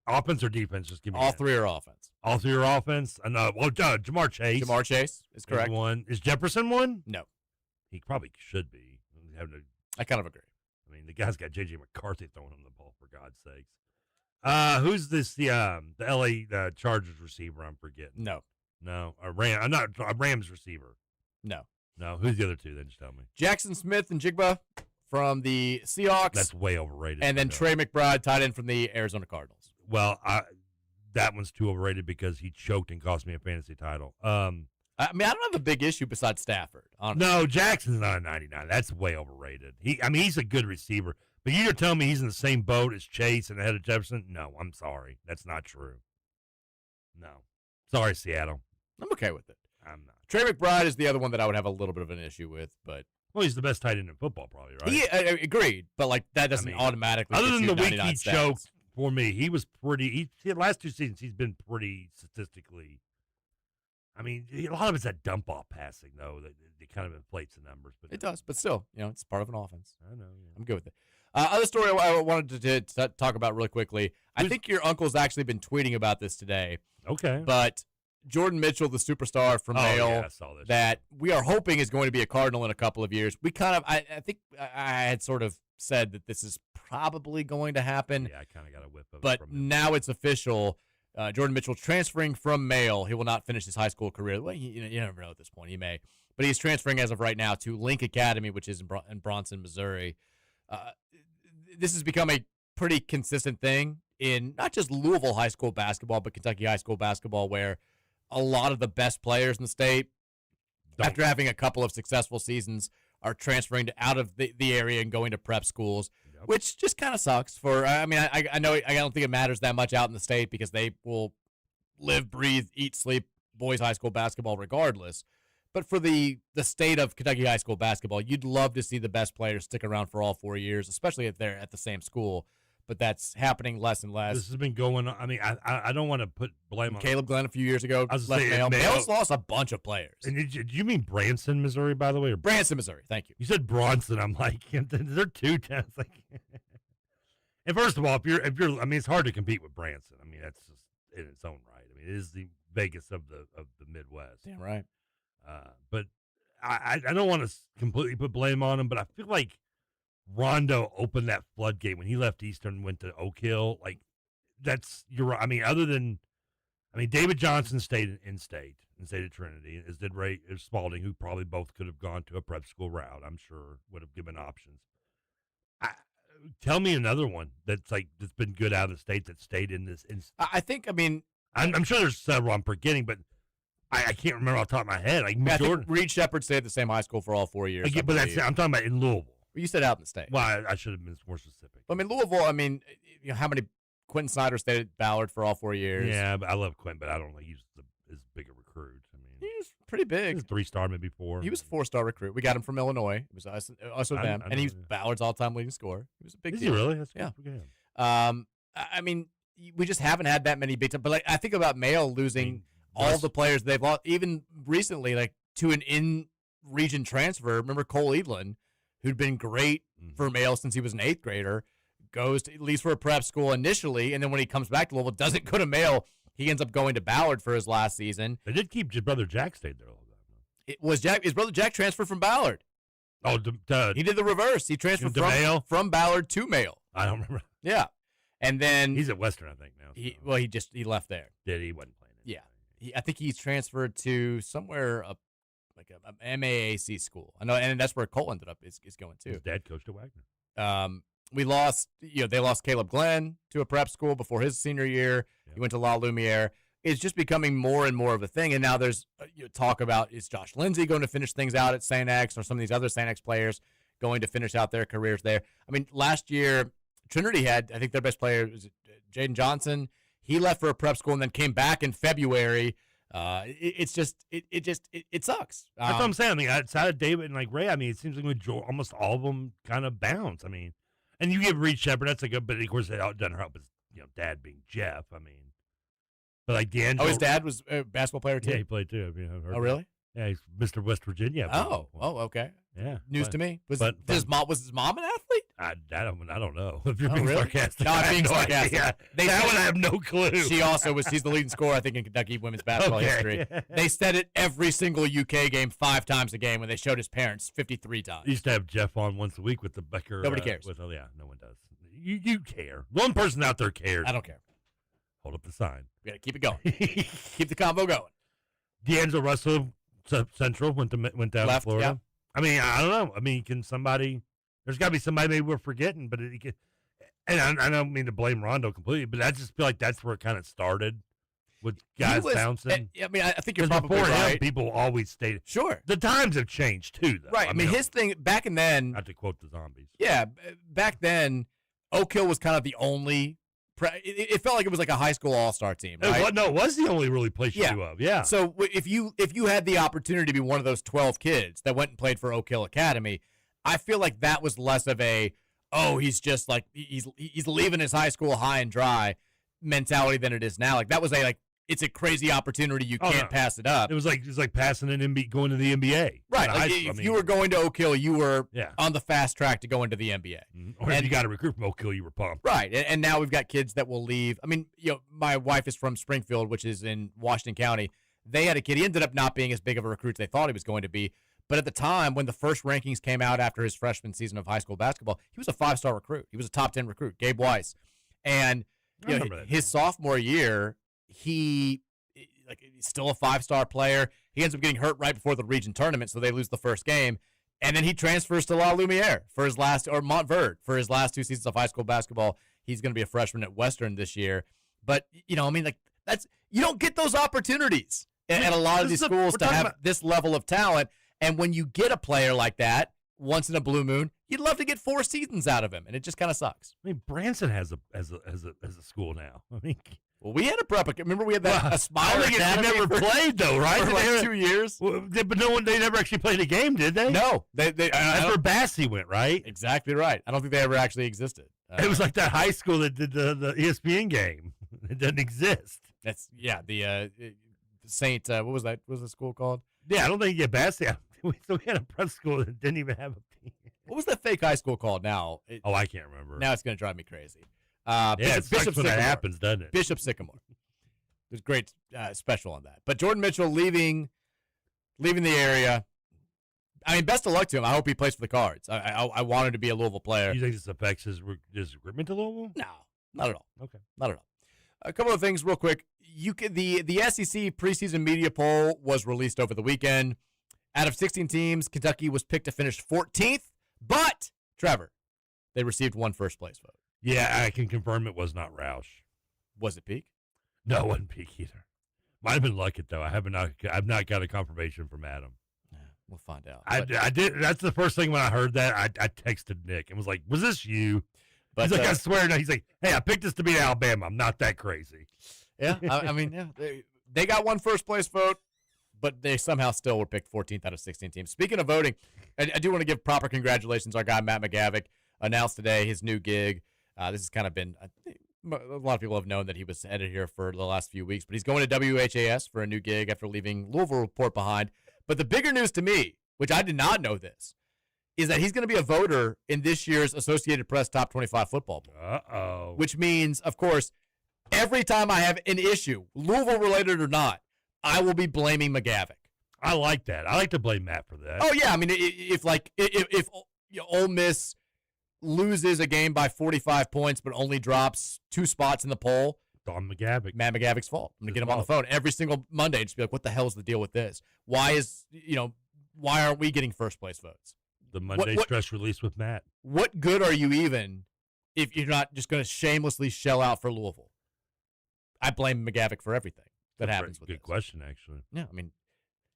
Offense or defense? Just give me all 3 are offense. All 3 are offense. Jamar Chase. Jamar Chase is correct. One is Jefferson one? No, he probably should be. I kind of agree. I mean, the guy's got J.J. McCarthy throwing him the ball, for God's sakes. Who's this? The L.A. Chargers receiver? I'm forgetting. No. I'm not a Rams receiver. No. Who's the other 2? Then just tell me. Jackson Smith and Jigba from the Seahawks. That's way overrated. And then Trey McBride, tight end from the Arizona Cardinals. Well, that one's too overrated because he choked and cost me a fantasy title. I mean, I don't have a big issue besides Stafford. Honestly. No, Jackson's not a 99. That's way overrated. He's a good receiver. But you're telling me he's in the same boat as Chase and ahead of Jefferson? No, I'm sorry. That's not true. No. Sorry, Seattle. I'm okay with it. I'm not. Trey McBride is the other one that I would have a little bit of an issue with, but. Well, he's the best tight end in football, probably, right? Agreed, but that doesn't automatically. Other than the week he stats. choked for me, he was pretty. The last 2 seasons, he's been pretty statistically I mean, a lot of it's that dump-off passing, though, that kind of inflates the numbers. But it does, but still, it's part of an offense. I know. Yeah. I'm good with it. Other story I wanted to talk about really quickly. I think your uncle's actually been tweeting about this today. Okay. But Jordan Mitchell, the superstar from Yale, I saw this. that we are hoping is going to be a Cardinal in a couple of years. We kind of, I think I had sort of said that this is probably going to happen. Yeah, I kind of got a whiff of it. But now it's official. Jordan Mitchell transferring from Yale. He will not finish his high school career. Well, you never know at this point. He may. But he's transferring as of right now to Link Academy, which is in Bronson, Missouri. This has become a pretty consistent thing in not just Louisville high school basketball, but Kentucky high school basketball, where a lot of the best players in the state, after having a couple of successful seasons, are transferring out of the area and going to prep schools, which just kind of sucks. I know I don't think it matters that much out in the state because they will live, breathe, eat, sleep boys high school basketball regardless. But for the state of Kentucky high school basketball, you'd love to see the best players stick around for all 4 years, especially if they're at the same school. But that's happening less and less. This has been going on. I mean, I don't want to put blame on Caleb Glenn a few years ago. I was left saying, Mayo's lost a bunch of players. And did you mean Branson, Missouri, by the way? Or Branson, Missouri. Thank you. You said Bronson. I'm like, they're two towns. Like, and first of all, if you're, I mean, it's hard to compete with Branson. I mean, that's just in its own right. I mean, it is the Vegas of the Midwest. Damn right. But I don't want to completely put blame on him, but I feel like Rondo opened that floodgate when he left Eastern and went to Oak Hill. Like, you're right. I mean, David Johnson stayed in state at Trinity, as did Ray Spalding, who probably both could have gone to a prep school route. I'm sure would have given options. Tell me another one that's been good out of the state that stayed in this. I think. I mean, I'm sure there's several I'm forgetting, but I can't remember off the top of my head. Like, I think Reed Shepherd stayed at the same high school for all 4 years. But I'm talking about in Louisville. You said out in the state. Well, I should have been more specific. I mean, Louisville, how many Quentin Snyder stayed at Ballard for all 4 years? Yeah, but I love Quentin, but I don't think he's as big a recruit. I mean, he was pretty big. He was 3-star, maybe 4. He was a 4-star recruit. We got him from Illinois. It was us with them. And he was Ballard's all-time leading scorer. He was a big deal. Is he really? That's yeah. Good for him. I mean, we just haven't had that many big time. But I think about Mayo losing all the players they've lost, even recently, to an in-region transfer. Remember Cole Edelin, who'd been great for Mayo since he was an 8th grader, goes to at least for a prep school initially, and then when he comes back to Louisville, doesn't go to Mayo. He ends up going to Ballard for his last season. They did keep his brother Jack stayed there a little bit. It was his brother Jack transferred from Ballard. Oh, he did the reverse. He transferred from Ballard to Mayo. I don't remember. Yeah, and then he's at Western, I think now. So. He left there. Did he? Wasn't playing. Yeah. I think he's transferred to somewhere like a MAAC school. I know, and that's where Cole ended up is going too. His dad coached at Wagner. We lost, they lost Caleb Glenn to a prep school before his senior year. Yeah. He went to La Lumiere. It's just becoming more and more of a thing. And now there's talk about, is Josh Lindsay going to finish things out at St. X, or some of these other St. X players going to finish out their careers there? I mean, last year, Trinity had, I think their best player was Jaden Johnson. He left for a prep school and then came back in February. It sucks. That's what I'm saying. I mean, outside of David and Ray, I mean, it seems like almost all of them kind of bounce. I mean, and you give Reed Shepherd, that's a good, but of course it doesn't help his dad being Jeff. I mean, but like D'Angelo. Oh, his dad was a basketball player too. Yeah, he played too. I mean, I've heard really? Yeah, he's Mr. West Virginia. Oh, okay. Yeah, news to me. Was his mom an athlete? I don't know. If you're being sarcastic, no, I'm being sarcastic. Yeah, that one I have no clue. She's the leading scorer, I think, in Kentucky women's basketball history. They said it every single UK game 5 times a game when they showed his parents 53 times. They used to have Jeff on once a week with the Becker. Nobody cares. No one does. You care. One person out there cares. I don't care. Hold up the sign. We got to keep it going. Keep the combo going. D'Angelo Russell, Central, went down to Florida. Yeah. I mean, I don't know. I mean, there's got to be somebody maybe we're forgetting, but and I don't mean to blame Rondo completely, but I just feel like that's where it kind of started with guys bouncing. I mean, I think you're probably before right. him, people always stayed. Sure. The times have changed too, though. Right. I mean, his thing back then. Not to quote the Zombies. Yeah, back then, Oak Hill was kind of the only. It felt like it was like a high school all-star team, right? No, it was the only really place you knew of. Yeah. So if you had the opportunity to be one of those 12 kids that went and played for Oak Hill Academy, I feel like that was less of a, he's just like he's leaving his high school high and dry mentality than it is now. Like that was it's a crazy opportunity. You can't pass it up. It was like passing an NBA, going to the NBA. Right. Like if you were going to Oak Hill, you were on the fast track to go into the NBA. Or if you got a recruit from Oak Hill, you were pumped. Right. And now we've got kids that will leave. I mean, my wife is from Springfield, which is in Washington County. They had a kid. He ended up not being as big of a recruit as they thought he was going to be. But at the time, when the first rankings came out after his freshman season of high school basketball, he was a 5-star recruit. He was a top 10 recruit, Gabe Weiss. And his sophomore year, he's still a 5-star player. He ends up getting hurt right before the region tournament, so they lose the first game. And then he transfers to La Lumiere for his last, or Montverde for his last 2 seasons of high school basketball. He's going to be a freshman at Western this year. But, you don't get those opportunities at a lot of these schools to have this level of talent. And when you get a player like that, once in a blue moon, you'd love to get 4 seasons out of him, and it just kind of sucks. I mean, Branson has a school now. I mean, well, we had a prep. Remember, we had that Aspire Academy. They never played though, right? For like 2 years. Well, but they never actually played a game, did they? No, that's where Bassey went, right? Exactly right. I don't think they ever actually existed. It was like that high school that did the ESPN game. It doesn't exist. That's the Saint. What was that? What was the school called? Yeah, I don't think you get Bassey. So we had a prep school that didn't even have a team. What was that fake high school called now? I can't remember. Now it's going to drive me crazy. It sucks when that happens, doesn't it? Bishop Sycamore. There's great special on that. But Jordan Mitchell leaving the area. I mean, best of luck to him. I hope he plays for the Cards. I want him to be a Louisville player. You think this affects his recruitment to Louisville? No, not at all. Okay. Not at all. A couple of things real quick. The SEC preseason media poll was released over the weekend. Out of 16 teams, Kentucky was picked to finish 14th, but, Trevor, they received 1 first-place vote. Yeah, I can confirm it was not Roush. Was it Peak? No, it wasn't Peak either. Might have been Luckett, though. I've not got a confirmation from Adam. Yeah, we'll find out. I did. That's the first thing when I heard that. I texted Nick and was like, was this you? But, he's like, I swear. No. He's like, hey, I picked this to beat Alabama. I'm not that crazy. Yeah, I mean, yeah, they got 1 first-place vote. But they somehow still were picked 14th out of 16 teams. Speaking of voting, I do want to give proper congratulations. Our guy, Matt McGavick, announced today his new gig. This has kind of been, I think, a lot of people have known that he was headed here for the last few weeks. But he's going to WHAS for a new gig after leaving Louisville Report behind. But the bigger news to me, which I did not know this, is that he's going to be a voter in this year's Associated Press Top 25 Football Poll. Uh-oh. Which means, of course, every time I have an issue, Louisville-related or not, I will be blaming McGavick. I like that. I like to blame Matt for that. Oh yeah, I mean, if Ole Miss loses a game by 45 points but only drops 2 spots in the poll, Don McGavick. Matt McGavick's fault. I'm gonna get him on the phone every single Monday and just be like, "What the hell is the deal with this? Why aren't we getting first place votes?" The Monday stress release with Matt. What good are you even if you're not just going to shamelessly shell out for Louisville? I blame McGavick for everything that happens with Good question, actually. Yeah, I mean,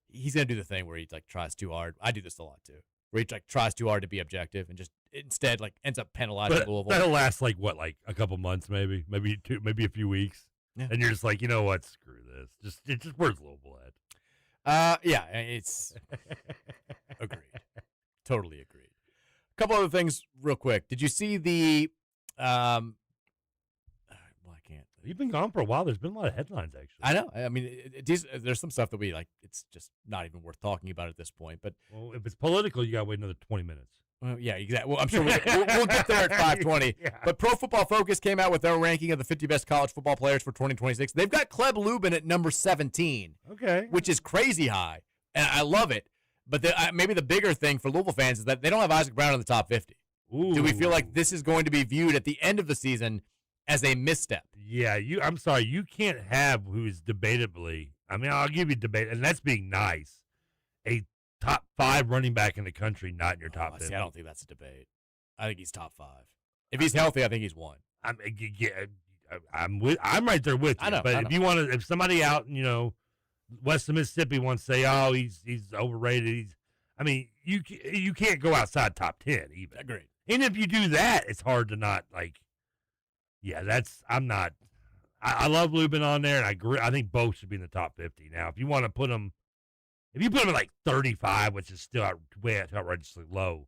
he's going to do the thing where he tries too hard. I do this a lot too. Where he tries too hard to be objective and just instead ends up penalizing Louisville. That'll last like a couple months, maybe 2, maybe a few weeks, and you're just like, you know what, screw this. Just where's Louisville at? Yeah, it's agreed, totally agreed. A couple other things, real quick. Did you see the? You've been gone for a while. There's been a lot of headlines, actually. I know. I mean, there's some stuff that we like. It's just not even worth talking about at this point. But if it's political, you got to wait another 20 minutes. Well, yeah, exactly. Well, I'm sure we'll get there at 5:20. Yeah. But Pro Football Focus came out with their ranking of the 50 best college football players for 2026. They've got Kleb Lubin at number 17. Okay. Which is crazy high, and I love it. But maybe the bigger thing for Louisville fans is that they don't have Isaac Brown in the top 50. Ooh. Do we feel like this is going to be viewed at the end of the season as a misstep? Yeah, I'm sorry. You can't have who is debatably, I mean, I'll give you debate, and that's being nice, a top 5 running back in the country not in your top 50. See, I don't think that's a debate. I think he's top 5. If he's healthy, I think he's 1. I'm right there with you. I know, but if somebody out in, west of Mississippi wants to say, oh, he's overrated, you can't go outside top 10 even. Agreed. And if you do that, it's hard to not I love Lubin on there, and I agree. I think both should be in the top 50. Now, if you want to put them, at like 35, which is still way outrageously low,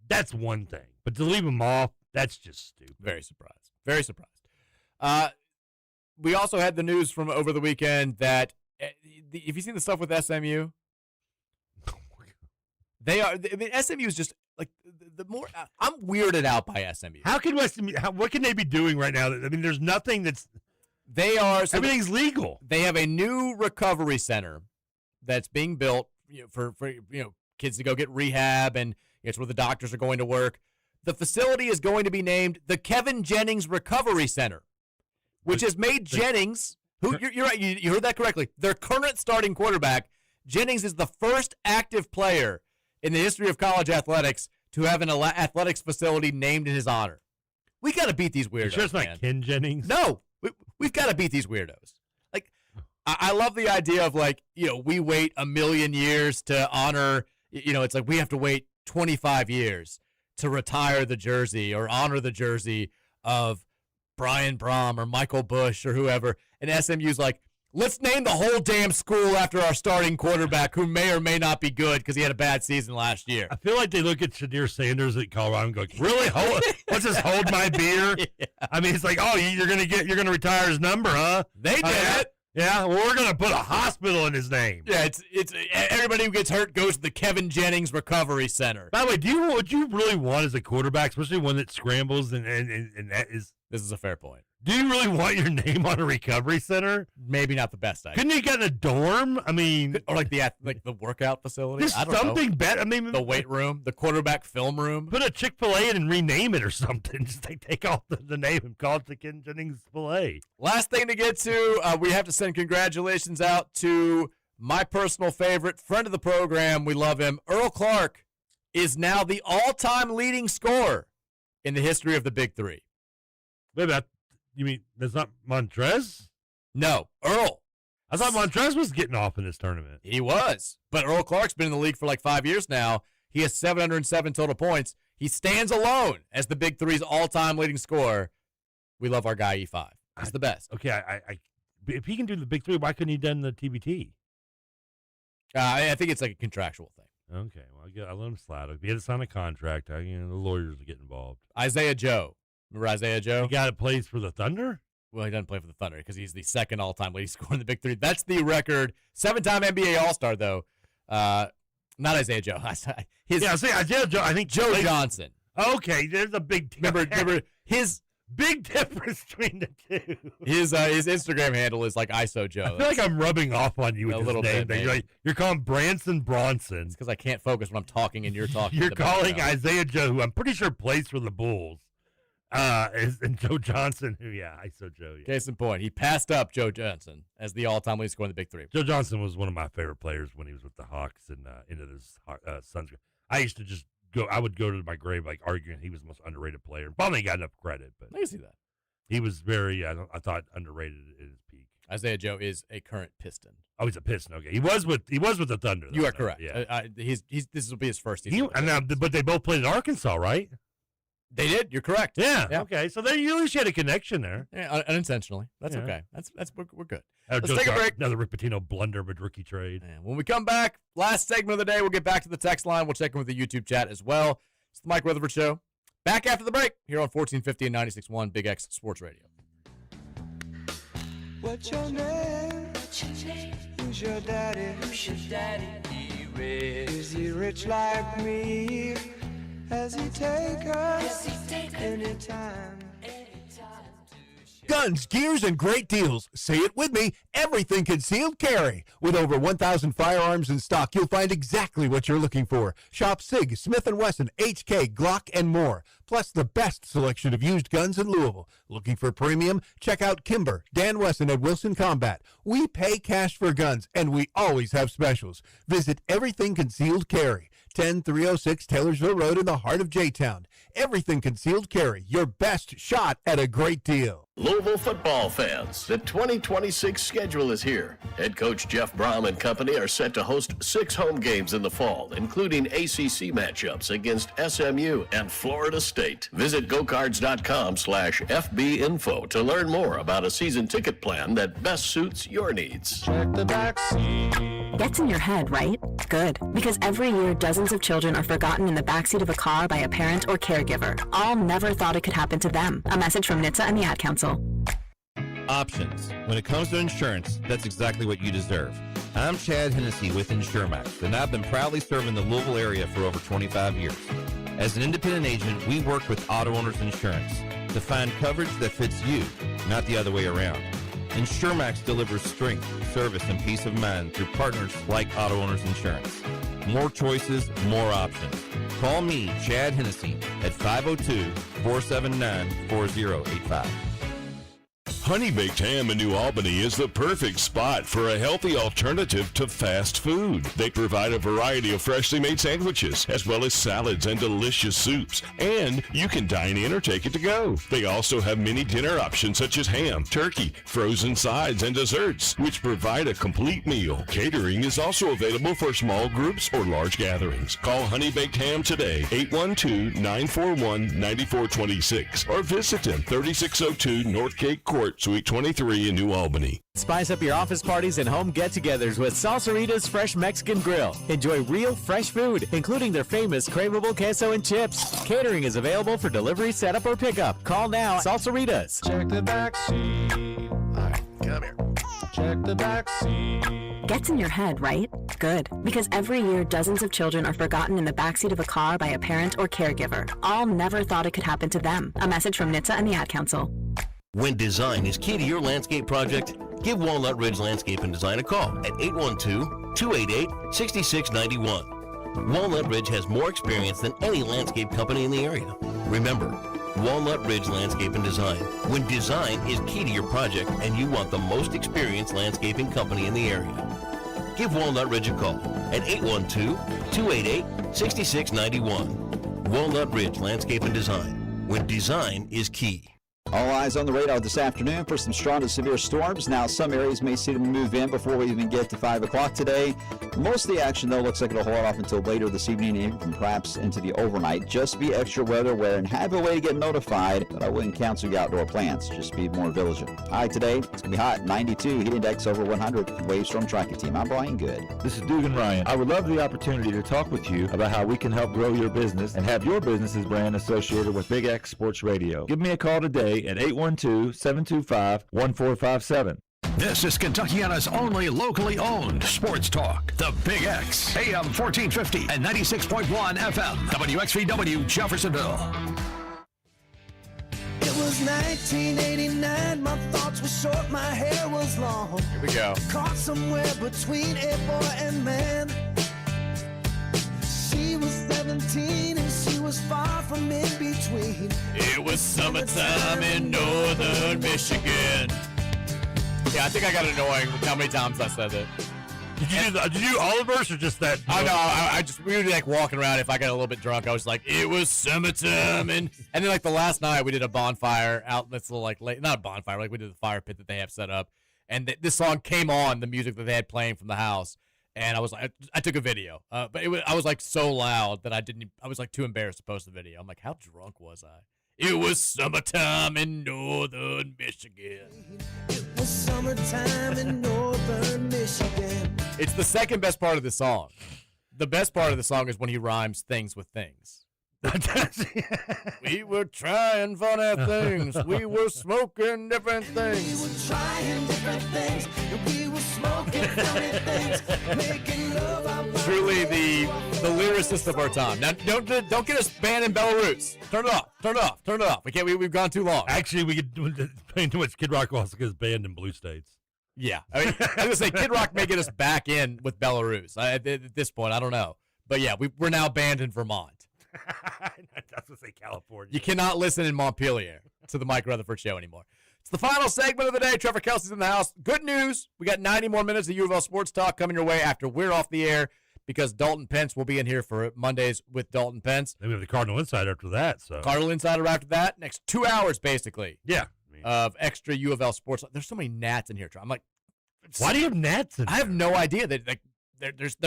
that's one thing. But to leave them off, that's just stupid. Very surprised. Very surprised. we also had the news from over the weekend that have you seen the stuff with SMU? They are. I mean, SMU is just like the more. I'm weirded out by SMU. How can SMU? What can they be doing right now? I mean, there's nothing that's. They are. So everything's legal. They have a new recovery center that's being built for kids to go get rehab, and it's where the doctors are going to work. The facility is going to be named the Kevin Jennings Recovery Center, which has made Jennings, who you're right, you heard that correctly, their current starting quarterback. Jennings is the first active player in the history of college athletics to have an athletics facility named in his honor. We got to beat these weirdos. Sure it's not Ken Jennings? No, we've got to beat these weirdos. Like, I love the idea of we wait a million years to honor. It's like we have to wait 25 years to retire the jersey or honor the jersey of Brian Brom or Michael Bush or whoever. And SMU's like, let's name the whole damn school after our starting quarterback who may or may not be good because he had a bad season last year. I feel like they look at Shadir Sanders at Colorado and go, really? What's this, hold my beer? Yeah. I mean, it's like, oh, you're gonna retire his number, huh? They did it. Yeah, well, we're gonna put a hospital in his name. Yeah, it's everybody who gets hurt goes to the Kevin Jennings Recovery Center. By the way, what you really want as a quarterback, especially one that scrambles and that is. This is a fair point. Do you really want your name on a recovery center? Maybe not the best idea. Couldn't you get in a dorm? I mean, or like the workout facility. Just something better. I mean, the weight room, the quarterback film room. Put a Chick-fil-A in and rename it or something. Just take off the name and call it the Ken Jennings Filet. Last thing to get to, we have to send congratulations out to my personal favorite friend of the program. We love him. Earl Clark is now the all-time leading scorer in the history of the Big Three. Wait, you mean that's not Montrez? No, Earl. I thought Montrez was getting off in this tournament. He was, but Earl Clark's been in the league for like 5 years now. He has 707 total points. He stands alone as the Big Three's all-time leading scorer. We love our guy E5. He's the best. Okay, I if he can do the Big Three, why couldn't he done the TBT? I think it's like a contractual thing. Okay, well, I'll let him slide. If he had to sign a contract, the lawyers will get involved. Isaiah Joe. Remember Isaiah Joe? He got it plays for the Thunder? Well, he doesn't play for the Thunder because he's the second all-time leading scorer in the Big Three. That's the record. 7-time NBA All-Star, though. Not Isaiah Joe. Isaiah Joe. I think Joe Johnson. Okay, there's a big remember his big difference between the two. His Instagram handle is like ISO Joe. I feel like I'm rubbing off on you with a this little name. bit. You're calling Branson Bronson. It's because I can't focus when I'm talking and you're talking. You're calling Isaiah Joe, who I'm pretty sure plays for the Bulls. And Joe Johnson, ISO Joe. Yeah. Case in point, he passed up Joe Johnson as the all-time leading scorer in the Big Three. Joe Johnson was one of my favorite players when he was with the Hawks and into his Suns. I used to just go. I would go to my grave like arguing he was the most underrated player. Probably got enough credit, but I can see that. He was very, I thought, underrated at his peak. Isaiah Joe is a current Piston. Oh, he's a Piston. Okay, he was with the Thunder. You are correct. Yeah, this will be his first season. But they both played at Arkansas, right? They did. You're correct. Yeah. Okay. So there, you at least had a connection there. Yeah, unintentionally. That's okay. We're good. Let's take a break. Another Rick Pitino blunder with rookie trade. And when we come back, last segment of the day, we'll get back to the text line. We'll check in with the YouTube chat as well. It's the Mike Rutherford Show. Back after the break here on 1450 and 96.1 Big X Sports Radio. What's your name? Who's your daddy? Is he rich like me? Has he take us anytime? Guns, gears, and great deals. Say it with me. Everything concealed carry. With over 1,000 firearms in stock, you'll find exactly what you're looking for. Shop SIG, Smith & Wesson, HK, Glock, and more. Plus the best selection of used guns in Louisville. Looking for premium? Check out Kimber, Dan Wesson, and Wilson Combat. We pay cash for guns, and we always have specials. Visit Everything Concealed Carry. 10306 Taylorsville Road in the heart of J-Town. Everything Concealed Carry, your best shot at a great deal. Louisville football fans, the 2026 schedule is here. Head coach Jeff Brom and company are set to host 6 home games in the fall, including ACC matchups against SMU and Florida State. Visit gocards.com/FBinfo to learn more about a season ticket plan that best suits your needs. Check the back seat. Gets in your head, right? Good. Because every year, dozens of children are forgotten in the backseat of a car by a parent or caregiver. All never thought it could happen to them. A message from NHTSA and the Ad Council. Options. When it comes to insurance, that's exactly what you deserve. I'm Chad Hennessy with InsureMax, and I've been proudly serving the Louisville area for over 25 years. As an independent agent, we work with auto owners insurance to find coverage that fits you, not the other way around. InsureMax delivers strength, service, and peace of mind through partners like Auto Owners Insurance. More choices, more options. Call me, Chad Hennessy, at 502-479-4085. Honey Baked Ham in New Albany is the perfect spot for a healthy alternative to fast food. They provide a variety of freshly made sandwiches, as well as salads and delicious soups. And you can dine in or take it to go. They also have many dinner options such as ham, turkey, frozen sides, and desserts, which provide a complete meal. Catering is also available for small groups or large gatherings. Call Honey Baked Ham today, 812-941-9426, or visit them, 3602 North Cape Court, Suite 23 in New Albany. Spice up your office parties and home get-togethers with Salsarita's Fresh Mexican Grill. Enjoy real fresh food, including their famous craveable queso and chips. Catering is available for delivery, setup, or pickup. Call now, Salsaritas. Check the back seat. All right, come here. Check the back seat. Gets in your head, right? Good. Because every year, dozens of children are forgotten in the backseat of a car by a parent or caregiver. All never thought it could happen to them. A message from NHTSA and the Ad Council. When design is key to your landscape project, give Walnut Ridge Landscape and Design a call at 812-288-6691. Walnut Ridge has more experience than any landscape company in the area. Remember, Walnut Ridge Landscape and Design. When design is key to your project and you want the most experienced landscaping company in the area. Give Walnut Ridge a call at 812-288-6691. Walnut Ridge Landscape and Design. When design is key. All eyes on the radar this afternoon for some strong to severe storms. Now, some areas may see them move in before we even get to 5 o'clock today. Most of the action, though, looks like it'll hold off until later this evening and perhaps into the overnight. Just be extra weather aware and have a way to get notified, but I wouldn't cancel your outdoor plans. Just be more vigilant. High today, it's going to be hot, 92, heat index over 100. Wave Storm Tracking Team. I'm Brian Good. This is Dugan Ryan. I would love the opportunity to talk with you about how we can help grow your business and have your business's brand associated with Big X Sports Radio. Give me a call today at 812-725-1457. This is Kentuckiana's only locally owned sports talk. The Big X, AM 1450 and 96.1 FM, WXVW Jeffersonville. It was 1989, my thoughts were short, my hair was long. Here we go. Caught somewhere between a boy and man. She was 17 and she was far from in between. It was summertime in northern Michigan. Yeah, I think I got annoying with how many times I said it. Did you do all of us or just that? I know. I just, we were like walking around. If I got a little bit drunk, I was like, it was summertime. And then like the last night we did a bonfire out in this little like late, not a bonfire, like we did the fire pit that they have set up. And this song came on, the music that they had playing from the house. And I was like, I took a video, but I was like so loud that I was like too embarrassed to post the video. I'm like, how drunk was I? It was summertime in northern Michigan. It was summertime in northern Michigan. It's the second best part of the song. The best part of the song is when he rhymes things with things. We were trying funny things. We were smoking different things. We were trying different things. And we were smoking funny things. Making love out. Truly the lyricist of our time. Now don't get us banned in Belarus. Turn it off. Turn it off. Turn it off. We've gone too long. Actually, we could playing too much Kid Rock also gets banned in blue states. Yeah, I mean, I was gonna say Kid Rock may get us back in with Belarus. At this point, I don't know, but yeah, we're now banned in Vermont. That's what I say, California. You cannot listen in Montpelier to the Mike Rutherford Show anymore. It's the final segment of the day. Trevor Kelsey's in the house. Good news. We got 90 more minutes of U of L Sports Talk coming your way after we're off the air because Dalton Pence will be in here for Mondays with Dalton Pence. Then we have the Cardinal Insider after that. So Cardinal Insider after that. Next 2 hours, basically. Yeah. Of extra U of L Sports. There's so many gnats in here. I'm like, why do you have gnats in I have no idea. They're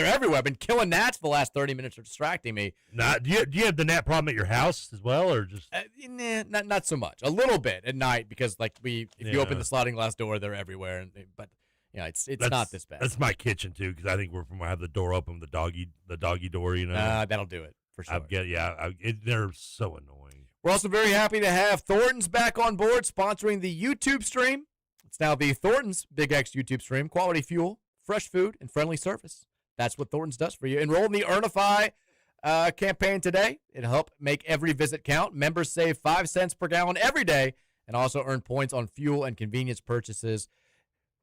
everywhere. I've been killing gnats for the last 30 minutes. They're distracting me. Do you have the gnat problem at your house as well, or just? Nah, not so much. A little bit at night because if you open the sliding glass door, they're everywhere. But it's not this bad. That's my kitchen too because I think I have the door open, the doggy door. That'll do it for sure. They're so annoying. We're also very happy to have Thornton's back on board, sponsoring the YouTube stream. It's now the Thornton's Big X YouTube stream. Quality fuel, fresh food, and friendly service. That's what Thornton's does for you. Enroll in the Earnify campaign today. It'll help make every visit count. Members save 5 cents per gallon every day and also earn points on fuel and convenience purchases.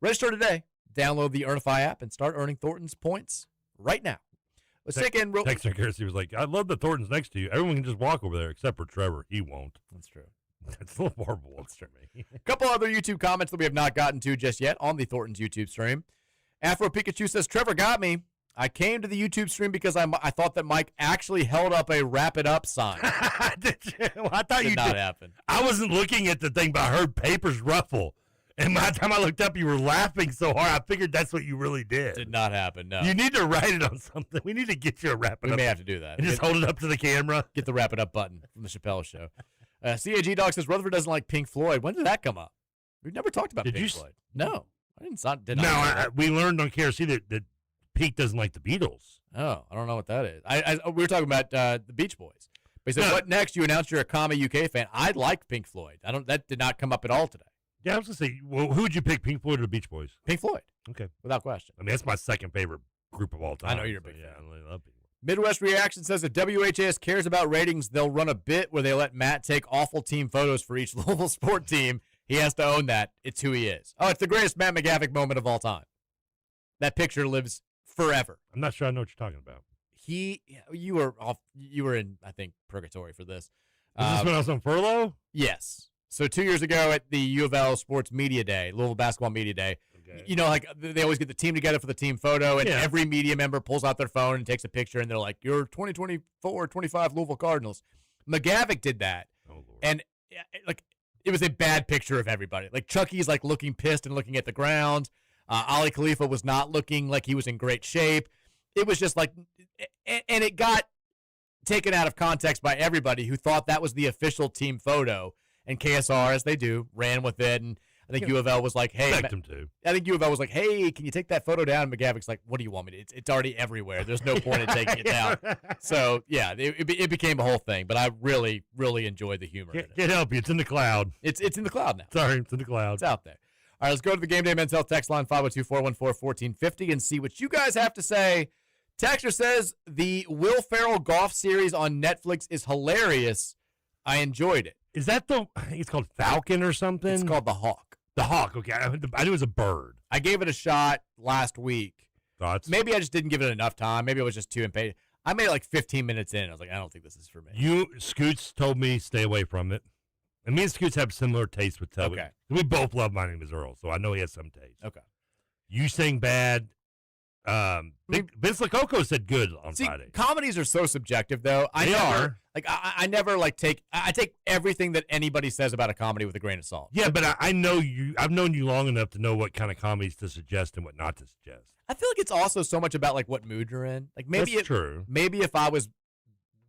Register today. Download the Earnify app and start earning Thornton's points right now. Let's take in real. Texter Kirsty was like, I love the Thornton's next to you. Everyone can just walk over there except for Trevor. He won't. That's true. That's a little horrible. That's true. A couple other YouTube comments that we have not gotten to just yet on the Thornton's YouTube stream. Afro Pikachu says, Trevor got me. I came to the YouTube stream because I thought that Mike actually held up a wrap it up sign. Did you? Well, I thought Did not happen. I wasn't looking at the thing, but I heard papers ruffle. And by the time I looked up, you were laughing so hard, I figured that's what you really did. Did not happen, no. You need to write it on something. We need to get you a wrap it up. We may have to do that. And just hold it up to the camera. Get the wrap it up button from the Chappelle Show. CAG Dog says Rutherford doesn't like Pink Floyd. When did that come up? We've never talked about Pink Floyd. No. I did not. We learned on KRC that Pete doesn't like the Beatles. Oh, I don't know what that is. We were talking about the Beach Boys. But he said, what next? You announced you're a Kama UK fan. I like Pink Floyd. That did not come up at all today. Yeah, I was going to say, well, who would you pick, Pink Floyd or the Beach Boys? Pink Floyd. Okay. Without question. I mean, that's my second favorite group of all time. I know you're a big fan. I really love Pink Floyd. Midwest Reaction says if WHAS cares about ratings, they'll run a bit where they let Matt take awful team photos for each Louisville sport team. He has to own that. It's who he is. Oh, it's the greatest Matt McGavick moment of all time. That picture lives forever. I'm not sure I know what you're talking about. You were in, I think, purgatory for this. Is this when I was on furlough? Yes. So 2 years ago at the U of L Sports Media Day, Louisville Basketball Media Day, you know, like they always get the team together for the team photo, and every media member pulls out their phone and takes a picture, and they're like, "You're 2024-25 Louisville Cardinals." McGavick did that, and like it was a bad picture of everybody. Like Chucky's like looking pissed and looking at the ground. Ali Khalifa was not looking like he was in great shape. It was just like, and it got taken out of context by everybody who thought that was the official team photo. And KSR, as they do, ran with it, and I think U of L was like, "Hey," I think U of L was like, "Hey, can you take that photo down?" And McGavick's like, "What do you want me to? It's already everywhere. There's no point in taking it down." So yeah, it became a whole thing. But I really, really enjoyed the humor. Can't help you. It's in the cloud. It's in the cloud now. Sorry, it's in the cloud. It's out there. All right, let's go to the Game Day Men's Health text line 502-414-1450 and see what you guys have to say. Texter says the Will Ferrell golf series on Netflix is hilarious. I enjoyed it. Is that I think it's called Falcon or something? It's called The Hawk. The Hawk, okay. I knew it was a bird. I gave it a shot last week. Thoughts? Maybe I just didn't give it enough time. Maybe I was just too impatient. I made it like 15 minutes in. I was like, I don't think this is for me. Scoots told me stay away from it. And me and Scoots have similar tastes with television. Okay. We both love My Name is Earl, so I know he has some taste. Okay. You saying bad. Vince Lococo said good on Friday. Comedies are so subjective, though. I never take everything that anybody says about a comedy with a grain of salt. Yeah, but I know you. I've known you long enough to know what kind of comedies to suggest and what not to suggest. I feel like it's also so much about like what mood you're in. Like maybe That's true. Maybe if I was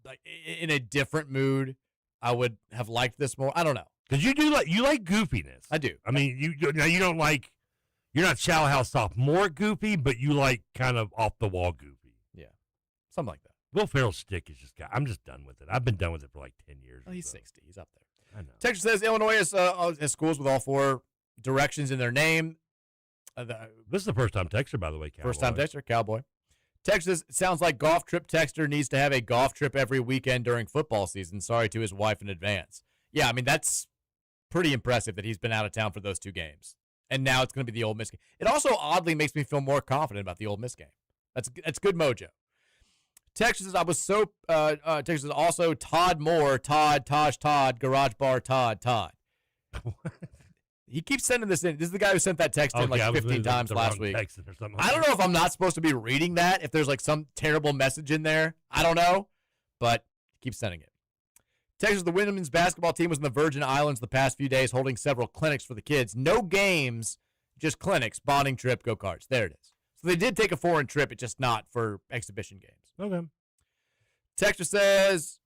like in a different mood, I would have liked this more. I don't know. Because you like goofiness. I do. I mean, you don't like. You're not Shallow House sophomore goofy, but you like kind of off the wall goofy. Yeah, something like that. Will Ferrell's stick is I'm just done with it. I've been done with it for like 10 years. Oh, he's 60. He's up there. I know. Texas says Illinois has schools with all 4 directions in their name. This is the first time texter, by the way. Cowboy. First time texter, Cowboy. Texas, it sounds like golf trip texter needs to have a golf trip every weekend during football season. Sorry to his wife in advance. Yeah, I mean, that's pretty impressive that he's been out of town for those 2 games. And now it's going to be the Ole Miss game. It also oddly makes me feel more confident about the Ole Miss game. That's good mojo. Texas says, I was so Texas also Todd Moore, Todd, Garage Bar, Todd. He keeps sending this in. This is the guy who sent that text in like 15 times last week. I don't know if I'm not supposed to be reading that, if there's like some terrible message in there. I don't know, but he keeps sending it. Texas, the women's basketball team was in the Virgin Islands the past few days holding several clinics for the kids. No games, just clinics, bonding trip, go-karts. There it is. So they did take a foreign trip, it's just not for exhibition games. Okay. Texas says,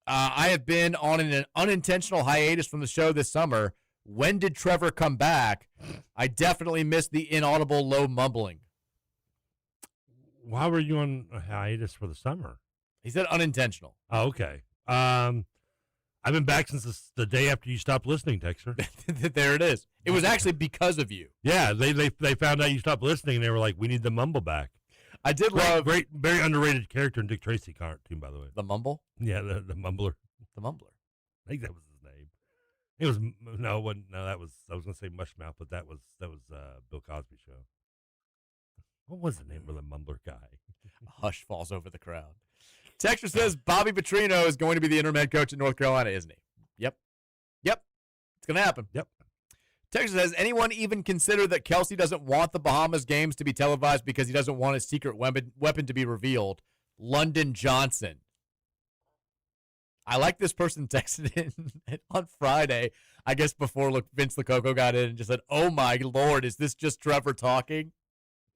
I have been on an unintentional hiatus from the show this summer. When did Trevor come back? I definitely missed the inaudible low mumbling. Why were you on a hiatus for the summer? He said unintentional. Oh, okay. I've been back since the day after you stopped listening, Texter. There it is. It was actually because of you. Yeah, they found out you stopped listening, and they were like, "We need the mumble back." I did love great, very underrated character in Dick Tracy cartoon, by the way. The Mumble. Yeah, the mumbler. The Mumbler. I think that was his name. It was no, it wasn't, no, that was I was gonna say Mushmouth, but that was Bill Cosby show. What was the name of the mumbler guy? A hush falls over the crowd. Texter says Bobby Petrino is going to be the interim head coach at North Carolina, isn't he? Yep. It's going to happen. Yep. Texter says, anyone even consider that Kelsey doesn't want the Bahamas games to be televised because he doesn't want his secret weapon to be revealed? London Johnson. I like this person texted in on Friday, I guess before Vince Lococo got in and just said, "Oh my Lord, is this just Trevor talking?"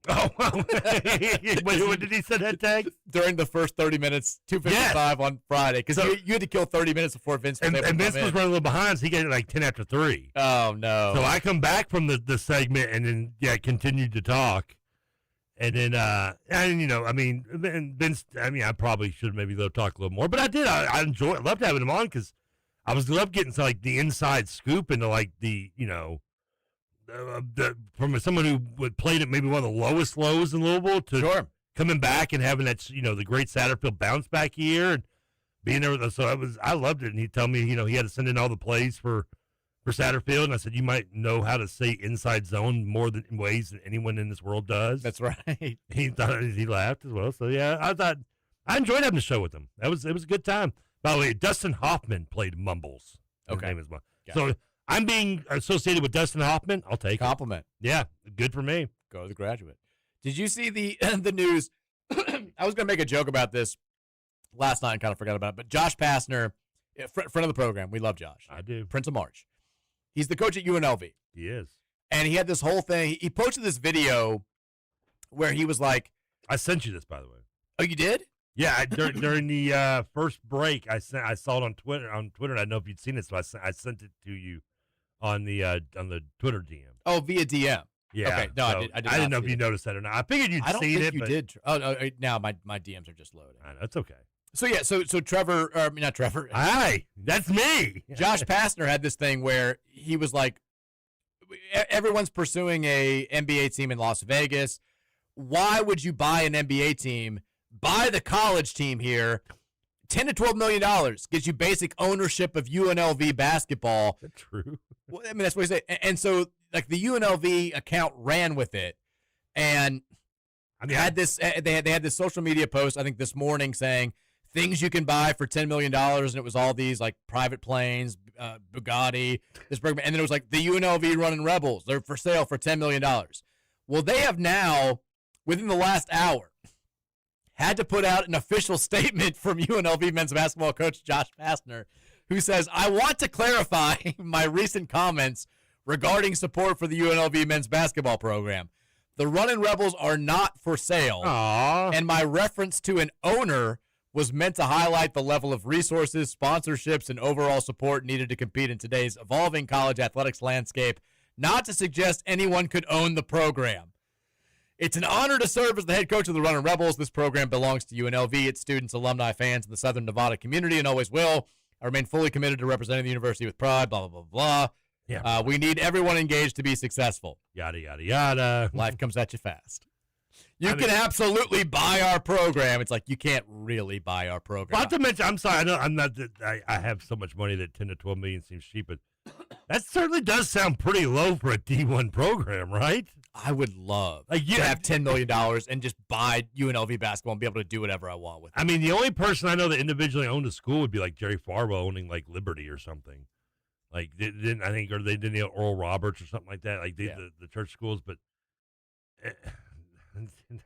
Oh, wait, what did he say that tag? During the first 30 minutes, 2:55 on Friday, because you had to kill 30 minutes before Vince was able to and Vince come was in. running a little behind, so he got it like 10 after 3. Oh, no. So I come back from the segment and then, continued to talk. And then, and Vince, I probably should have maybe talk a little more, but I did. I loved having him on because I loved getting to like the inside scoop into like from someone who played at maybe one of the lowest lows in Louisville to coming back and having that, the great Satterfield bounce back year and being there. So I loved it. And he'd tell me, he had to send in all the plays for Satterfield. And I said, you might know how to say inside zone more than ways than anyone in this world does. That's right. He laughed as well. So yeah, I enjoyed having the show with him. It was a good time. By the way, Dustin Hoffman played Mumbles. His name is So I'm being associated with Dustin Hoffman. I'll take compliment. Yeah, good for me. Go to The Graduate. Did you see the news? I was going to make a joke about this last night and kind of forgot about it. But Josh Pastner, friend of the program, we love Josh. I do. Prince of March. He's the coach at UNLV. He is. And he had this whole thing. He posted this video where he was like, I sent you this, by the way. Oh, you did? Yeah, during the first break, I saw it on Twitter. I don't know if you'd seen it, so I sent it to you on the Twitter DM. Oh, via DM. Yeah. Okay. No, so I didn't know if you noticed that or not. I figured you'd seen it. You did. Oh, no, now my DMs are just loading. I know, it's okay. So yeah, so Trevor, not Trevor. Hi, that's me. Josh Pastner had this thing where he was like, everyone's pursuing a NBA team in Las Vegas. Why would you buy an NBA team? Buy the college team here. $10 to $12 million gives you basic ownership of UNLV basketball. That's true. Well, I mean, that's what he said. And so, like, the UNLV account ran with it, and they had this social media post, I think, this morning saying things you can buy for $10 million, and it was all these, like, private planes, Bugatti, this Bergman, and then it was like the UNLV Running Rebels. They're for sale for $10 million. Well, they have now, within the last hour, had to put out an official statement from UNLV men's basketball coach Josh Pastner, who says, I want to clarify my recent comments regarding support for the UNLV men's basketball program. The Running Rebels are not for sale. Aww. And my reference to an owner was meant to highlight the level of resources, sponsorships, and overall support needed to compete in today's evolving college athletics landscape, not to suggest anyone could own the program. It's an honor to serve as the head coach of the Running Rebels. This program belongs to UNLV, its students, alumni, fans, and the Southern Nevada community, and always will. I remain fully committed to representing the university with pride, blah, blah, blah, blah. Yeah. We need everyone engaged to be successful. Yada, yada, yada. Life comes at you fast. You can absolutely buy our program. It's like you can't really buy our program. Not to mention, I'm sorry, I have so much money that $10 to $12 million seems cheap, but that certainly does sound pretty low for a D1 program, right? I would love to have $10 million and just buy UNLV basketball and be able to do whatever I want with it. I mean, the only person I know that individually owned a school would be like Jerry Farwell owning like Liberty or something. Like they didn't Oral Roberts or something like that. Like the church schools, but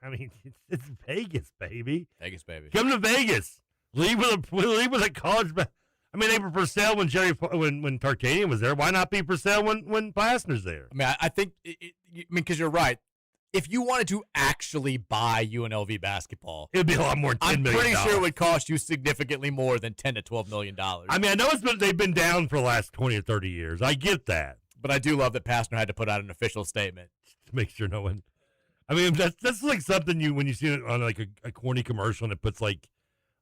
I mean, it's Vegas, baby. Vegas, baby. Come to Vegas. Leave with a college. I mean, they were for sale when when Tarkanian was there. Why not be for sale when Pastner's there? I mean, I think, because you're right. If you wanted to actually buy UNLV basketball, it would be a lot more than $10 million. I'm pretty sure it would cost you significantly more than $10 to $12 million. I mean, I know they've been down for the last 20 or 30 years. I get that. But I do love that Pastner had to put out an official statement. To make sure no one... I mean, that's like something when you see it on like a corny commercial and it puts like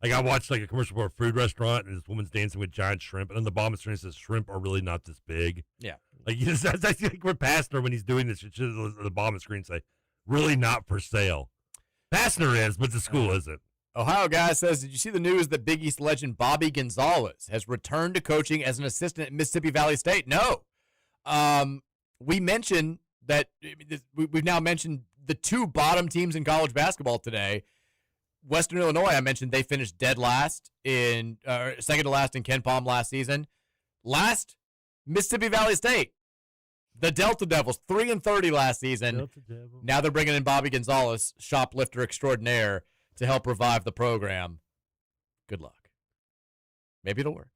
Like, I watched, like, a commercial for a food restaurant, and this woman's dancing with giant shrimp, and on the bottom of the screen it says, shrimp are really not this big. Yeah. Like, I think we're Pastner when he's doing this. It should, the bottom of the screen say, really not for sale. Pastner is, but the school isn't. Ohio guy says, did you see the news that Big East legend Bobby Gonzalez has returned to coaching as an assistant at Mississippi Valley State? No. We mentioned that we've now mentioned the two bottom teams in college basketball today. Western Illinois, I mentioned they finished dead last in second to last in Ken Palm last season. Last, Mississippi Valley State, the Delta Devils, 3-30 last season. Now they're bringing in Bobby Gonzalez, shoplifter extraordinaire, to help revive the program. Good luck. Maybe it'll work.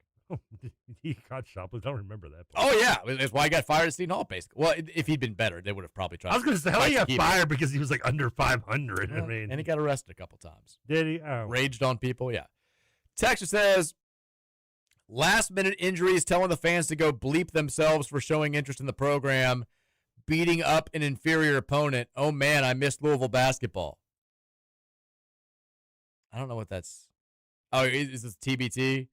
He got shoplifted. I don't remember that. Oh, yeah. That's why he got fired at Seton Hall, basically. Well, if he'd been better, they would have probably tried. I was going to say, how he got fired because he was like under 500. Well, I mean, and he got arrested a couple times. Did he? Oh. Raged on people, yeah. Texas says, last-minute injuries telling the fans to go bleep themselves for showing interest in the program, beating up an inferior opponent. Oh, man, I missed Louisville basketball. I don't know what that's. Oh, is this TBT?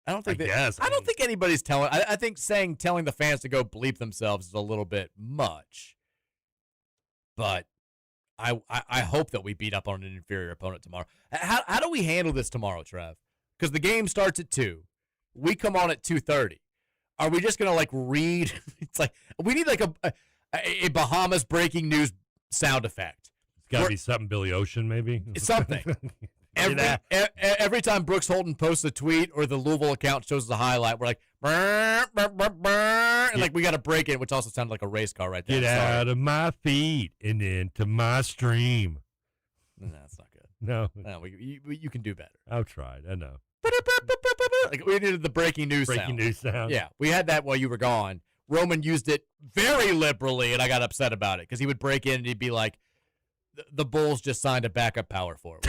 I don't think I don't think anybody's telling. I think telling the fans to go bleep themselves is a little bit much. But I hope that we beat up on an inferior opponent tomorrow. How do we handle this tomorrow, Trev? Because the game starts at 2. We come on at 2:30. Are we just gonna like read? It's like we need like a Bahamas breaking news sound effect. It's got to be something Billy Ocean, maybe. Something. Every time Brooks Holton posts a tweet or the Louisville account shows us a highlight, we're like, burr, burr, burr, burr, and like we got to break it, which also sounded like a race car right there. Get out of my feed and into my stream. No, that's not good. No, you can do better. I've tried. I know. Like we needed the breaking news sound. Yeah, we had that while you were gone. Roman used it very liberally, and I got upset about it because he would break in and he'd be like, the Bulls just signed a backup power forward.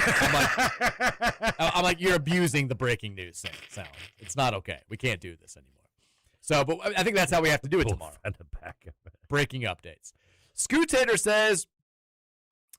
I'm like, you're abusing the breaking news sound. It's not okay. We can't do this anymore. So, but I think that's how we have to do it tomorrow. Breaking updates. Scootator says,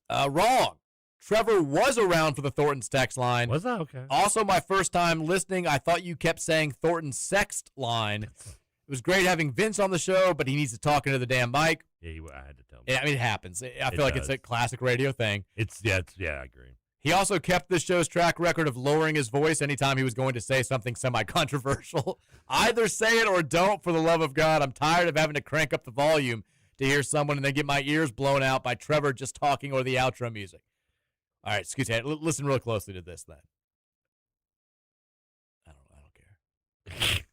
wrong. Trevor was around for the Thornton's text line. Was that? Okay. Also, my first time listening, I thought you kept saying Thornton's sext line. It was great having Vince on the show, but he needs to talk into the damn mic. Yeah, I had to tell him. Yeah, I mean, it happens. I feel like it's a classic radio thing. Yeah, I agree. He also kept this show's track record of lowering his voice anytime he was going to say something semi-controversial. Either say it or don't, for the love of God. I'm tired of having to crank up the volume to hear someone and then get my ears blown out by Trevor just talking or the outro music. All right, excuse me. Listen real closely to this then. I don't care.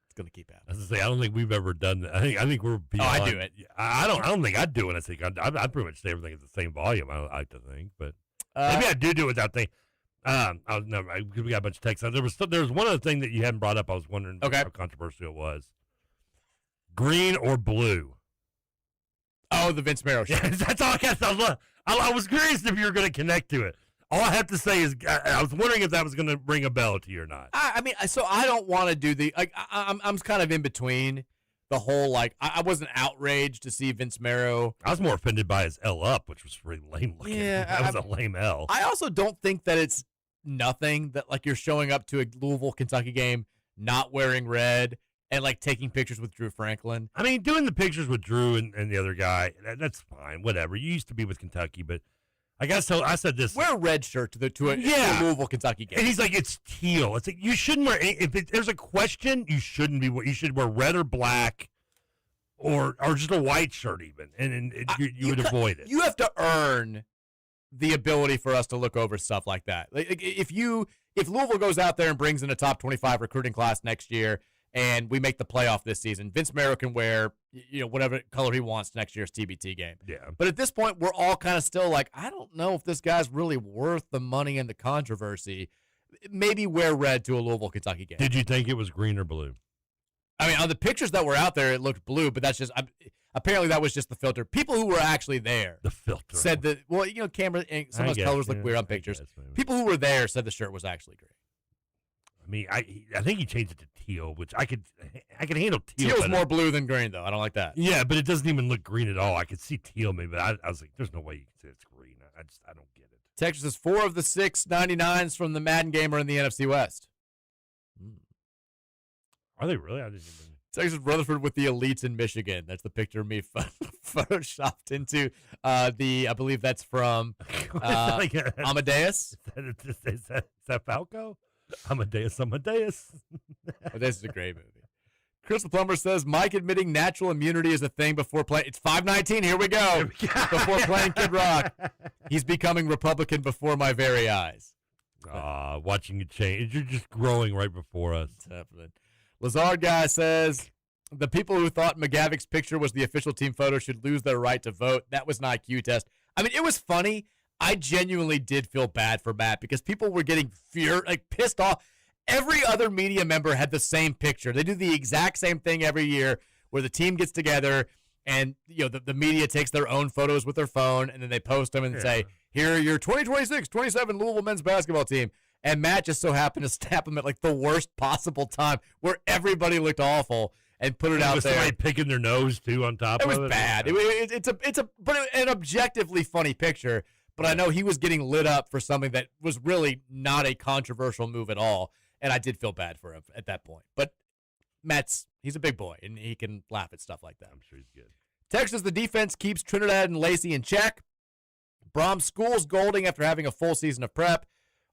It's gonna keep happening. I was gonna say, I don't think we've ever done that. I think we're beyond. Oh, I do it. I don't think I'd do it. I think I'd pretty much say everything at the same volume. I like to think, but maybe I do it without thinking. We got a bunch of texts. There was one other thing that you hadn't brought up. I was wondering how controversial it was. Green or blue? Oh, the Vince Marrow show. Yeah, that's all I got. I was curious if you were going to connect to it. All I have to say is I was wondering if that was going to ring a bell to you or not. I mean, so I don't want to do the I'm kind of in between the whole I wasn't outraged to see Vince Marrow. I was more offended by his L up, which was really lame looking. Yeah, that was a lame L. I also don't think that it's nothing that you're showing up to a Louisville Kentucky game not wearing red and taking pictures with Drew Franklin. I mean, doing the pictures with Drew and the other guy, that's fine. Whatever. You used to be with Kentucky, but. I guess so. I said this. Wear a red shirt to a Louisville, Kentucky game. And he's like, it's teal. It's like, you shouldn't wear, if there's a question, you shouldn't be, you should wear red or black or just a white shirt even. And you would avoid it. You have to earn the ability for us to look over stuff like that. If Louisville goes out there and brings in a top 25 recruiting class next year and we make the playoff this season, Vince Marrow can wear whatever color he wants to next year's TBT game. Yeah. But at this point, we're all kind of still I don't know if this guy's really worth the money and the controversy. Maybe wear red to a Louisville, Kentucky game. Did you think it was green or blue? I mean, on the pictures that were out there, it looked blue, but that's just apparently that was just the filter. People who were actually there, the filter, said that. Well, camera and some of those colors look weird on pictures. People who were there said the shirt was actually green. I mean, I think he changed it to teal, which I could handle teal. Teal's more blue than green, though. I don't like that. Yeah, but it doesn't even look green at all. I could see teal maybe, but I was like, there's no way you can say it's green. I don't get it. Texas is 4 of the 6 99s from the Madden game are in the NFC West. Are they really? I didn't even. Texas Rutherford with the elites in Michigan. That's the picture of me photoshopped into I believe that's from Amadeus. Is that Falco? Amadeus. Amadeus is a great movie. Chris the Plumber says Mike admitting natural immunity is a thing before playing. It's 5:19. Here we go. Before playing Kid Rock, he's becoming Republican before my very eyes. Watching you change. You're just growing right before us. What's happening? Lazard guy says the people who thought McGavic's picture was the official team photo should lose their right to vote. That was an IQ test. I mean, it was funny. I genuinely did feel bad for Matt because people were getting pissed off. Every other media member had the same picture. They do the exact same thing every year where the team gets together and the media takes their own photos with their phone and then they post them and say, here are your 2026-27 Louisville men's basketball team. And Matt just so happened to snap him at like the worst possible time where everybody looked awful and put it out there. Somebody picking their nose too on top of it. It was bad. It's an objectively funny picture, but I know he was getting lit up for something that was really not a controversial move at all. And I did feel bad for him at that point. But he's a big boy, and he can laugh at stuff like that. I'm sure he's good. Texas, the defense keeps Trinidad and Lacey in check. Brahms schools Golding after having a full season of prep.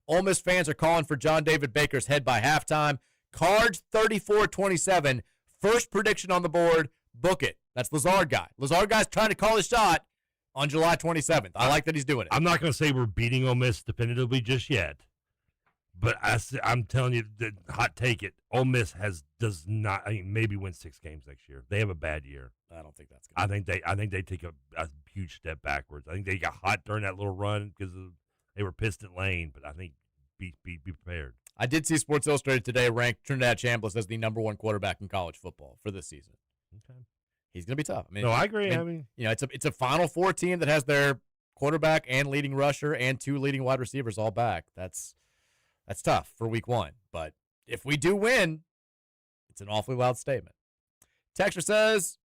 Ole Miss fans are calling for John David Baker's head by halftime. Cards 34-27. First prediction on the board. Book it. That's Lazard guy. Lazard guy's trying to call his shot on July 27th. I like that he's doing it. I'm not going to say we're beating Ole Miss definitively just yet. But I'm telling you, the hot take it. Ole Miss does not. I mean, maybe win 6 games next year. They have a bad year. I don't think that's good. I think they take a huge step backwards. I think they got hot during that little run because they were pissed at Lane. But I think be prepared. I did see Sports Illustrated today rank Trinidad Chambliss as the number 1 quarterback in college football for this season. Okay, he's going to be tough. I mean, no, I agree. I mean, it's a Final Four team that has their quarterback and leading rusher and 2 leading wide receivers all back. That's tough for week 1. But if we do win, it's an awfully loud statement. Texter says,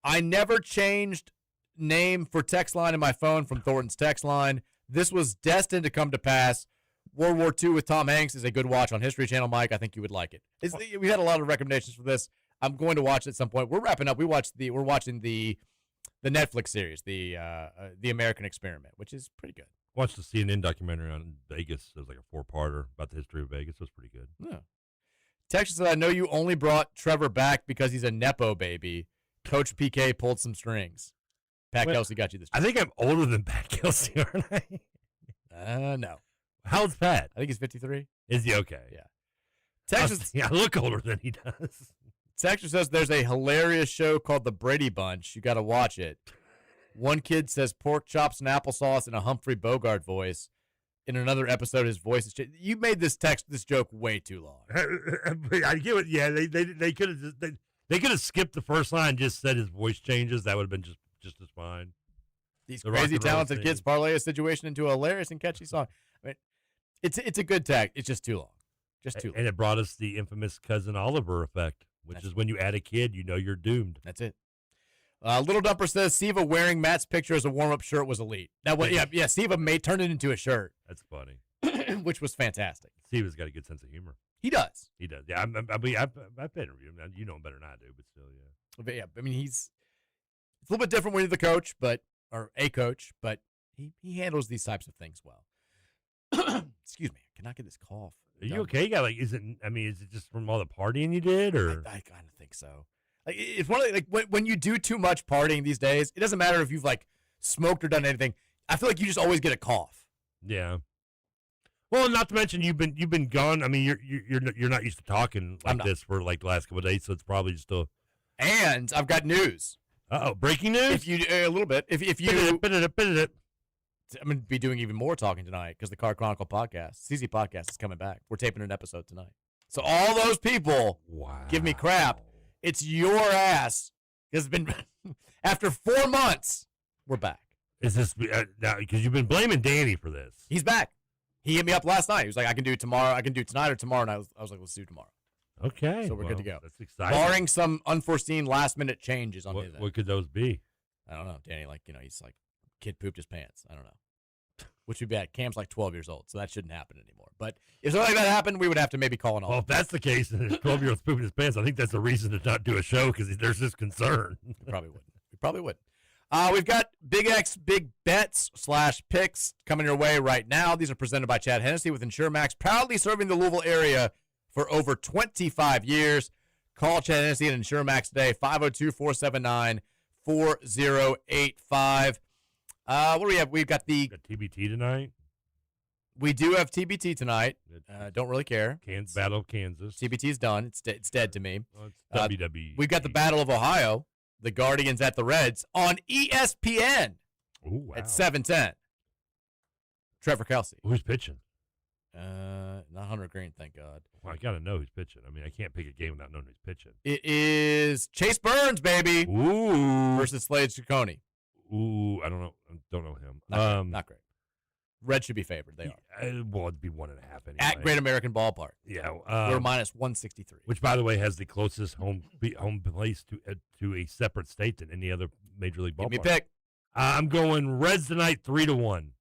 I never changed name for text line in my phone from Thornton's text line. This was destined to come to pass. World War II with Tom Hanks is a good watch on History Channel, Mike. I think you would like it. We had a lot of recommendations for this. I'm going to watch it at some point. We're wrapping up. We're watching the Netflix series, the American Experiment, which is pretty good. Watched the CNN documentary on Vegas. It was like a 4-parter about the history of Vegas. It was pretty good. Yeah. Texas said, I know you only brought Trevor back because he's a Nepo baby. Coach PK pulled some strings. Pat Kelsey got you this time. I think I'm older than Pat Kelsey, aren't I? No. How old's Pat? I think he's 53. Is he okay? Yeah. Texas, I look older than he does. Texas says there's a hilarious show called The Brady Bunch. You got to watch it. One kid says pork chops and applesauce in a Humphrey Bogart voice. In another episode, his voice is changed. You made this joke way too long. I give it. Yeah, they could have skipped the first line, and just said his voice changes. That would have been just as fine. These crazy talented kids parlay a situation into a hilarious and catchy song. I mean, it's a good tag. It's just too long. Just too long. And it brought us the infamous Cousin Oliver effect, which is when you add a kid, you know you're doomed. That's it. Little Dumper says Siva wearing Matt's picture as a warm-up shirt was elite. That was, yeah. Siva turned it into a shirt. That's funny. Which was fantastic. Siva's got a good sense of humor. He does. He does. Yeah, I've been interviewed him. You know him better than I do, but still, yeah. But yeah, I mean, it's a little bit different when you're the coach, or a coach, but he handles these types of things well. Excuse me, I cannot get this cough. Are you okay? You got is it just from all the partying you did, or? I kind of think so. Like, it's one of when you do too much partying these days, it doesn't matter if you've smoked or done anything. I feel like you just always get a cough. Yeah. Well, not to mention you've been gone. I mean, you're not used to talking like this for the last couple of days, so it's probably just a. And I've got news. Breaking news. If you a little bit, if you, I'm going to be doing even more talking tonight because the Car Chronicle podcast, CZ podcast, is coming back. We're taping an episode tonight, so all those people give me crap. It's your ass. It's been after 4 months. We're back. Is this now because you've been blaming Danny for this? He's back. He hit me up last night. He was like, "I can do it tomorrow. I can do it tonight or tomorrow." And I was like, "Let's do tomorrow." Okay, so we're good to go. That's exciting. Barring some unforeseen last-minute changes on his end. What could those be? I don't know, Danny. He's like, kid pooped his pants. I don't know. which would be bad. Cam's like 12 years old, so that shouldn't happen anymore. But if something like that happened, we would have to maybe call an Well, if that's the case, and his 12-year-old's pooping his pants, I think that's a reason to not do a show because there's this concern. We probably wouldn't. We've got Big X Big Bets / picks coming your way right now. These are presented by Chad Hennessy with InsureMax, proudly serving the Louisville area for over 25 years. Call Chad Hennessy at InsureMax today, 502-479-4085. What do we have? We've got the TBT tonight. We do have TBT tonight. Don't really care. Battle of Kansas. TBT's done. It's dead to me. Well, it's WWE. We've got the Battle of Ohio, the Guardians at the Reds, on ESPN at 7:10. Trevor Kelsey. Who's pitching? Not Hunter Green, thank God. Well, I got to know who's pitching. I mean, I can't pick a game without knowing who's pitching. It is Chase Burns, baby. Ooh. Versus Slade Ciccone. Ooh, I don't know him. Not great. Reds should be favored. They are. Well, it'd be 1.5 anyway. At Great American Ballpark. Yeah. We're minus 163. Which, by the way, has the closest home place to a separate state than any other major league ballpark. Give me a pick. I'm going Reds tonight, 3-1.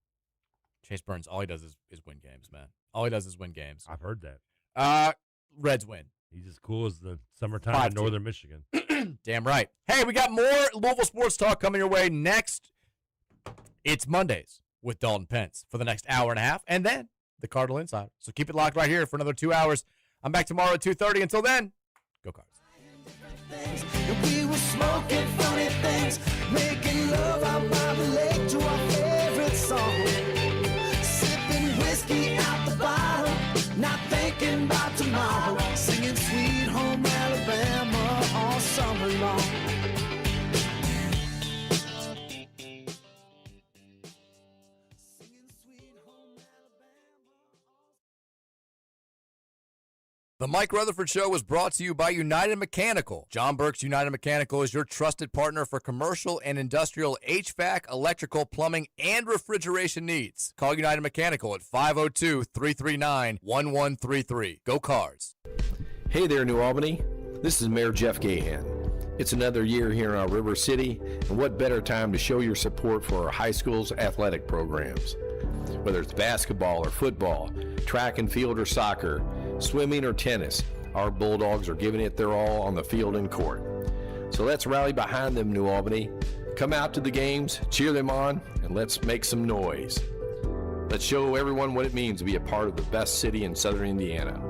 Chase Burns, all he does is win games, man. All he does is win games. I've heard that. Reds win. He's as cool as the summertime in northern Michigan. Damn right. Hey, we got more Louisville sports talk coming your way next. It's Mondays with Dalton Pence for the next hour and a half, and then the Cardinal Insider. So keep it locked right here for another 2 hours. I'm back tomorrow at 2:30. Until then, go Cards. We were smoking funny things, making love out by the lake to our favorite song. Sipping whiskey out the bottle, not thinking about tomorrow. Singing Sweet Home Alabama all summer long. The Mike Rutherford Show was brought to you by United Mechanical. John Burke's United Mechanical is your trusted partner for commercial and industrial HVAC, electrical, plumbing, and refrigeration needs. Call United Mechanical at 502-339-1133. Go Cards. Hey there, New Albany. This is Mayor Jeff Gahan. It's another year here in our River City, and what better time to show your support for our high school's athletic programs. Whether it's basketball or football, track and field or soccer, swimming or tennis, our Bulldogs are giving it their all on the field and court. So let's rally behind them, New Albany. Come out to the games, cheer them on, and let's make some noise. Let's show everyone what it means to be a part of the best city in southern Indiana.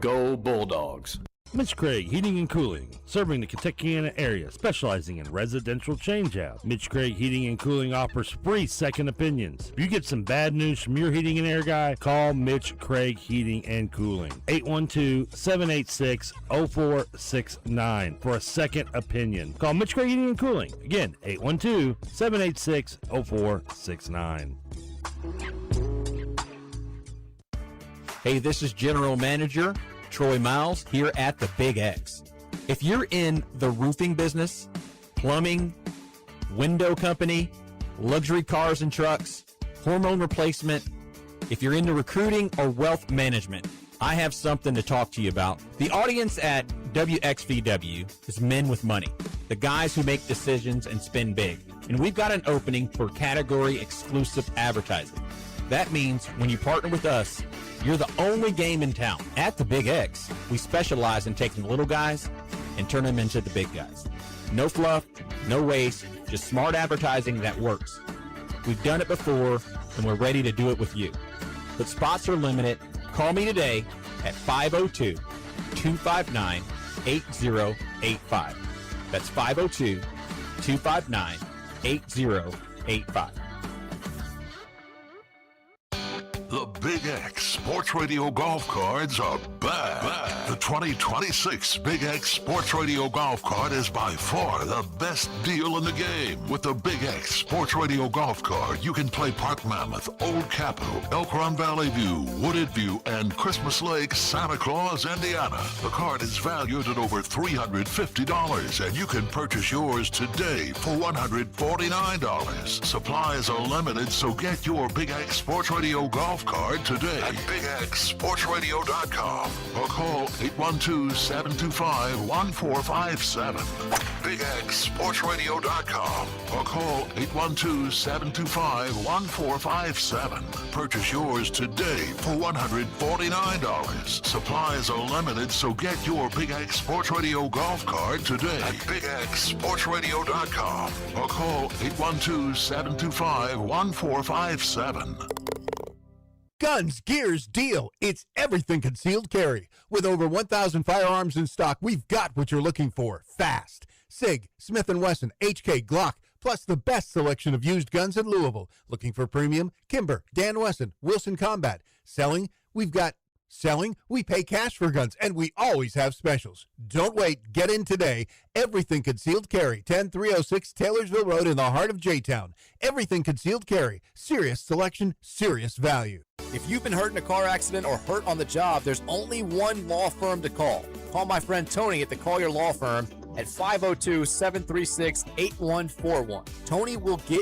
Go Bulldogs! Mitch Craig Heating and Cooling, serving the Kentuckiana area, specializing in residential changeout. Mitch Craig Heating and Cooling offers free second opinions. If you get some bad news from your heating and air guy, call Mitch Craig Heating and Cooling, 812-786-0469 for a second opinion. Call Mitch Craig Heating and Cooling. Again, 812-786-0469. Hey, this is General Manager Troy Miles here at the Big X. If you're in the roofing business, plumbing, window company, luxury cars and trucks, hormone replacement, if you're into recruiting or wealth management, I have something to talk to you about. The audience at WXVW is men with money, the guys who make decisions and spend big. And we've got an opening for category exclusive advertising. That means when you partner with us, you're the only game in town. At the Big X, we specialize in taking little guys and turn them into the big guys. No fluff, no waste, just smart advertising that works. We've done it before, and we're ready to do it with you. But spots are limited. Call me today at 502-259-8085. That's 502-259-8085. The Big X Sports Radio Golf Cards are back. The 2026 Big X Sports Radio Golf Card is by far the best deal in the game. With the Big X Sports Radio Golf Card, you can play Park Mammoth, Old Capitol, Elk Run Valley View, Wooded View, and Christmas Lake, Santa Claus, Indiana. The card is valued at over $350, and you can purchase yours today for $149. Supplies are limited, so get your Big X Sports Radio Golf golf card today at BigXSportsRadio.com or call 812-725-1457. BigXSportsRadio.com or call 812-725-1457. Purchase yours today for $149. Supplies are limited, so get your Big X Sports Radio golf card today at BigXSportsRadio.com or call 812-725-1457. Guns, Gears, Deal. It's everything concealed carry. With over 1,000 firearms in stock, we've got what you're looking for. Fast. SIG, Smith & Wesson, HK, Glock, plus the best selection of used guns in Louisville. Looking for premium? Kimber, Dan Wesson, Wilson Combat. Selling? We've got selling. We pay cash for guns, and we always have specials. Don't wait. Get in today. Everything Concealed Carry, 10306 Taylorsville Road in the heart of J-Town. Everything Concealed Carry. Serious selection, serious value. If you've been hurt in a car accident or hurt on the job, there's only one law firm to call. Call my friend Tony at the Collier Law Firm at 502-736-8141. Tony will get